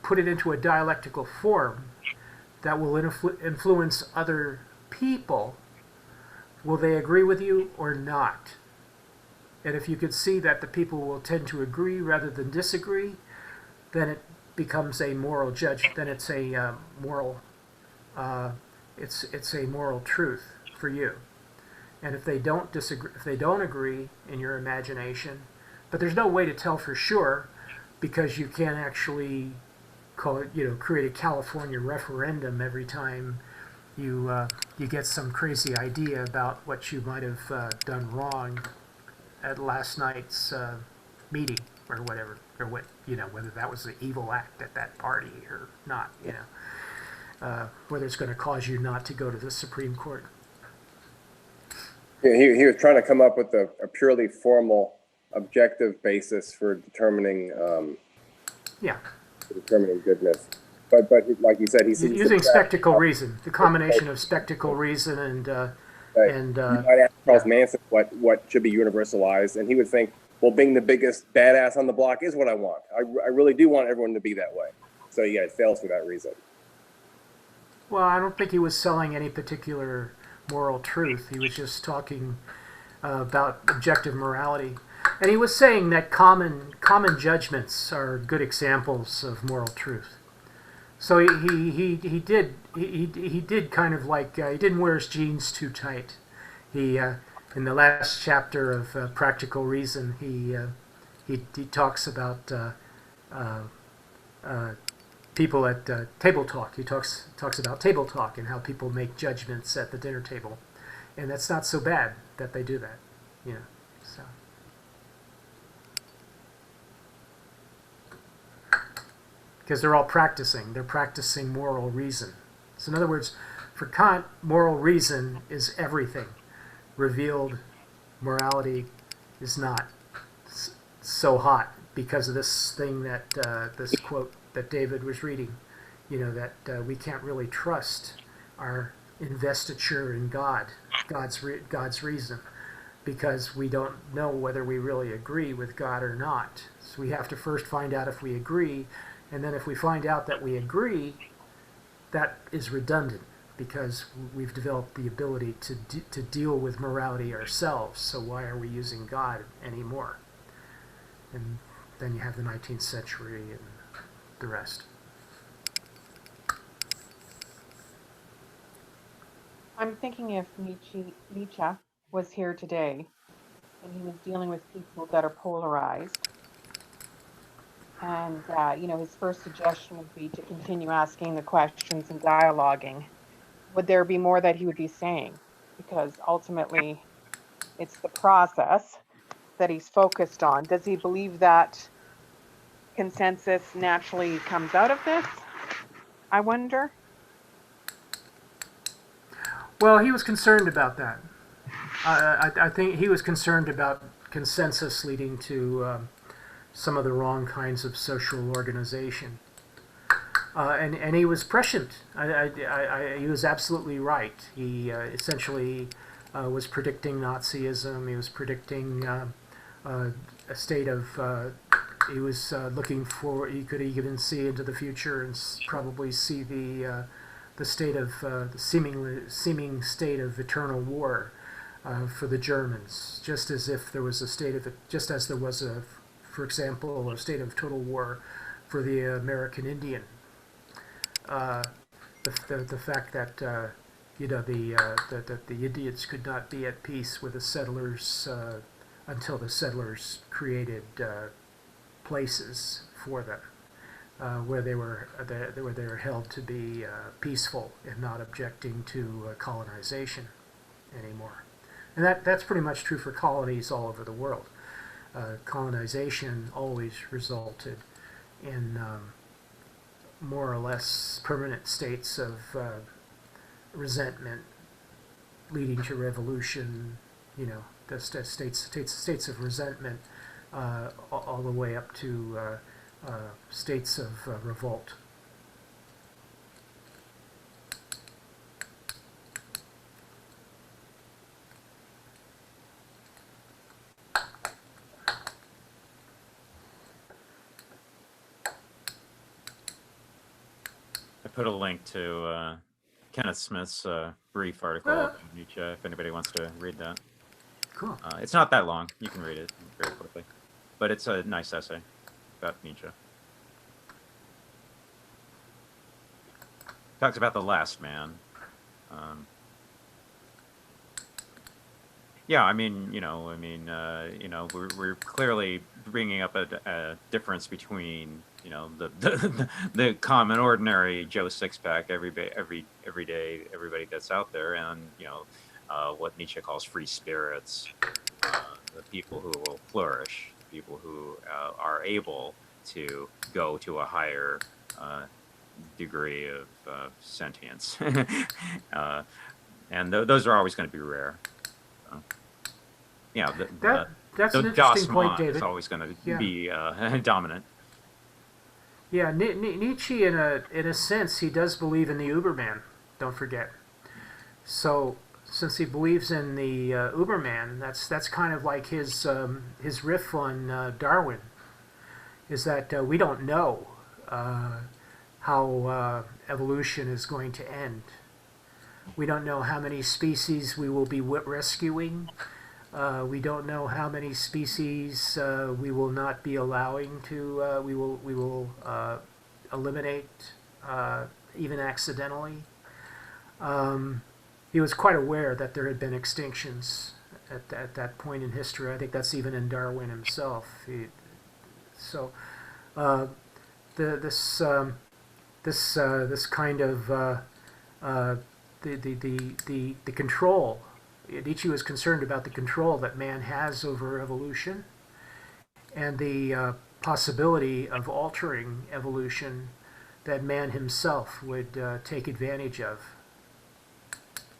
put it into a dialectical form that will influence other people, will they agree with you or not? And if you could see that the people will tend to agree rather than disagree, then it becomes a moral judgment. Then it's a moral, it's a moral truth for you. And if they don't disagree, if they don't agree in your imagination, but there's no way to tell for sure, because you can't actually create a California referendum every time you get some crazy idea about what you might have done wrong at last night's meeting or whatever, or whether that was an evil act at that party or not, whether it's going to cause you not to go to the Supreme Court. Yeah, he was trying to come up with a purely formal, objective basis for determining goodness. But like you said, he's using spectacle reason, the combination of spectacle reason and you might ask Charles Manson what should be universalized, and he would think, well, being the biggest badass on the block is what I want. I really do want everyone to be that way. So yeah, it fails for that reason. Well, I don't think he was selling any particular moral truth. He was just talking about objective morality. And he was saying that common judgments are good examples of moral truth. So he did kind of like he didn't wear his jeans too tight. He in the last chapter of Practical Reason, he talks about people at table talk. He talks about table talk and how people make judgments at the dinner table, and that's not so bad that they do that, So. Because they're all practicing. They're practicing moral reason. So in other words, for Kant, moral reason is everything. Revealed morality is not so hot because of this thing that, this quote that David was reading, that we can't really trust our investiture in God's reason, because we don't know whether we really agree with God or not. So we have to first find out if we agree. And then if we find out that we agree, that is redundant, because we've developed the ability to deal with morality ourselves. So why are we using God anymore? And then you have the 19th century and the rest. I'm thinking if Nietzsche was here today and he was dealing with people that are polarized, and his first suggestion would be to continue asking the questions and dialoguing, would there be more that he would be saying? Because ultimately it's the process that he's focused on. Does he believe that consensus naturally comes out of this? I wonder. Well, he was concerned about that. I think he was concerned about consensus leading to some of the wrong kinds of social organization. And he was prescient. He was absolutely right. He essentially was predicting Nazism. He was predicting a state of... he was looking for... He could even see into the future and probably see the state of... the seeming state of eternal war for the Germans, just as if there was a state of... Just as there was a... For example, a state of total war for the American Indian. the fact that the Indians could not be at peace with the settlers until the settlers created places for them where they were held to be peaceful and not objecting to colonization anymore. And that's pretty much true for colonies all over the world. Colonization always resulted in more or less permanent states of resentment, leading to revolution. The states of resentment, all the way up to states of revolt. I put a link to Kenneth Smith's brief article on Nietzsche, if anybody wants to read that. Cool. It's not that long. You can read it very quickly. But it's a nice essay about Nietzsche. Talks about the last man. Yeah, I mean, we're clearly bringing up a difference between, the common ordinary Joe Sixpack every day everybody that's out there, and what Nietzsche calls free spirits, the people who will flourish, people who are able to go to a higher degree of sentience, and those are always going to be rare. Yeah, that's the an interesting point, David. is always going to be dominant. Yeah, Nietzsche, in a sense, he does believe in the Uberman. Don't forget. So, since he believes in the Uberman, that's kind of like his riff on Darwin. Is that we don't know how evolution is going to end. We don't know how many species we will be rescuing. We don't know how many species we will not be allowing to. We will eliminate, even accidentally. He was quite aware that there had been extinctions at that point in history. I think that's even in Darwin himself. This kind of the control. Nietzsche was concerned about the control that man has over evolution and the possibility of altering evolution that man himself would take advantage of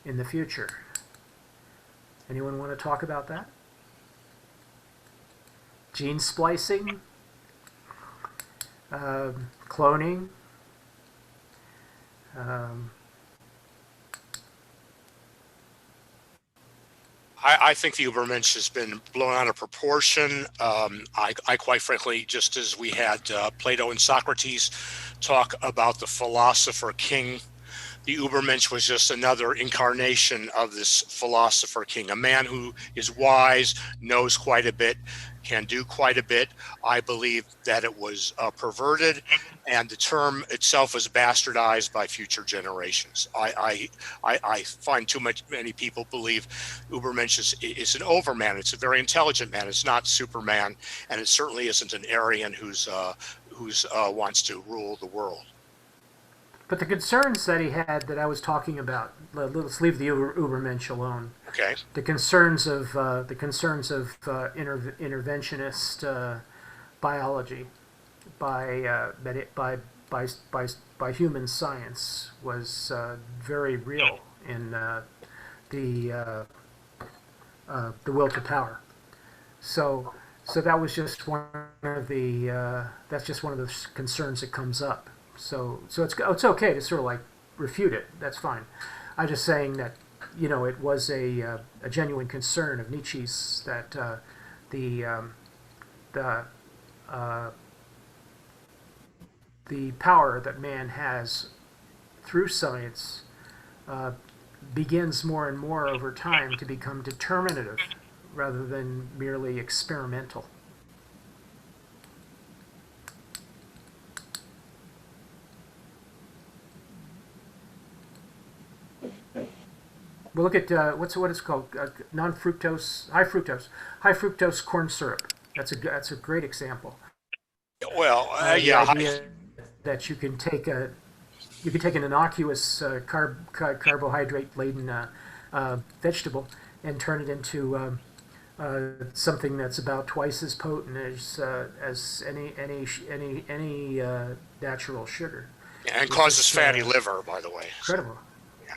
in the future. Anyone want to talk about that? Gene splicing? Cloning? I think the Ubermensch has been blown out of proportion. I quite frankly, just as we had Plato and Socrates talk about the philosopher king, the Ubermensch was just another incarnation of this philosopher king, a man who is wise, knows quite a bit, can do quite a bit. I believe that it was perverted, and the term itself was bastardized by future generations. I find many people believe Ubermensch is an overman. It's a very intelligent man. It's not Superman, and it certainly isn't an Aryan who's wants to rule the world. But the concerns that he had that I was talking about, let's leave the Ubermensch alone. Okay. The concerns of interventionist biology by human science was very real in the will to power. So that was just one of the concerns that comes up. So it's okay to sort of like refute it. That's fine. I'm just saying that it was a genuine concern of Nietzsche's that the power that man has through science begins more and more over time to become determinative rather than merely experimental. We'll look at what it's called, high fructose corn syrup. That's a great example. Well, The idea that you can take an innocuous carbohydrate laden vegetable and turn it into something that's about twice as potent as any natural sugar. and causes fatty liver, by the way. Incredible. Yeah.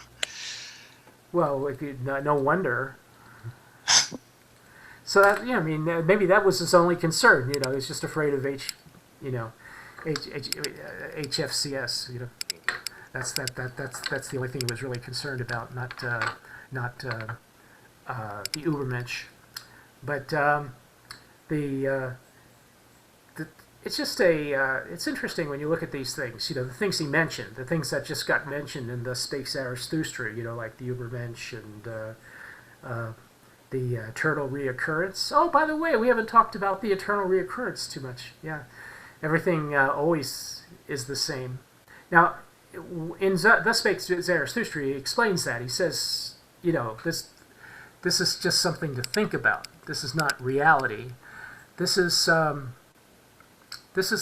Well, no wonder. So that, I mean, maybe that was his only concern. He's just afraid of HFCS. That's the only thing he was really concerned about, not the Übermensch. But it's just it's interesting when you look at these things. The things he mentioned, the things that just got mentioned in the Spake Zarathustra. Like the Übermensch and the eternal reoccurrence. Oh, by the way, we haven't talked about the eternal reoccurrence too much. Yeah, everything always is the same. Now, in the Spake Zarathustra, he explains that. He says, this is just something to think about. This is not reality. This is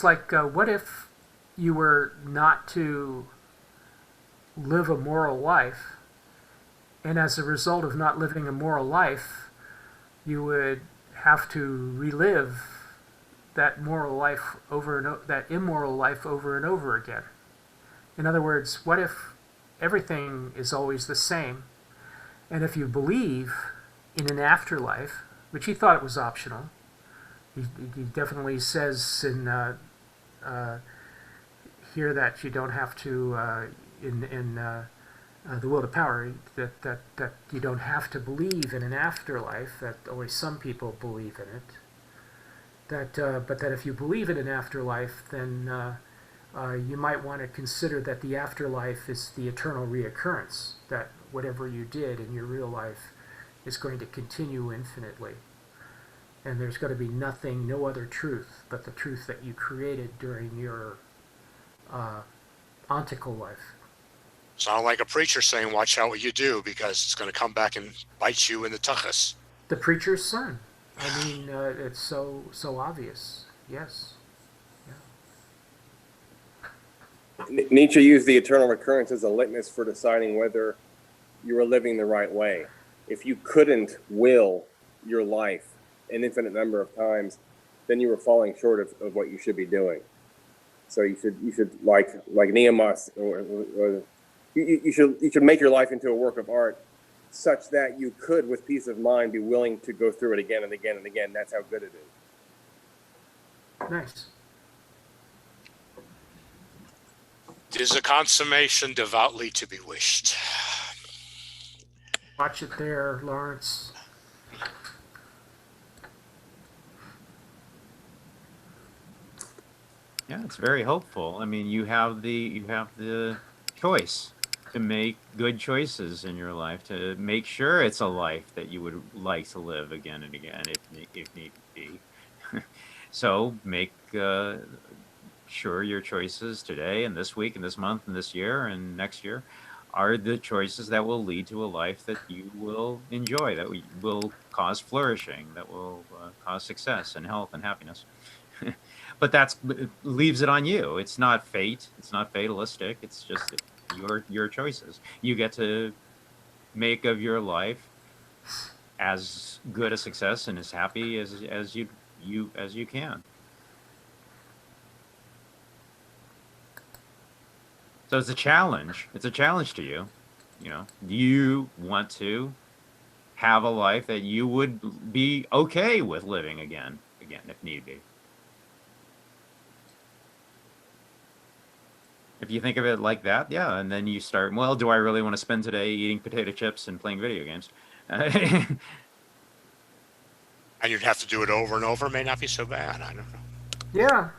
like, what if you were not to live a moral life, and as a result of not living a moral life, you would have to relive that immoral life over and over again. In other words, what if everything is always the same, and if you believe in an afterlife, which he thought it was optional. He definitely says in here that you don't have to in the Will to Power that you don't have to believe in an afterlife. That only some people believe in it. But that if you believe in an afterlife, then you might want to consider that the afterlife is the eternal reoccurrence. That whatever you did in your real life is going to continue infinitely. And there's going to be no other truth but the truth that you created during your ontical life. Sound like a preacher saying, watch out what you do, because it's going to come back and bite you in the tuchus. The preacher's son. I mean, it's so obvious. Yes. Yeah. Nietzsche used the eternal recurrence as a litmus for deciding whether you were living the right way. If you couldn't will your life an infinite number of times, then you were falling short of what you should be doing. So you should like Nietzsche, or you should make your life into a work of art such that you could, with peace of mind, be willing to go through it again and again and again. That's how good it is. Nice. Tis a consummation devoutly to be wished. Watch it there, Lawrence. Yeah, it's very hopeful. I mean, you have the choice to make good choices in your life, to make sure it's a life that you would like to live again and again, if need be. So make sure your choices today and this week and this month and this year and next year are the choices that will lead to a life that you will enjoy, that will cause flourishing, that will cause success and health and happiness. But it leaves it on you. It's not fate. It's not fatalistic. It's just your choices. You get to make of your life as good a success and as happy as you can. So it's a challenge. It's a challenge to you. Do you want to have a life that you would be okay with living again if need be? If you think of it like that, yeah, and then you start, well, do I really want to spend today eating potato chips and playing video games? And you'd have to do it over and over. It may not be so bad. I don't know. Yeah.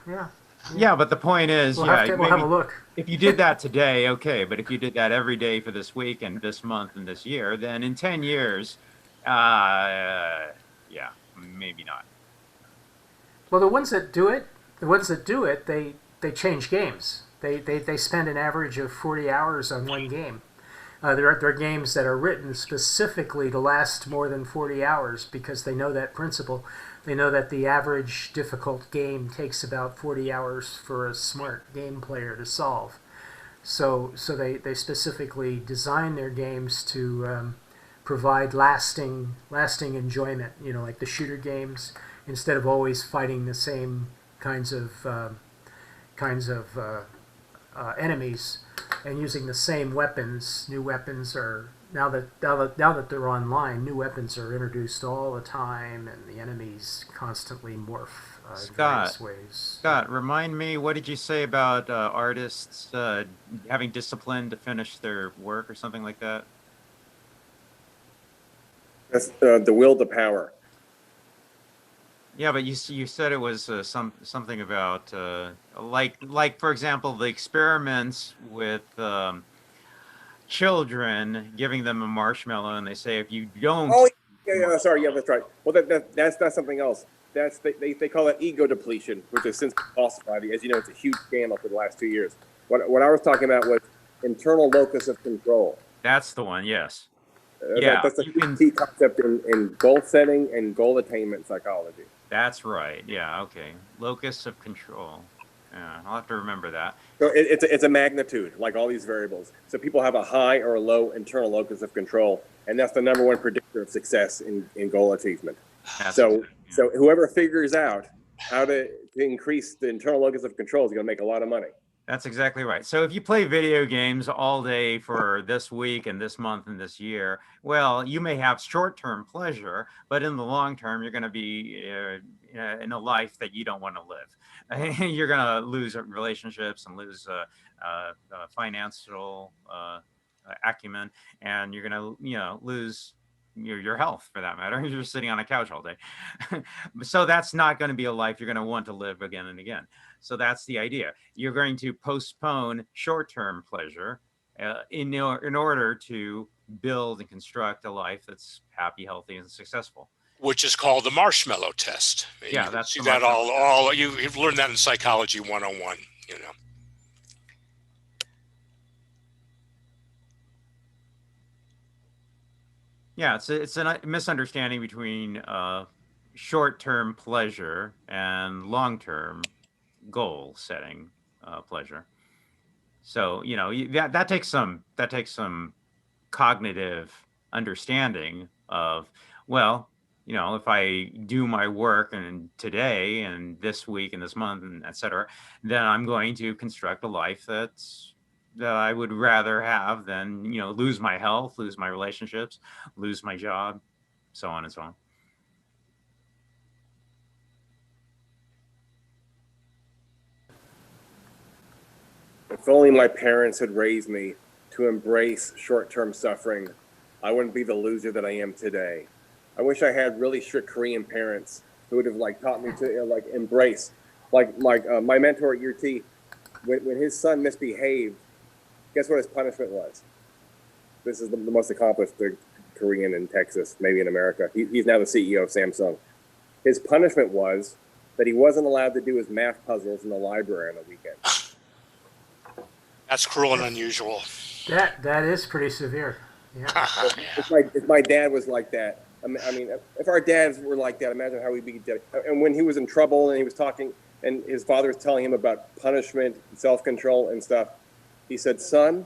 Yeah, but the point is, we'll have a look. If you did that today, okay, but if you did that every day for this week and this month and this year, then in 10 years, yeah, maybe not. Well, the ones that do it, they change games. They spend an average of 40 hours on one game. They're games that are written specifically to last more than 40 hours because they know that principle. They know that the average difficult game takes about 40 hours for a smart game player to solve. So they specifically design their games to provide lasting enjoyment. You know, like the shooter games, instead of always fighting the same kinds of enemies and using the same weapons. New weapons are now that they're online. New weapons are introduced all the time, and the enemies constantly morph in various ways. Scott, remind me, what did you say about artists having discipline to finish their work or something like that? That's the will to power. Yeah, but you said it was something about like for example, the experiments with children, giving them a marshmallow, and they say if you don't. Oh yeah, sorry, yeah, that's right. Well, that's not something else. That's they call it ego depletion, which has since been falsified. As you know, it's a huge scandal for the last 2 years. What I was talking about was internal locus of control. That's the one. Yes. Yeah, that's a key concept in goal setting and goal attainment psychology. That's right. Yeah. Okay. Locus of control. Yeah, I'll have to remember that. So it's a magnitude, like all these variables. So people have a high or a low internal locus of control, and that's the #1 predictor of success in goal achievement. So whoever figures out how to increase the internal locus of control is going to make a lot of money. That's exactly right. So if you play video games all day for this week and this month and this year, well, you may have short-term pleasure, but in the long term, you're going to be in a life that you don't want to live. You're going to lose relationships and lose financial acumen, and you're going to, lose your health, for that matter. You're sitting on a couch all day. So that's not going to be a life you're going to want to live again and again. So that's the idea. You're going to postpone short-term pleasure in order to build and construct a life that's happy, healthy, and successful. Which is called the marshmallow test. Yeah, that's see that all you've learned that in Psychology 101. Yeah, it's a misunderstanding between short-term pleasure and long-term goal setting pleasure. So that takes some cognitive understanding of, well, if I do my work and today and this week and this month and et cetera, then I'm going to construct a life that I would rather have than lose my health, lose my relationships, lose my job, so on and so on. If only my parents had raised me to embrace short-term suffering, I wouldn't be the loser that I am today. I wish I had really strict Korean parents who would have taught me to embrace. My mentor at UT, when his son misbehaved, guess what his punishment was? This is the most accomplished Korean in Texas, maybe in America. He's now the CEO of Samsung. His punishment was that he wasn't allowed to do his math puzzles in the library on the weekend. That's cruel and unusual. That is pretty severe. Yeah. If my dad was like that, I mean, if our dads were like that, imagine how we'd be. And when he was in trouble and he was talking, and his father was telling him about punishment, self-control, and stuff, he said, "Son,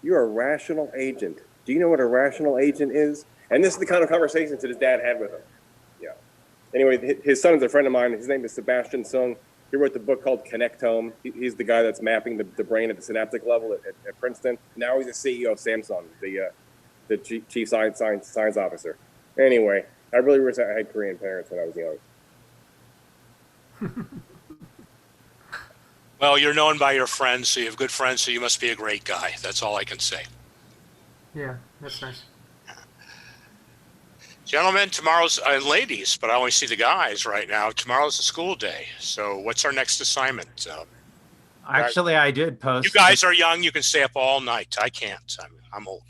you're a rational agent. Do you know what a rational agent is?" And this is the kind of conversations that his dad had with him. Yeah. Anyway, his son is a friend of mine. His name is Sebastian Sung. He wrote the book called Connectome. He's the guy that's mapping the brain at the synaptic level at Princeton. Now he's the CEO of Samsung, the chief science officer. Anyway, I really wish I had Korean parents when I was young. Well, you're known by your friends, so you have good friends, so you must be a great guy. That's all I can say. Yeah, that's nice. Gentlemen, tomorrow's, and ladies, but I only see the guys right now. Tomorrow's a school day. So what's our next assignment? Actually, I did post. You guys are young. You can stay up all night. I can't. I'm old.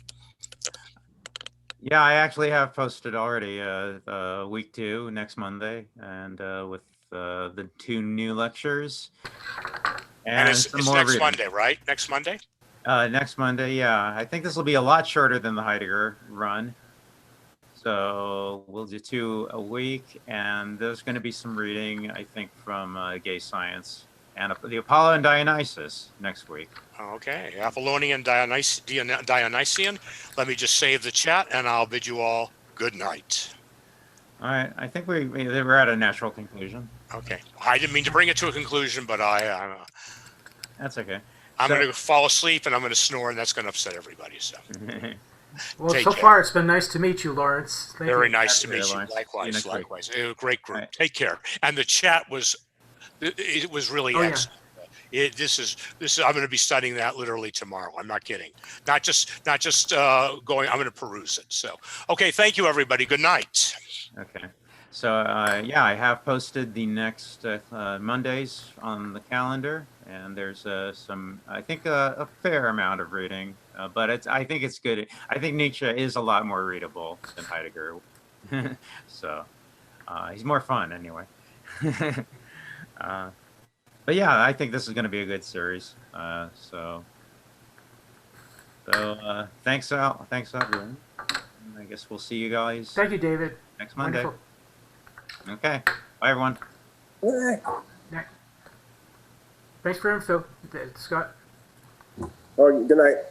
Yeah, I actually have posted already week 2 next Monday, and with the 2 new lectures. And it's next Monday, right? Next Monday? Next Monday, yeah. I think this will be a lot shorter than the Heidegger run. So we'll do 2 a week, and there's going to be some reading, I think, from Gay Science and the Apollo and Dionysus next week. Okay, Apollonian, Dionysian. Let me just save the chat, and I'll bid you all good night. All right, I think we're at a natural conclusion. Okay, I didn't mean to bring it to a conclusion, but That's okay. I'm going to fall asleep and I'm going to snore, and that's going to upset everybody. So, Well, Take so care. far it's been nice to meet you, Lawrence. Thank Very you. nice to Happy meet to, you. Lawrence. See you Likewise, next week. likewise. A great group. Right. Take care. And the chat was, it was really Oh, yeah. excellent. This is. I'm going to be studying that literally tomorrow. I'm not kidding. Not just going. I'm going to peruse it. So, okay. Thank you, everybody. Good night. Okay. So yeah, I have posted the next Mondays on the calendar, and there's some, I think, a fair amount of reading, but I think it's good. I think Nietzsche is a lot more readable than Heidegger, so he's more fun anyway. But yeah, I think this is going to be a good series. So thanks, Al. Thanks, everyone. I guess we'll see you guys Thank you, David. next Monday. Wonderful. Okay. Bye, everyone. Thanks for info, Scott. Oh, good night.